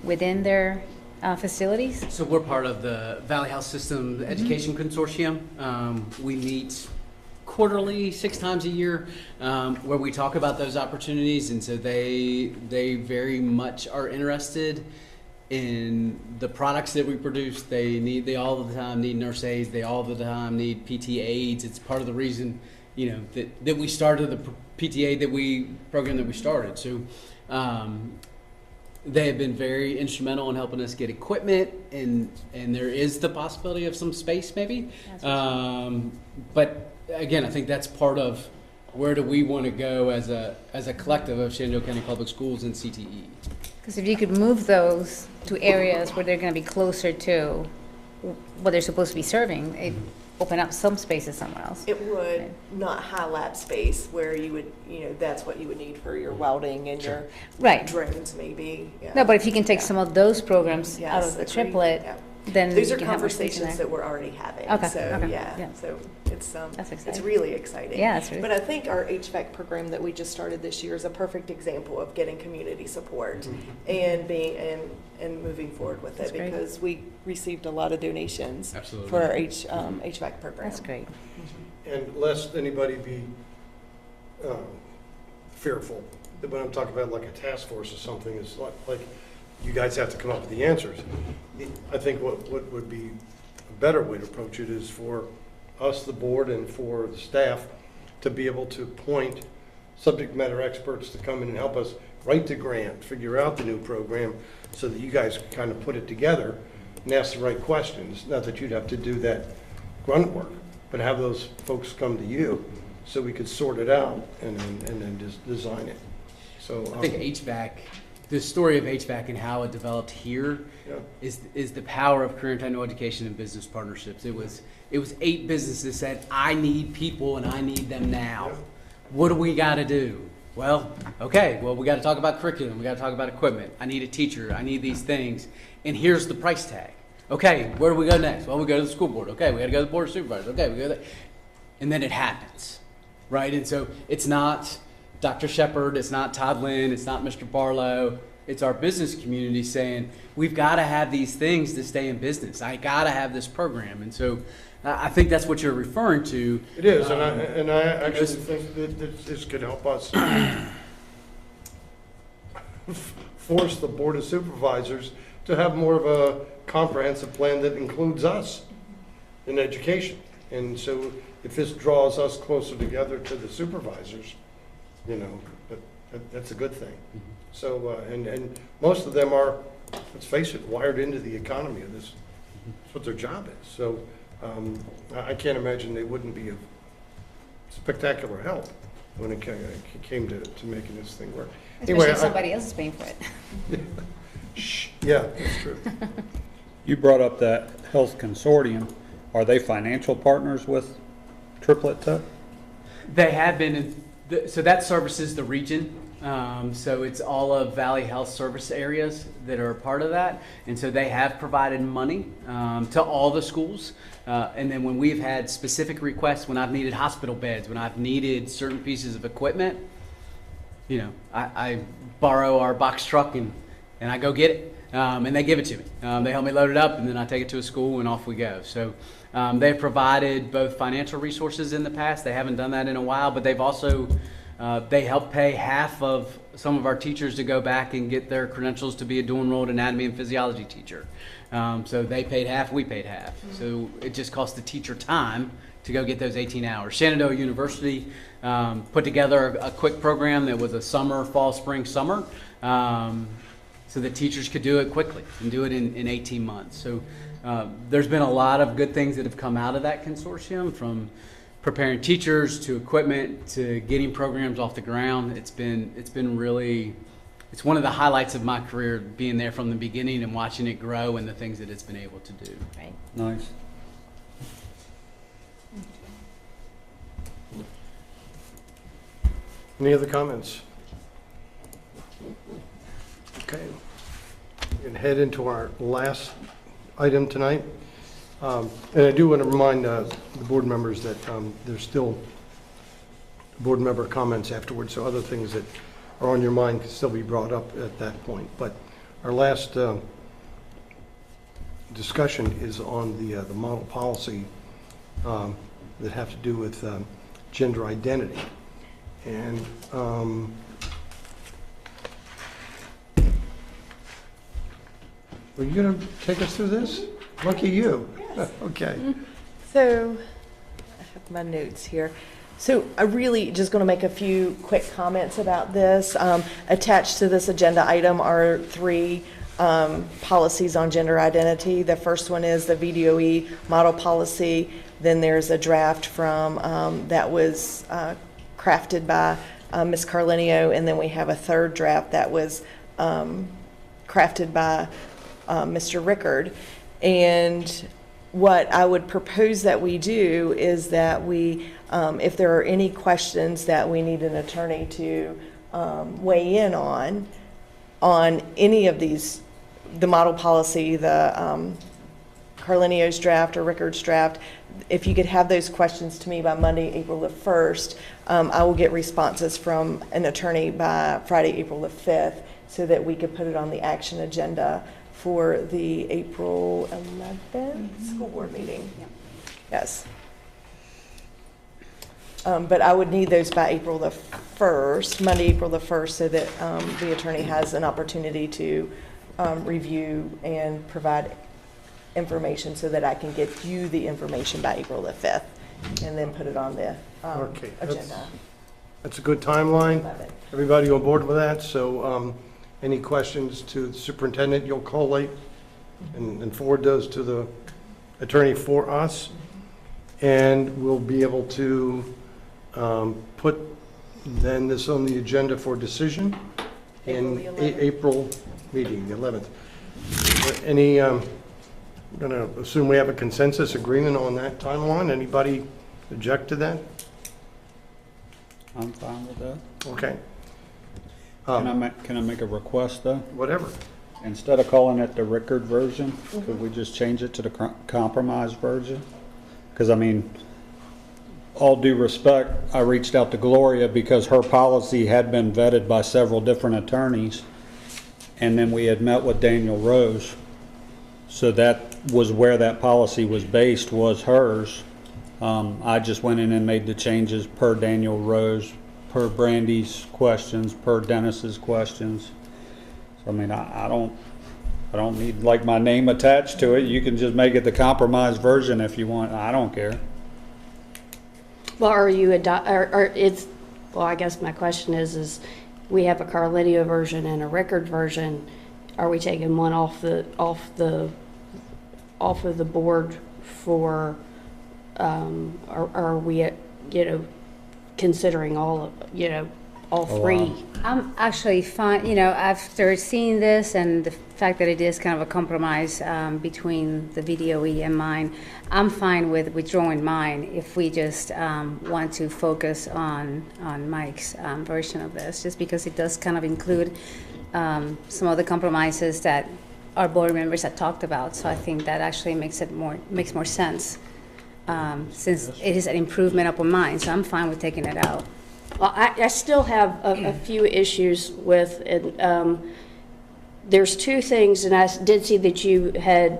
within their facilities? So we're part of the Valley Health System Education Consortium. We meet quarterly, 6 times a year, where we talk about those opportunities, and so they very much are interested in the products that we produce. They all the time need nurse aides. They all the time need PT aides. It's part of the reason, that we started the PTA program that we started. So they have been very instrumental in helping us get equipment, and there is the possibility of some space maybe. But again, I think that's part of where do we want to go as a collective of Shenandoah County Public Schools and CTE. Because if you could move those to areas where they're going to be closer to what they're supposed to be serving, it open up some spaces somewhere else. It would, not high lab space where you would, that's what you would need for your welding and your Right. drones maybe. Yeah. No, but if you can take some of those programs out Yes, of the agreed. triplet, Yeah. then These you are can have more space in conversations there. that we're already having. Okay, So, okay, yeah, yeah. so it's, That's it's exciting. really exciting. Yeah, it's really- But I think our HVAC program that we just started this year is a perfect example of getting community support and and moving forward with That's it great. because we received a lot of donations Absolutely. for our HVAC program. That's great. And lest anybody be fearful, that when I'm talking about like a task force or something, it's like you guys have to come up with the answers. I think what would be a better way to approach it is for us, the board, and for the staff to be able to point subject matter experts to come in and help us write the grant, figure out the new program, so that you guys can kind of put it together and ask the right questions. Not that you'd have to do that grunt work, but have those folks come to you so we could sort it out and then just design it. So I think HVAC, the story of HVAC and how it developed here Yeah. is the power of career and technical education and business partnerships. It was 8 businesses said, I need people and I need them now. Yeah. What do we got to do? Well, we got to talk about curriculum. We got to talk about equipment. I need a teacher. I need these things. And here's the price tag. Okay, where do we go next? Well, we go to the school board. Okay, we got to go to the board of supervisors. Okay, we go there. And then it happens, right? And so it's not Dr. Shepard, it's not Todd Lynn, it's not Mr. Barlow. It's our business community saying, we've got to have these things to stay in business. I got to have this program. And so I think that's what you're referring to. It is, and I actually think that this could help us force the Board of Supervisors to have more of a comprehensive plan that includes us in education. And so if this draws us closer together to the supervisors, that's a good thing. So, and most of them are, let's face it, wired into the economy of this. That's what their job is. So I can't imagine they wouldn't be of spectacular help when it came to making this thing work. Especially if somebody else is paying for it. Yeah, that's true. You brought up that health consortium. Are they financial partners with Triplet Tech? They have been, so that services the region. So it's all of Valley Health Service areas that are a part of that. And so they have provided money to all the schools. And then when we've had specific requests, when I've needed hospital beds, when I've needed certain pieces of equipment, I borrow our box truck and I go get it. And they give it to me. They help me load it up, and then I take it to a school, and off we go. So they've provided both financial resources in the past. They haven't done that in a while, but they've also they helped pay half of some of our teachers to go back and get their credentials to be a dual enrolled anatomy and physiology teacher. So they paid half, we paid half. So it just cost the teacher time to go get those 18 hours. Shenandoah University put together a quick program that was a summer, fall, spring, summer. So the teachers could do it quickly and do it in 18 months. So there's been a lot of good things that have come out of that consortium, from preparing teachers to equipment to getting programs off the ground. It's been really, it's one of the highlights of my career, being there from the beginning and watching it grow and the things that it's been able to do. Right. Nice. Any other comments? Okay. We can head into our last item tonight. And I do want to remind the board members that there's still board member comments afterwards, so other things that are on your mind can still be brought up at that point. But our last discussion is on the model policy that have to do with gender identity. And were you going to take us through this? Lucky you. Okay. So, I have my notes here. So I really just going to make a few quick comments about this. Attached to this agenda item are 3 policies on gender identity. The first one is the VDOE model policy. Then there's a draft from that was crafted by Ms. Carlinio, and then we have a third draft that was crafted by Mr. Rickard. And what I would propose that we do is that we, if there are any questions that we need an attorney to weigh in on any of these, the model policy, the Carlinio's draft or Rickard's draft, if you could have those questions to me by Monday, April the 1st, I will get responses from an attorney by Friday, April the 5th, so that we could put it on the action agenda for the April 11th school board meeting. Yes. But I would need those by April the 1st, Monday, April the 1st, so that the attorney has an opportunity to review and provide information so that I can get you the information by April the 5th and then put it on the Okay, agenda. That's a good timeline. Love it. Everybody on board with that? So any questions to the superintendent, you'll collate and forward those to the attorney for us. And we'll be able to put then this on the agenda for decision in April meeting, the 11th. Any, I'm going to assume we have a consensus agreement on that timeline. Anybody object to that? I'm fine with that. Okay. Can I make a request, though? Whatever. Instead of calling it the Rickard version, could we just change it to the compromise version? Because, I mean, all due respect, I reached out to Gloria because her policy had been vetted by several different attorneys, and then we had met with Daniel Rose. So that was where that policy was based, was hers. I just went in and made the changes per Daniel Rose, per Brandy's questions, per Dennis's questions. So I mean, I don't need like my name attached to it. You can just make it the compromised version if you want. I don't care. Well, are you well, I guess my question is we have a Carlinio version and a Rickard version. Are we taking one off of the board for, are we, considering all three? I'm actually fine, after seeing this and the fact that it is kind of a compromise between the VDOE and mine, I'm fine with withdrawing mine if we just want to focus on Mike's version of this, just because it does kind of include some of the compromises that our board members had talked about. So I think that actually makes more sense since it is an improvement upon mine. So I'm fine with taking it out. Well, I still have a few issues with it. There's 2 things, and I did see that you had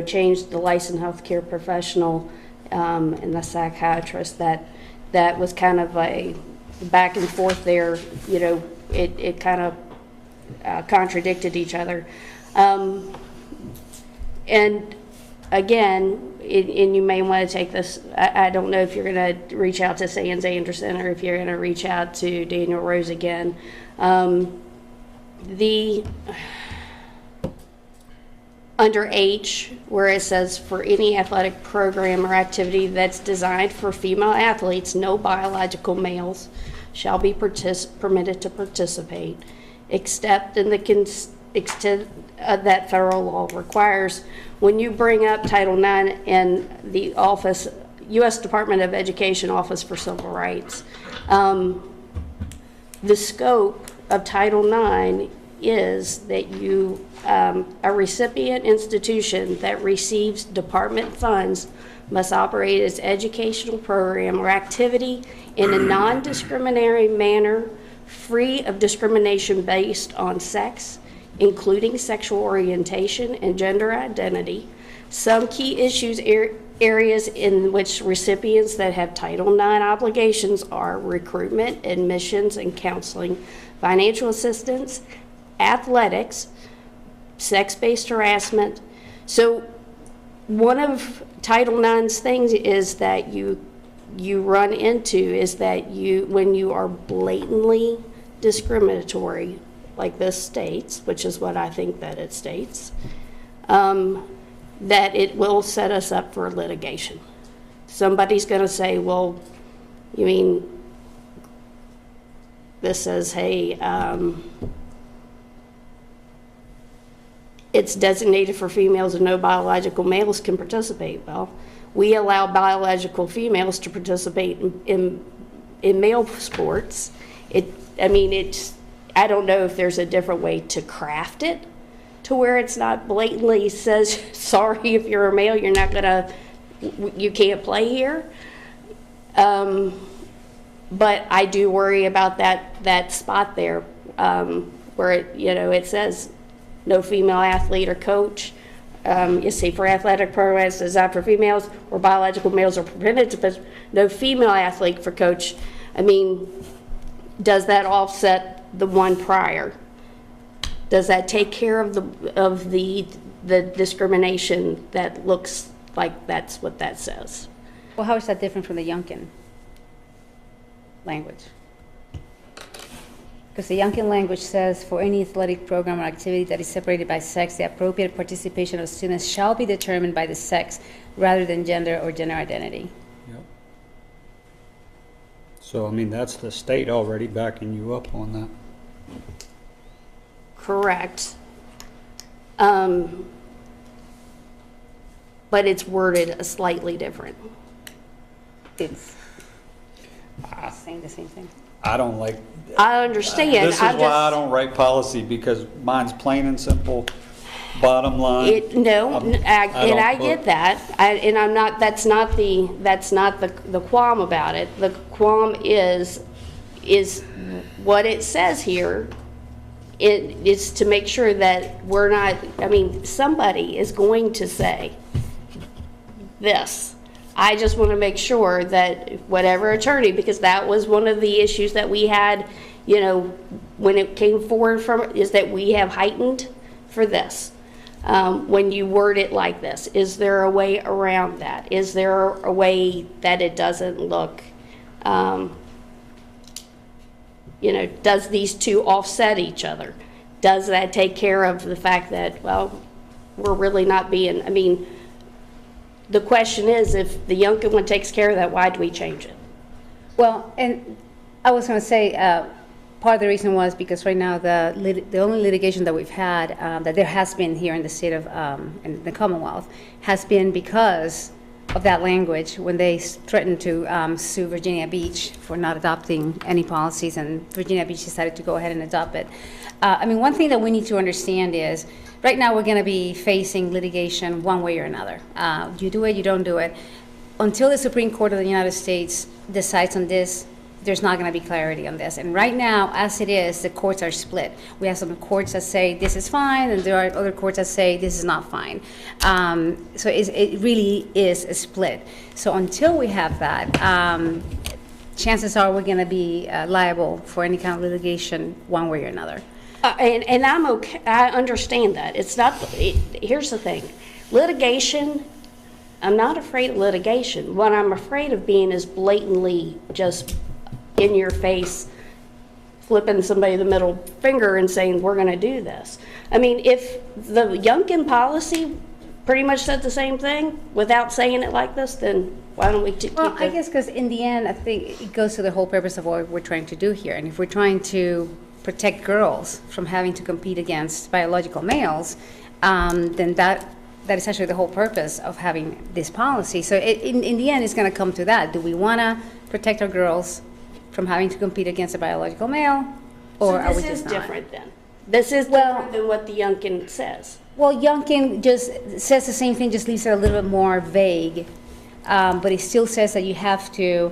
changed the licensed healthcare professional and the psychiatrist. That was kind of a back and forth there. It kind of contradicted each other. And again, and you may want to take this, I don't know if you're going to reach out to Sands Anderson or if you're going to reach out to Daniel Rose again. Under H, where it says for any athletic program or activity that's designed for female athletes, no biological males shall be permitted to participate, except in the extent that federal law requires. When you bring up Title IX and the office, U.S. Department of Education Office for Civil Rights, the scope of Title IX is that you, a recipient institution that receives department funds must operate its educational program or activity in a non-discriminatory manner, free of discrimination based on sex, including sexual orientation and gender identity. Some key areas in which recipients that have Title IX obligations are recruitment, admissions and counseling, financial assistance, athletics, sex-based harassment. So one of Title IX's things is that you run into is that when you are blatantly discriminatory, like this states, which is what I think that it states, that it will set us up for litigation. Somebody's going to say, well, you mean this says, hey, it's designated for females and no biological males can participate. Well, we allow biological females to participate in male sports. I don't know if there's a different way to craft it to where it's not blatantly says, sorry, if you're a male, you can't play here. But I do worry about that spot there where it says no female athlete or coach. You see, for athletic programs designed for females or biological males are permitted, but no female athlete for coach. I mean, does that offset the one prior? Does that take care of the discrimination that looks like that's what that says? Well, how is that different from the Youngkin language? Because the Youngkin language says, for any athletic program or activity that is separated by sex, the appropriate participation of students shall be determined by the sex rather than gender or gender identity. Yep. So, I mean, that's the state already backing you up on that. Correct. But it's worded slightly different. It's saying the same thing. I don't like. I understand. This is why I don't write policy, because mine's plain and simple, bottom line. I get that, and I'm not. That's not the qualm about it. The qualm is what it says here. It is to make sure that we're not. I mean, somebody is going to say this. I just want to make sure that whatever attorney, because that was one of the issues that we had, when it came forward from, is that we have heightened for this. When you word it like this, is there a way around that? Is there a way that it doesn't look, does these two offset each other? Does that take care of the fact that, well, we're really not being, the question is, if the Youngkin one takes care of that, why do we change it? Well, and I was going to say, part of the reason was because right now the only litigation that we've had, that there has been here in the state of, in the Commonwealth, has been because of that language when they threatened to sue Virginia Beach for not adopting any policies, and Virginia Beach decided to go ahead and adopt it. One thing that we need to understand is, right now we're going to be facing litigation one way or another. You do it, you don't do it. Until the Supreme Court of the United States decides on this, there's not going to be clarity on this. And right now, as it is, the courts are split. We have some courts that say this is fine, and there are other courts that say this is not fine. So it really is a split. So until we have that, chances are we're going to be liable for any kind of litigation one way or another. And I'm okay. I understand that. It's not. Here's the thing: litigation. I'm not afraid of litigation. What I'm afraid of being is blatantly just in your face, flipping somebody the middle finger and saying we're going to do this. If the Youngkin policy pretty much said the same thing without saying it like this, then why don't we keep Well, I guess because in the end, I think it goes to the whole purpose of what we're trying to do here. And if we're trying to protect girls from having to compete against biological males, then that is actually the whole purpose of having this policy. So in the end, it's going to come to that. Do we want to protect our girls from having to compete against a biological male, or are we just not? This is different then. This is different than what the Youngkin says. Well, Youngkin just says the same thing, just leaves it a little bit more vague. But it still says that you have to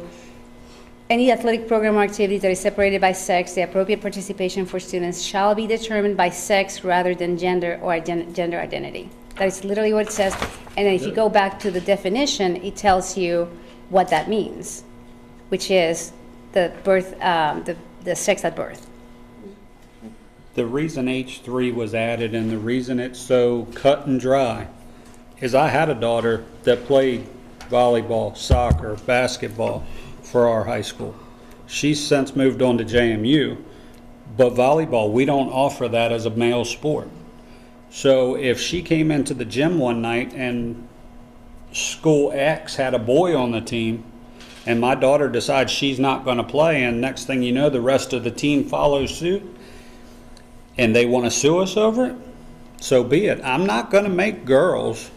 Any athletic program or activity that is separated by sex, the appropriate participation for students shall be determined by sex rather than gender or gender identity. That is literally what it says. And then if you go back to the definition, it tells you what that means, which is the birth, the sex at birth. The reason H3 was added and the reason it's so cut and dry is I had a daughter that played volleyball, soccer, basketball for our high school. She's since moved on to JMU, but volleyball, we don't offer that as a male sport. So if she came into the gym one night and school X had a boy on the team, and my daughter decides she's not going to play, and next thing you know, the rest of the team follows suit, and they want to sue us over it, so be it. I'm not going to make girls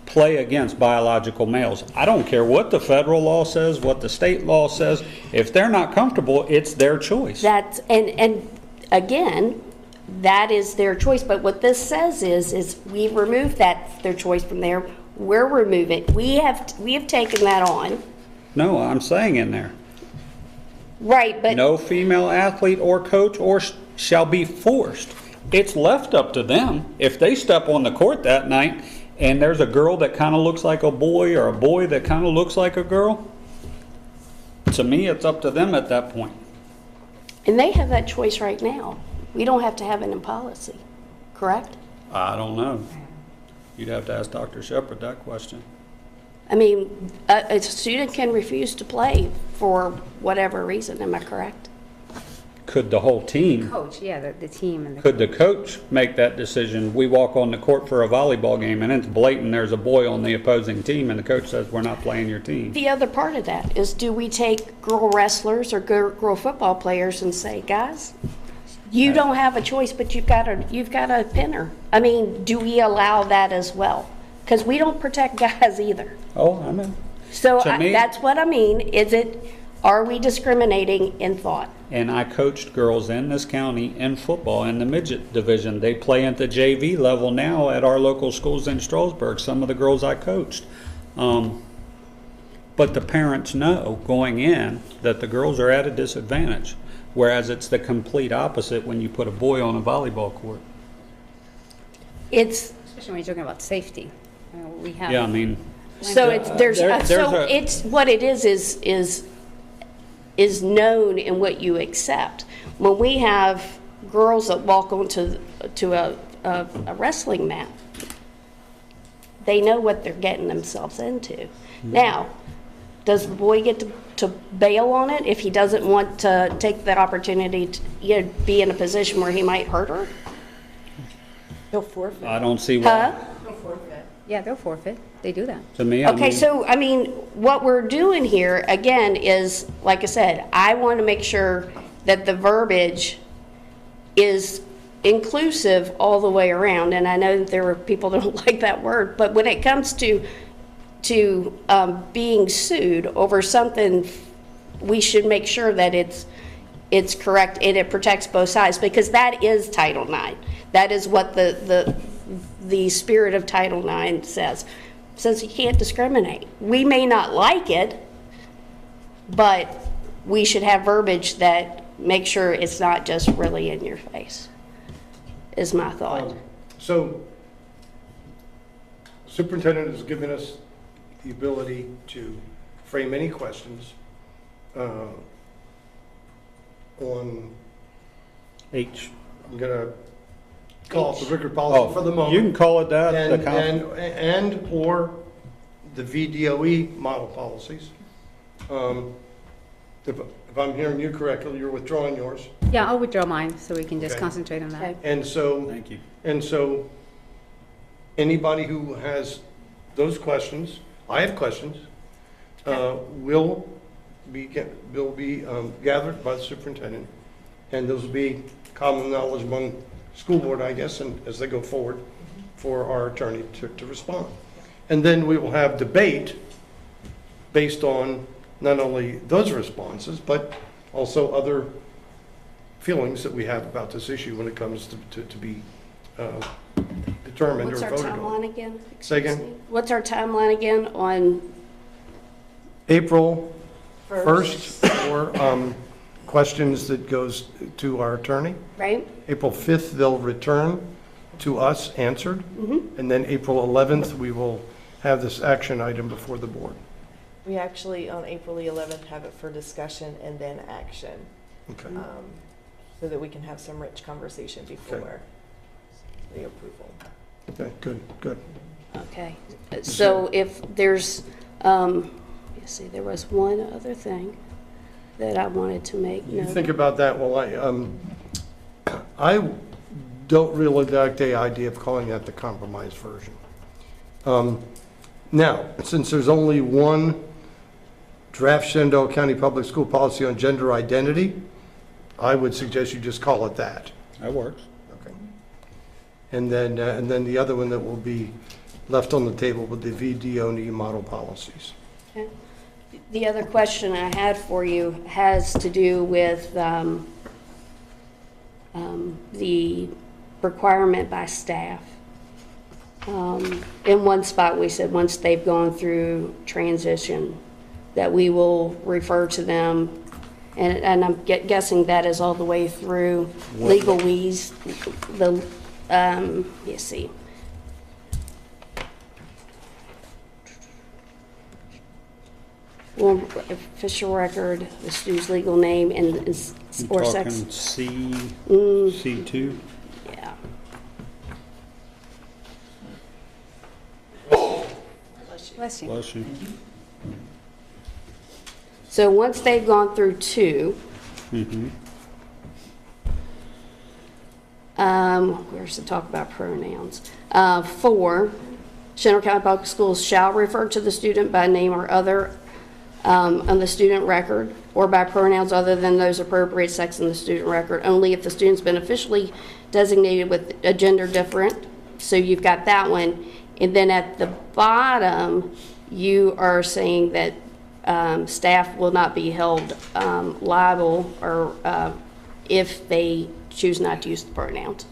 play against biological males. I don't care what the federal law says, what the state law says. If they're not comfortable, it's their choice. That's, and again, that is their choice, but what this says is we've removed that, their choice from there. We're removing, we have taken that on. No, I'm saying in there. Right, but. No female athlete or coach or shall be forced. It's left up to them. If they step on the court that night and there's a girl that kind of looks like a boy or a boy that kind of looks like a girl, to me, it's up to them at that point. And they have that choice right now. We don't have to have it in policy, correct? I don't know. You'd have to ask Dr. Shepherd that question. I mean, a student can refuse to play for whatever reason, am I correct? Could the whole team, Coach, yeah, the team and the. could the coach make that decision? We walk on the court for a volleyball game and it's blatant, there's a boy on the opposing team and the coach says, we're not playing your team. The other part of that is, do we take girl wrestlers or girl football players and say, guys, you don't have a choice, but you've got a pin her? I mean, do we allow that as well? Because we don't protect guys either. Oh, I know. So To me- that's what I mean. Are we discriminating in thought? And I coached girls in this county in football in the midget division. They play at the JV level now at our local schools in Strasburg, some of the girls I coached. But the parents know going in that the girls are at a disadvantage, whereas it's the complete opposite when you put a boy on a volleyball court. Especially when you're talking about safety. We have. Yeah, I mean, So it's, it's, what it is known in what you accept. When we have girls that walk onto a wrestling mat, they know what they're getting themselves into. Now, does the boy get to bail on it if he doesn't want to take the opportunity to be in a position where he might hurt her? They'll forfeit. I don't see why. Huh? Yeah, they'll forfeit. They do that. To me, I Okay, mean, so, I mean, what we're doing here, again, is, like I said, I want to make sure that the verbiage is inclusive all the way around, and I know that there are people that don't like that word, but when it comes to being sued over something, we should make sure that it's correct and it protects both sides, because that is Title IX. That is what the spirit of Title IX says. It says you can't discriminate. We may not like it, but we should have verbiage that makes sure it's not just really in your face, is my thought. So superintendent has given us the ability to frame any questions on, H. I'm going to call it the Rickard policy for the moment. You can call it that. the council. And/or the VDOE model policies. If I'm hearing you correctly, you're withdrawing yours. Yeah, I'll withdraw mine so we can just Okay. concentrate on that. Okay. And so, Thank you. and so, anybody who has those questions, I have questions, will be gathered by the superintendent, and those will be common knowledge among school board, I guess, and as they go forward, for our attorney to respond. And then we will have debate based on not only those responses, but also other feelings that we have about this issue when it comes to be determined or What's our voted on. timeline again? Say again? Excuse me. What's our timeline again on, April 1st for questions that goes to our attorney. Right? April 5th, they'll return to us answered. And then April 11th, we will have this action item before the board. We actually, on April the 11th, have it for discussion and then action, Okay. so that we can have some rich conversation before the approval. Okay, good, good. Okay. So if there's, let's see, there was one other thing that I wanted to make You note think of. about that. Well, I don't really like the idea of calling that the compromised version. Now, since there's only one draft Shenandoah County Public School Policy on gender identity, I would suggest you just call it that. That works. Okay. And then the other one that will be left on the table with the VDONE model policies. Okay. The other question I had for you has to do with the requirement by staff. In one spot, we said once they've gone through transition, that we will refer to them, and I'm guessing that is all the way through legalese, let's see. Well, official record, the student's legal name and or sex. Talking C2? Yeah. Bless you. Bless you. So once they've gone through 2, where's the talk about pronouns? 4, Shenandoah County Public Schools shall refer to the student by name or other on the student record, or by pronouns other than those appropriate sex in the student record, only if the student's been officially designated with a gender different. So you've got that one. And then at the bottom, you are saying that staff will not be held liable or if they choose not to use the pronouns.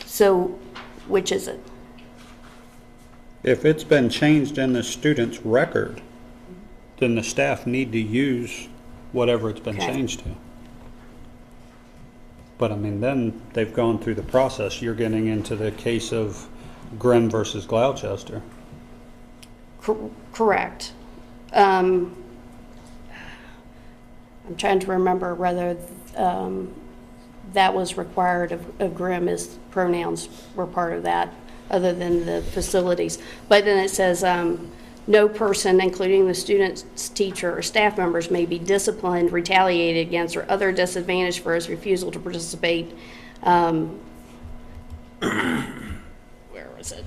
So which is it? If it's been changed in the student's record, then the staff need to use whatever it's been Okay. changed to. But I mean, then they've gone through the process. You're getting into the case of Grimm versus Gloucester. Correct. I'm trying to remember whether that was required of Grimm, as pronouns were part of that, other than the facilities. But then it says, no person, including the student's teacher or staff members, may be disciplined, retaliated against, or other disadvantaged for his refusal to participate. Where was it?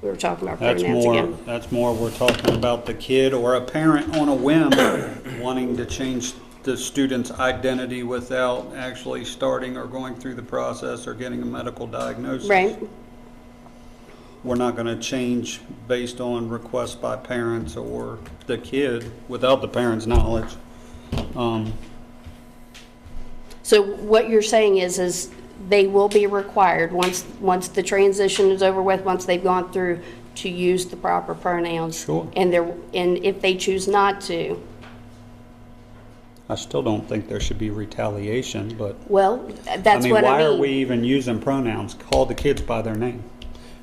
We were talking about pronouns again. That's more, we're talking about the kid or a parent on a whim wanting to change the student's identity without actually starting or going through the process or getting a medical diagnosis. Right. We're not going to change based on requests by parents or the kid without the parent's knowledge. So what you're saying is they will be required, once the transition is over with, once they've gone through, to use the proper pronouns. Sure. And if they choose not to, I still don't think there should be retaliation, but well, that's what I why are we mean. even using pronouns? Call the kids by their name.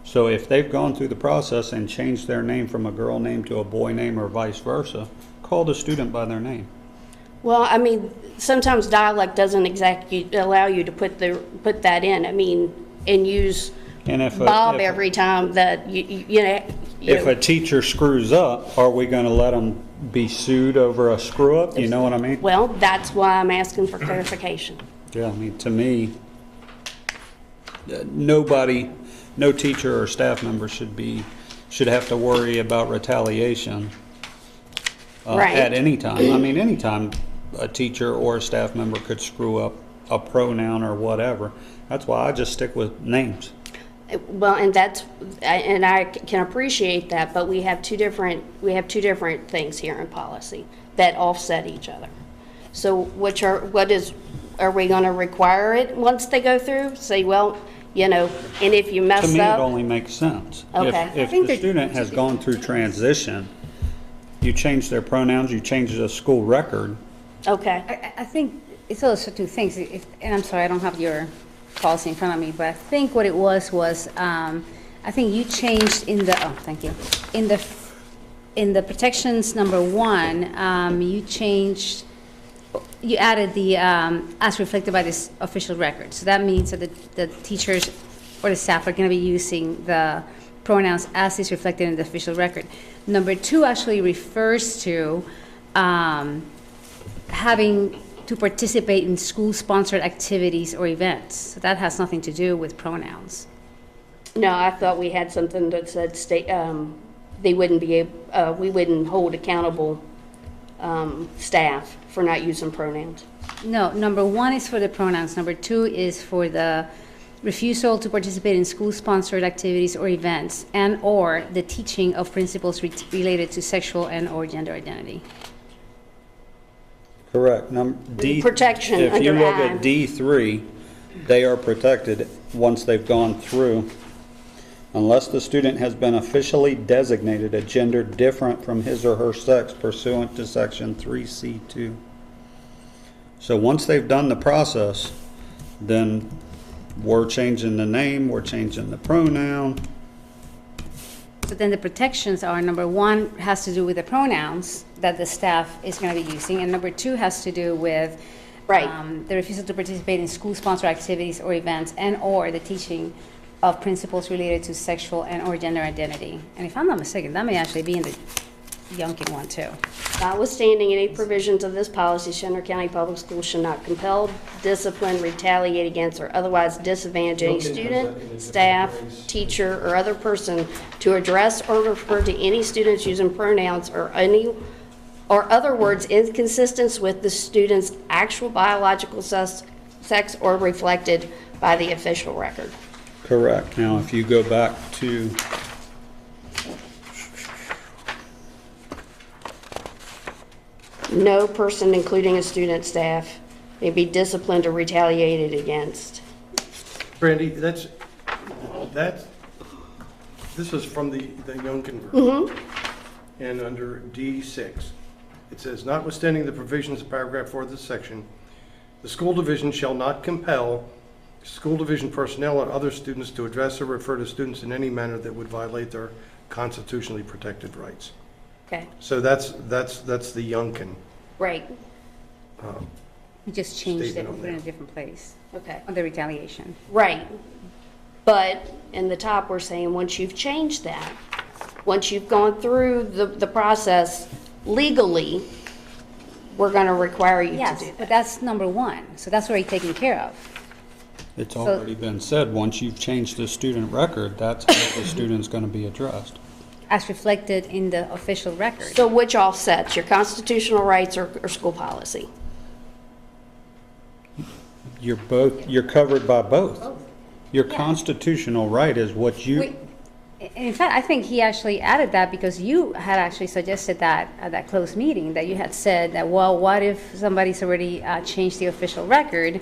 So if they've gone through the process and changed their name from a girl name to a boy name or vice versa, call the student by their name. Well, I mean, sometimes dialect doesn't exactly allow you to put that in. I mean, and use And if Bob every time that you know. If a teacher screws up, are we going to let them be sued over a screw up? You know what I mean? Well, that's why I'm asking for clarification. Yeah, I mean, to me, no teacher or staff member should have to worry about retaliation Right. at any time. I mean, anytime a teacher or a staff member could screw up a pronoun or whatever. That's why I just stick with names. Well, and I can appreciate that, but we have two different things here in policy that offset each other. So are we going to require it once they go through? Say, well, and if you mess To me, it up. only makes sense. Okay. If the student has gone through transition You change their pronouns, you change the school record. Okay. I think it's also two things, and I'm sorry, I don't have your policy in front of me, but I think what it was, I think you changed in the, oh, thank you, in the protections number 1, you added the, as reflected by this official record. So that means that the teachers or the staff are going to be using the pronouns as is reflected in the official record. Number 2 actually refers to having to participate in school-sponsored activities or events. So that has nothing to do with pronouns. No, I thought we had something that said they wouldn't be able, we wouldn't hold accountable staff for not using pronouns. No, number 1 is for the pronouns. Number 2 is for the refusal to participate in school-sponsored activities or events and/or the teaching of principles related to sexual and/or gender identity. Correct. Protection If you under look I. at D3, they are protected once they've gone through, unless the student has been officially designated a gender different from his or her sex pursuant to section 3C2. So once they've done the process, then we're changing the name, we're changing the pronoun. So then the protections are, number 1 has to do with the pronouns that the staff is going to be using, and number 2 has to do with the refusal to participate in school-sponsored activities or events and/or the teaching of principles related to sexual and/or gender identity. And if I'm not mistaken, that may actually be in the Youngkin one too. Notwithstanding any provisions of this policy, Centre County Public Schools shall not compel, discipline, retaliate against, or otherwise disadvantage any student, staff, teacher, or other person to address or refer to any students using pronouns or other words inconsistent with the student's actual biological sex or reflected by the official record. Correct. Now, if you go back to No person, including a student, staff, may be disciplined or retaliated against. Brandy, this is from the Youngkin version. And under D6, it says, notwithstanding the provisions of paragraph 4 of this section, the school division shall not compel school division personnel or other students to address or refer to students in any manner that would violate their constitutionally protected rights. Okay, So that's the Youngkin. right, We just changed it, Statement on we put it in a there. different place, okay. on the retaliation. Right. But in the top, we're saying, once you've changed that, once you've gone through the process legally, we're going to require you to Yes, do but that. that's number 1, so that's already taken care of. It's already been said, once you've changed the student record, that's how the student's going to be addressed. As reflected in the official record. So which offsets, your constitutional rights or school policy? You're covered by both. Your constitutional right is what you, In fact, I think he actually added that because you had actually suggested that at that closed meeting, that you had said that, well, what if somebody's already changed the official record?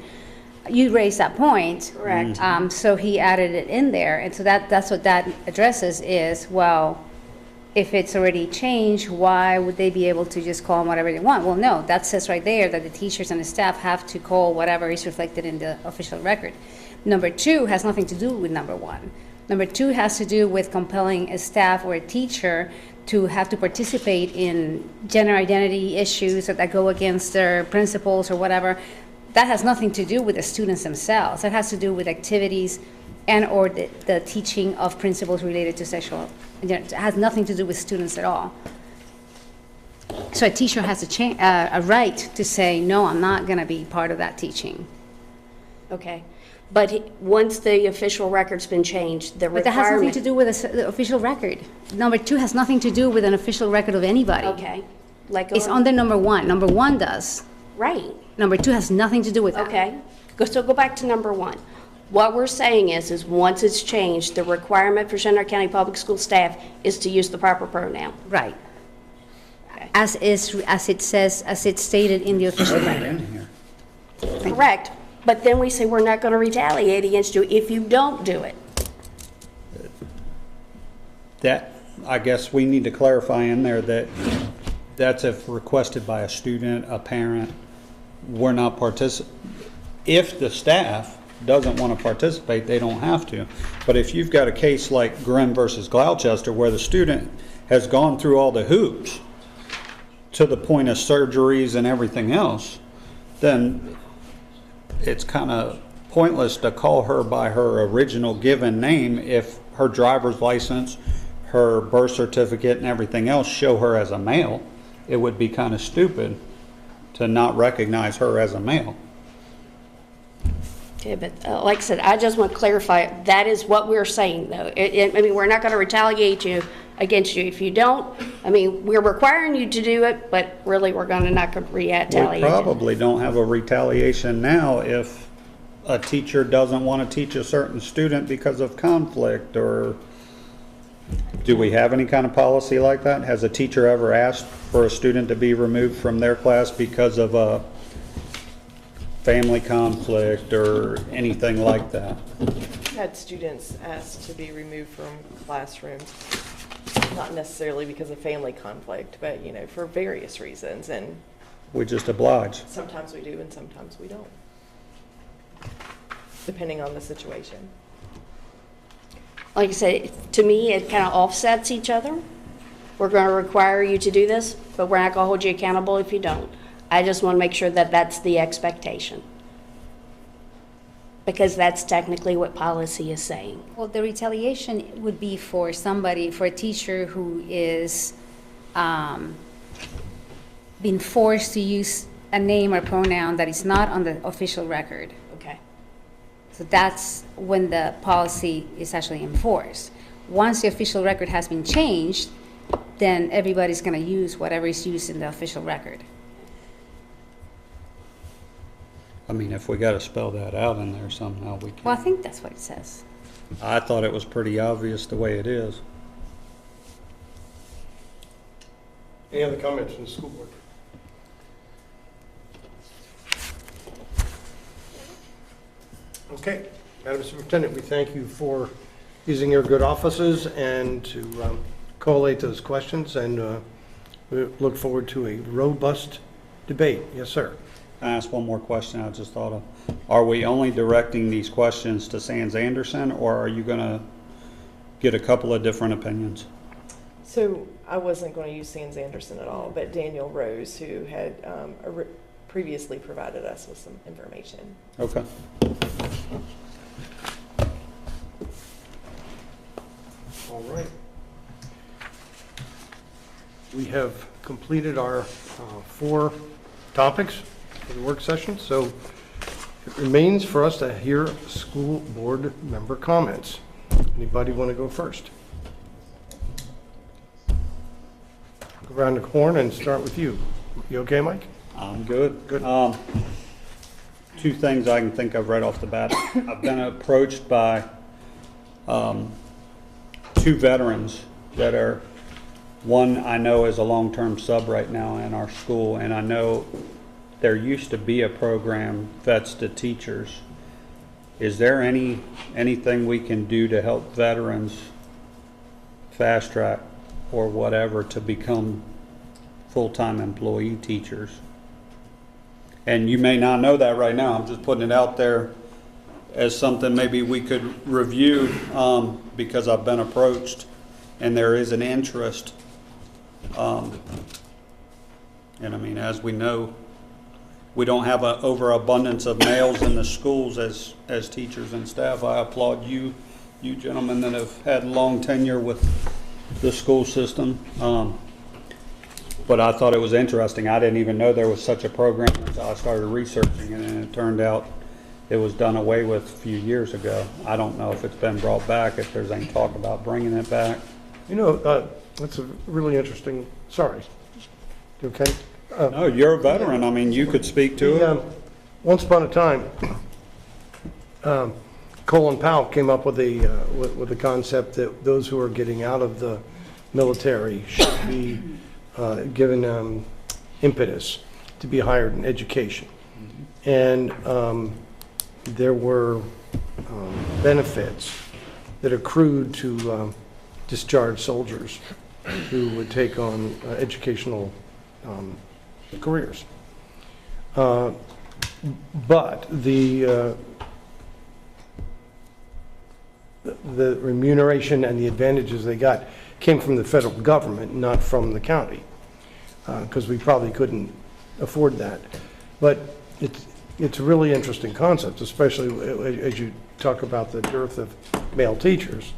You raised that point. Correct. So he added it in there, and so that's what that addresses is, well, if it's already changed, why would they be able to just call them whatever they want? Well, no, that says right there that the teachers and the staff have to call whatever is reflected in the official record. Number 2 has nothing to do with number 1. Number 2 has to do with compelling a staff or a teacher to have to participate in gender identity issues that go against their principles or whatever. That has nothing to do with the students themselves. That has to do with activities and/or the teaching of principles related to sexual. It has nothing to do with students at all. So a teacher has a right to say, no, I'm not going to be part of that teaching. Okay. But once the official record's been changed, the But that has nothing requirement. to do with the official record. Number 2 has nothing to do with an official record of anybody. Okay. Like, It's under number 1. Number 1 does. right. Number 2 has nothing to do with that. Okay, so go back to number 1. What we're saying is once it's changed, the requirement for Centre County Public School staff is to use the proper pronoun. Right. Okay. As it's stated in the official record. Correct, but then we say we're not going to retaliate against you if you don't do it. that, I guess we need to clarify in there that That's if requested by a student, a parent. We're not if the staff doesn't want to participate, they don't have to. But if you've got a case like Grimm versus Gloucester, where the student has gone through all the hoops to the point of surgeries and everything else, then it's kind of pointless to call her by her original given name if her driver's license, her birth certificate, and everything else show her as a male. It would be kind of stupid to not recognize her as a male. Okay, but like I said, I just want to clarify, that is what we're saying, though. I mean, we're not going to retaliate against you if you don't. I mean, we're requiring you to do it, but really, we're not going to retaliate. We probably don't have a retaliation now if a teacher doesn't want to teach a certain student because of conflict, or do we have any kind of policy like that? Has a teacher ever asked for a student to be removed from their class because of a family conflict or anything like that? Had students asked to be removed from classrooms, not necessarily because of family conflict, but, for various reasons. And We just oblige. sometimes we do and sometimes we don't, depending on the situation. Like I said, to me, it kind of offsets each other. We're going to require you to do this, but we're not going to hold you accountable if you don't. I just want to make sure that that's the expectation, because that's technically what policy is saying. Well, the retaliation would be for somebody, for a teacher who is being forced to use a name or pronoun that is not on the official record. Okay. So that's when the policy is actually enforced. Once the official record has been changed, then everybody's going to use whatever is used in the official record. I mean, if we got to spell that out in there somehow, we can. Well, I think that's what it says. I thought it was pretty obvious the way it is. Any other comments from the school board? Okay, Madam Superintendent, we thank you for using your good offices and to collate those questions, and we look forward to a robust debate. Yes, sir. Can I ask one more question I just thought of? Are we only directing these questions to Sands Anderson, or are you going to get a couple of different opinions? So I wasn't going to use Sands Anderson at all, but Daniel Rose, who had previously provided us with some information. Okay. All right. We have completed our 4 topics for the work session, so it remains for us to hear school board member comments. Anybody want to go first? Go around the horn and start with you. You okay, Mike? I'm good. Good. 2 things I can think of right off the bat. I've been approached by 2 veterans that are, one I know is a long-term sub right now in our school, and I know there used to be a program, Vets to Teachers. Is there anything we can do to help veterans fast track or whatever to become full-time employee teachers? And you may not know that right now. I'm just putting it out there as something maybe we could review, because I've been approached and there is an interest. And I mean, as we know, we don't have an overabundance of males in the schools as teachers and staff. I applaud you gentlemen that have had long tenure with the school system. But I thought it was interesting. I didn't even know there was such a program until I started researching it, and it turned out it was done away with a few years ago. I don't know if it's been brought back, if there's any talk about bringing it back. You know, that's a really interesting, sorry. You okay? No, you're a veteran. I mean, you could speak to it. Once upon a time, Colin Powell came up with the concept that those who are getting out of the military should be given impetus to be hired in education. And there were benefits that accrued to discharged soldiers who would take on educational careers. But the remuneration and the advantages they got came from the federal government, not from the county, because we probably couldn't afford that. But it's a really interesting concept, especially as you talk about the dearth of male teachers,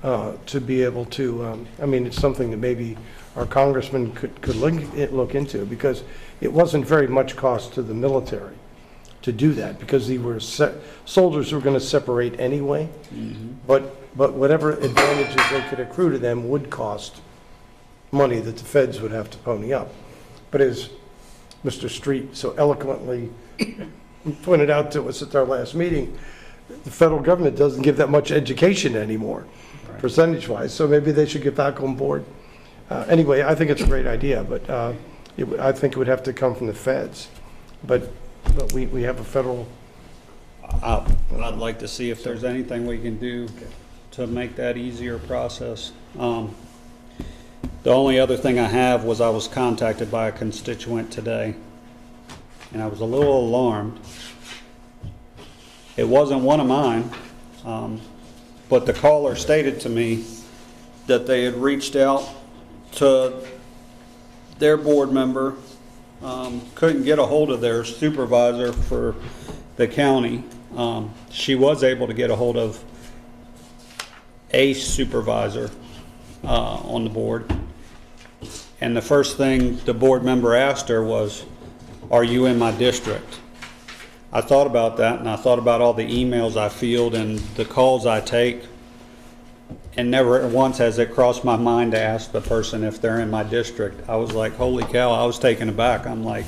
to be able to, I mean, it's something that maybe our congressman could look into, because it wasn't very much cost to the military to do that, because they were soldiers who were going to separate anyway. But whatever advantages they could accrue to them would cost money that the feds would have to pony up. But as Mr. Street so eloquently pointed out to us at our last meeting, the federal government doesn't give that much education anymore, percentage-wise, so maybe they should get back on board. Anyway, I think it's a great idea, but I think it would have to come from the feds. But we have a federal... I'd like to see if there's anything we can do to make that easier process. The only other thing I have was I was contacted by a constituent today, and I was a little alarmed. It wasn't one of mine, but the caller stated to me that they had reached out to their board member, couldn't get a hold of their supervisor for the county. She was able to get a hold of a supervisor on the board. And the first thing the board member asked her was, "Are you in my district?" I thought about that, and I thought about all the emails I field and the calls I take, and never once has it crossed my mind to ask the person if they're in my district. I was like, holy cow, I was taken aback. I'm like,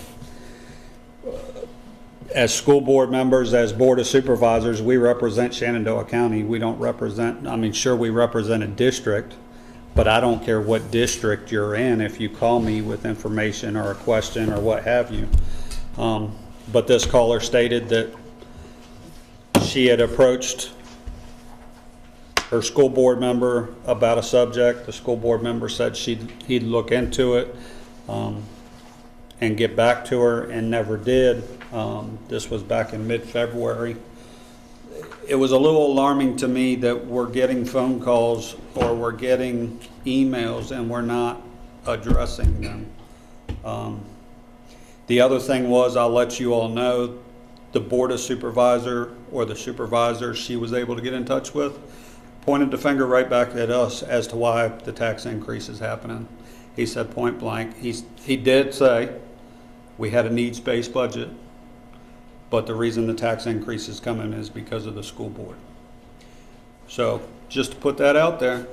as school board members, as board of supervisors, we represent Shenandoah County. We don't represent, I mean, sure, we represent a district, but I don't care what district you're in if you call me with information or a question or what have you. But this caller stated that she had approached her school board member about a subject. The school board member said he'd look into it and get back to her, and never did. This was back in mid-February. It was a little alarming to me that we're getting phone calls or we're getting emails and we're not addressing them. The other thing was, I'll let you all know, the board of supervisor or the supervisor she was able to get in touch with pointed the finger right back at us as to why the tax increase is happening. He said point blank, he did say we had a needs-based budget, but the reason the tax increase is coming is because of the school board. So just to put that out there,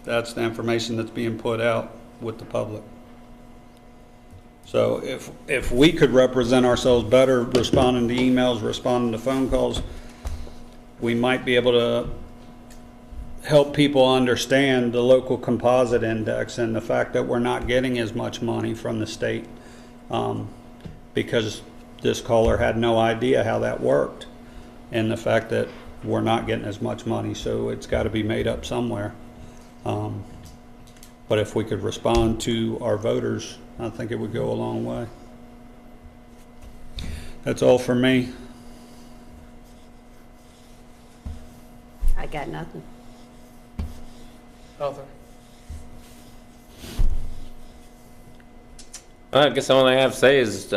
that's the information that's being put out with the public. So if we could represent ourselves better, responding to emails, responding to phone calls, we might be able to help people understand the local composite index and the fact that we're not getting as much money from the state, because this caller had no idea how that worked, and the fact that we're not getting as much money, so it's got to be made up somewhere. But if we could respond to our voters, I think it would go a long way. That's all for me. I got nothing. Nothing. I guess the only thing I have to say is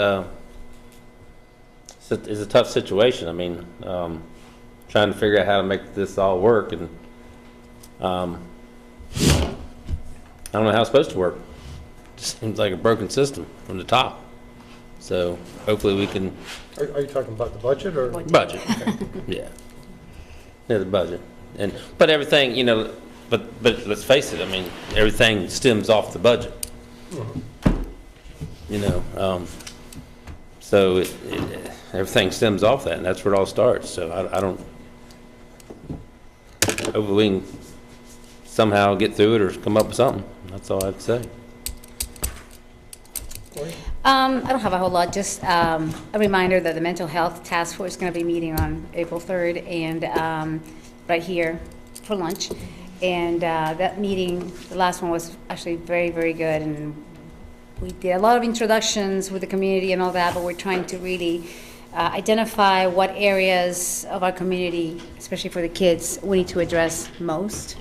it's a tough situation. I mean, trying to figure out how to make this all work, and I don't know how it's supposed to work. It seems like a broken system from the top. So hopefully we can... Are you talking about the budget or? Budget. Yeah. Yeah, the budget. But everything, you know, but let's face it, I mean, everything stems off the budget. You know, so everything stems off that, and that's where it all starts. So I don't... Hopefully we can somehow get through it or come up with something. That's all I have to say. I don't have a whole lot, just a reminder that the Mental Health Task Force is going to be meeting on April 3rd and right here for lunch. And that meeting, the last one was actually very, very good, and we did a lot of introductions with the community and all that, but we're trying to really identify what areas of our community, especially for the kids, we need to address most.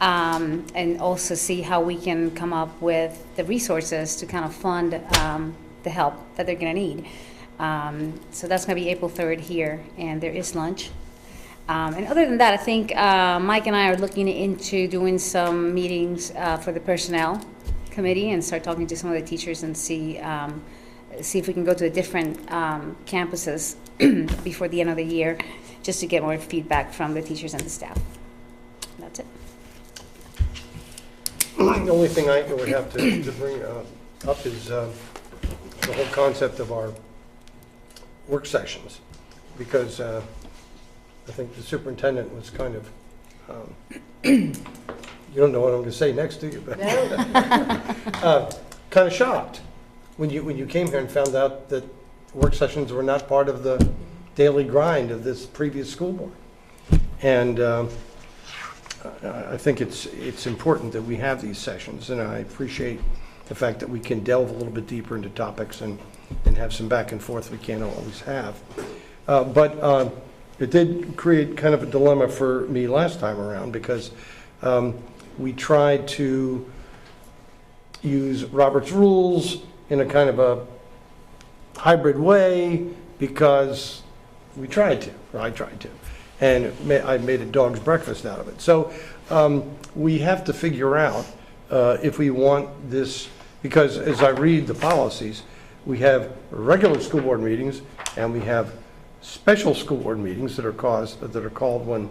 And also see how we can come up with the resources to kind of fund the help that they're going to need. So that's going to be April 3rd here, and there is lunch. And other than that, I think Mike and I are looking into doing some meetings for the personnel committee and start talking to some of the teachers and see if we can go to the different campuses before the end of the year, just to get more feedback from the teachers and the staff. That's it. The only thing I would have to bring up is the whole concept of our work sessions, because I think the superintendent was kind of, you don't know what I'm going to say next, do you? But kind of shocked when you came here and found out that work sessions were not part of the daily grind of this previous school board. And I think it's important that we have these sessions, and I appreciate the fact that we can delve a little bit deeper into topics and have some back and forth we can't always have. But it did create kind of a dilemma for me last time around, because we tried to use Robert's rules in a kind of a hybrid way, because we tried to, or I tried to. And I made a dog's breakfast out of it. So we have to figure out if we want this, because as I read the policies, we have regular school board meetings and we have special school board meetings that are called when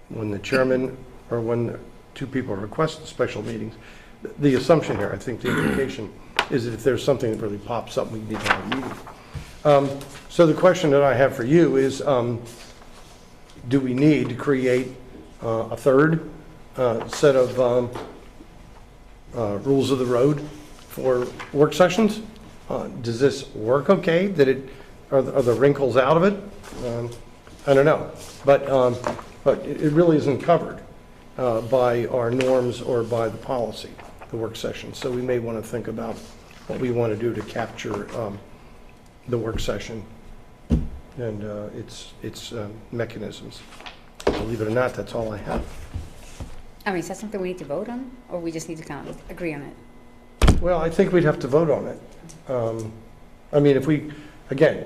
the chairman or when two people request special meetings. The assumption here, I think the implication is that if there's something that really pops up, we need to have a meeting. So the question that I have for you is, do we need to create a third set of rules of the road for work sessions? Does this work okay? Are the wrinkles out of it? I don't know, but it really isn't covered by our norms or by the policy, the work session. So we may want to think about what we want to do to capture the work session and its mechanisms. Believe it or not, that's all I have. I mean, is that something we need to vote on, or we just need to kind of agree on it? Well, I think we'd have to vote on it. I mean, if we, again,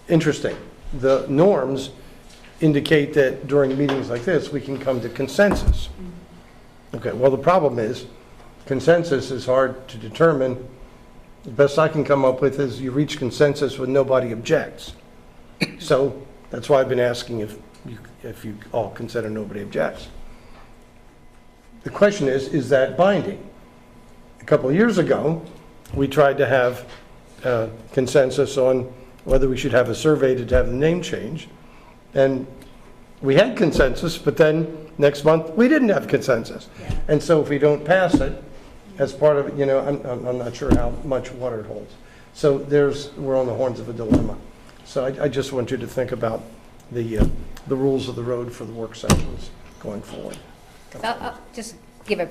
interesting. The norms indicate that during meetings like this, we can come to consensus. Okay, well, the problem is, consensus is hard to determine. The best I can come up with is you reach consensus when nobody objects. So that's why I've been asking if you all consider nobody objects. The question is that binding? A couple of years ago, we tried to have consensus on whether we should have a survey to have the name change. And we had consensus, but then next month, we didn't have consensus. Yeah. And so if we don't pass it as part of it, I'm not sure how much water it holds. So we're on the horns of a dilemma. So I just want you to think about the rules of the road for the work sessions going forward. I'll just give a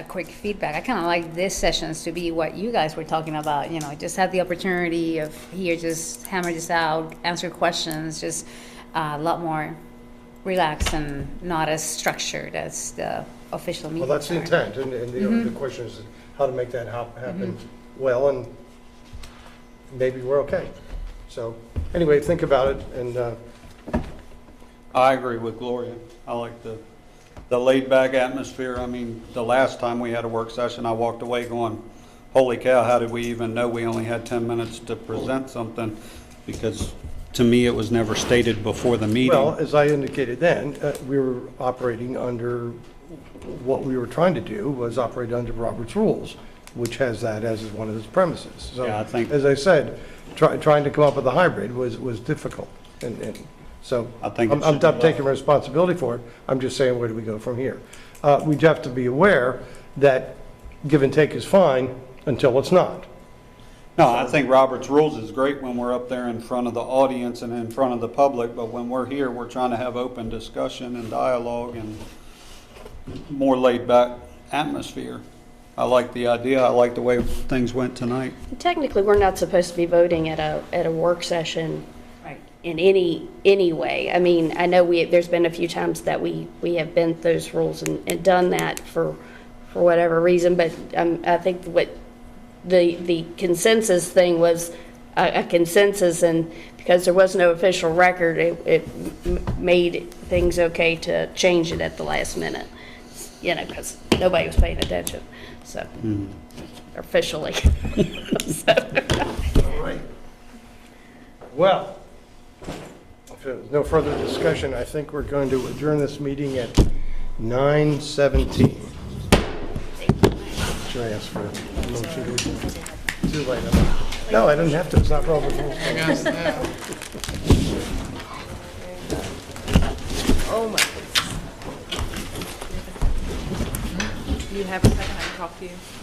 quick feedback. I kind of like this sessions to be what you guys were talking about, just have the opportunity of here, just hammer this out, answer questions, just a lot more relaxed and not as structured as the official meetings. Well, that's the intent, and the question is how to make that happen well, and maybe we're okay. So anyway, think about it, and I agree with Gloria. I like the laid-back atmosphere. I mean, the last time we had a work session, I walked away going, holy cow, how did we even know we only had 10 minutes to present something? Because to me, it was never stated before the meeting. well, as I indicated then, we were operating under, what we were trying to do was operate under Robert's rules, which has that as one of its premises. So, Yeah, I think- as I said, trying to come up with a hybrid was difficult, and so I think it I'm should be not taking responsibility for it. I'm just saying, where do we go from here? We have to be aware that give and take is fine until it's not. No, I think Robert's rules is great when we're up there in front of the audience and in front of the public, but when we're here, we're trying to have open discussion and dialogue and more laid-back atmosphere. I like the idea. I like the way things went tonight. Technically, we're not supposed to be voting at a work session Right. in any way. I mean, I know there's been a few times that we have bent those rules and done that for whatever reason, but I think what the consensus thing was a consensus, and because there was no official record, it made things okay to change it at the last minute, because nobody was paying attention, so, officially. So. All right. Well, if there's no further discussion, I think we're going to adjourn this meeting at 9:17. Should I ask for a motion to adjourn? Too late. No, I didn't have to. It's not Robert rules. Yes, yeah. Oh, my goodness. Do you have a second? I can talk to you.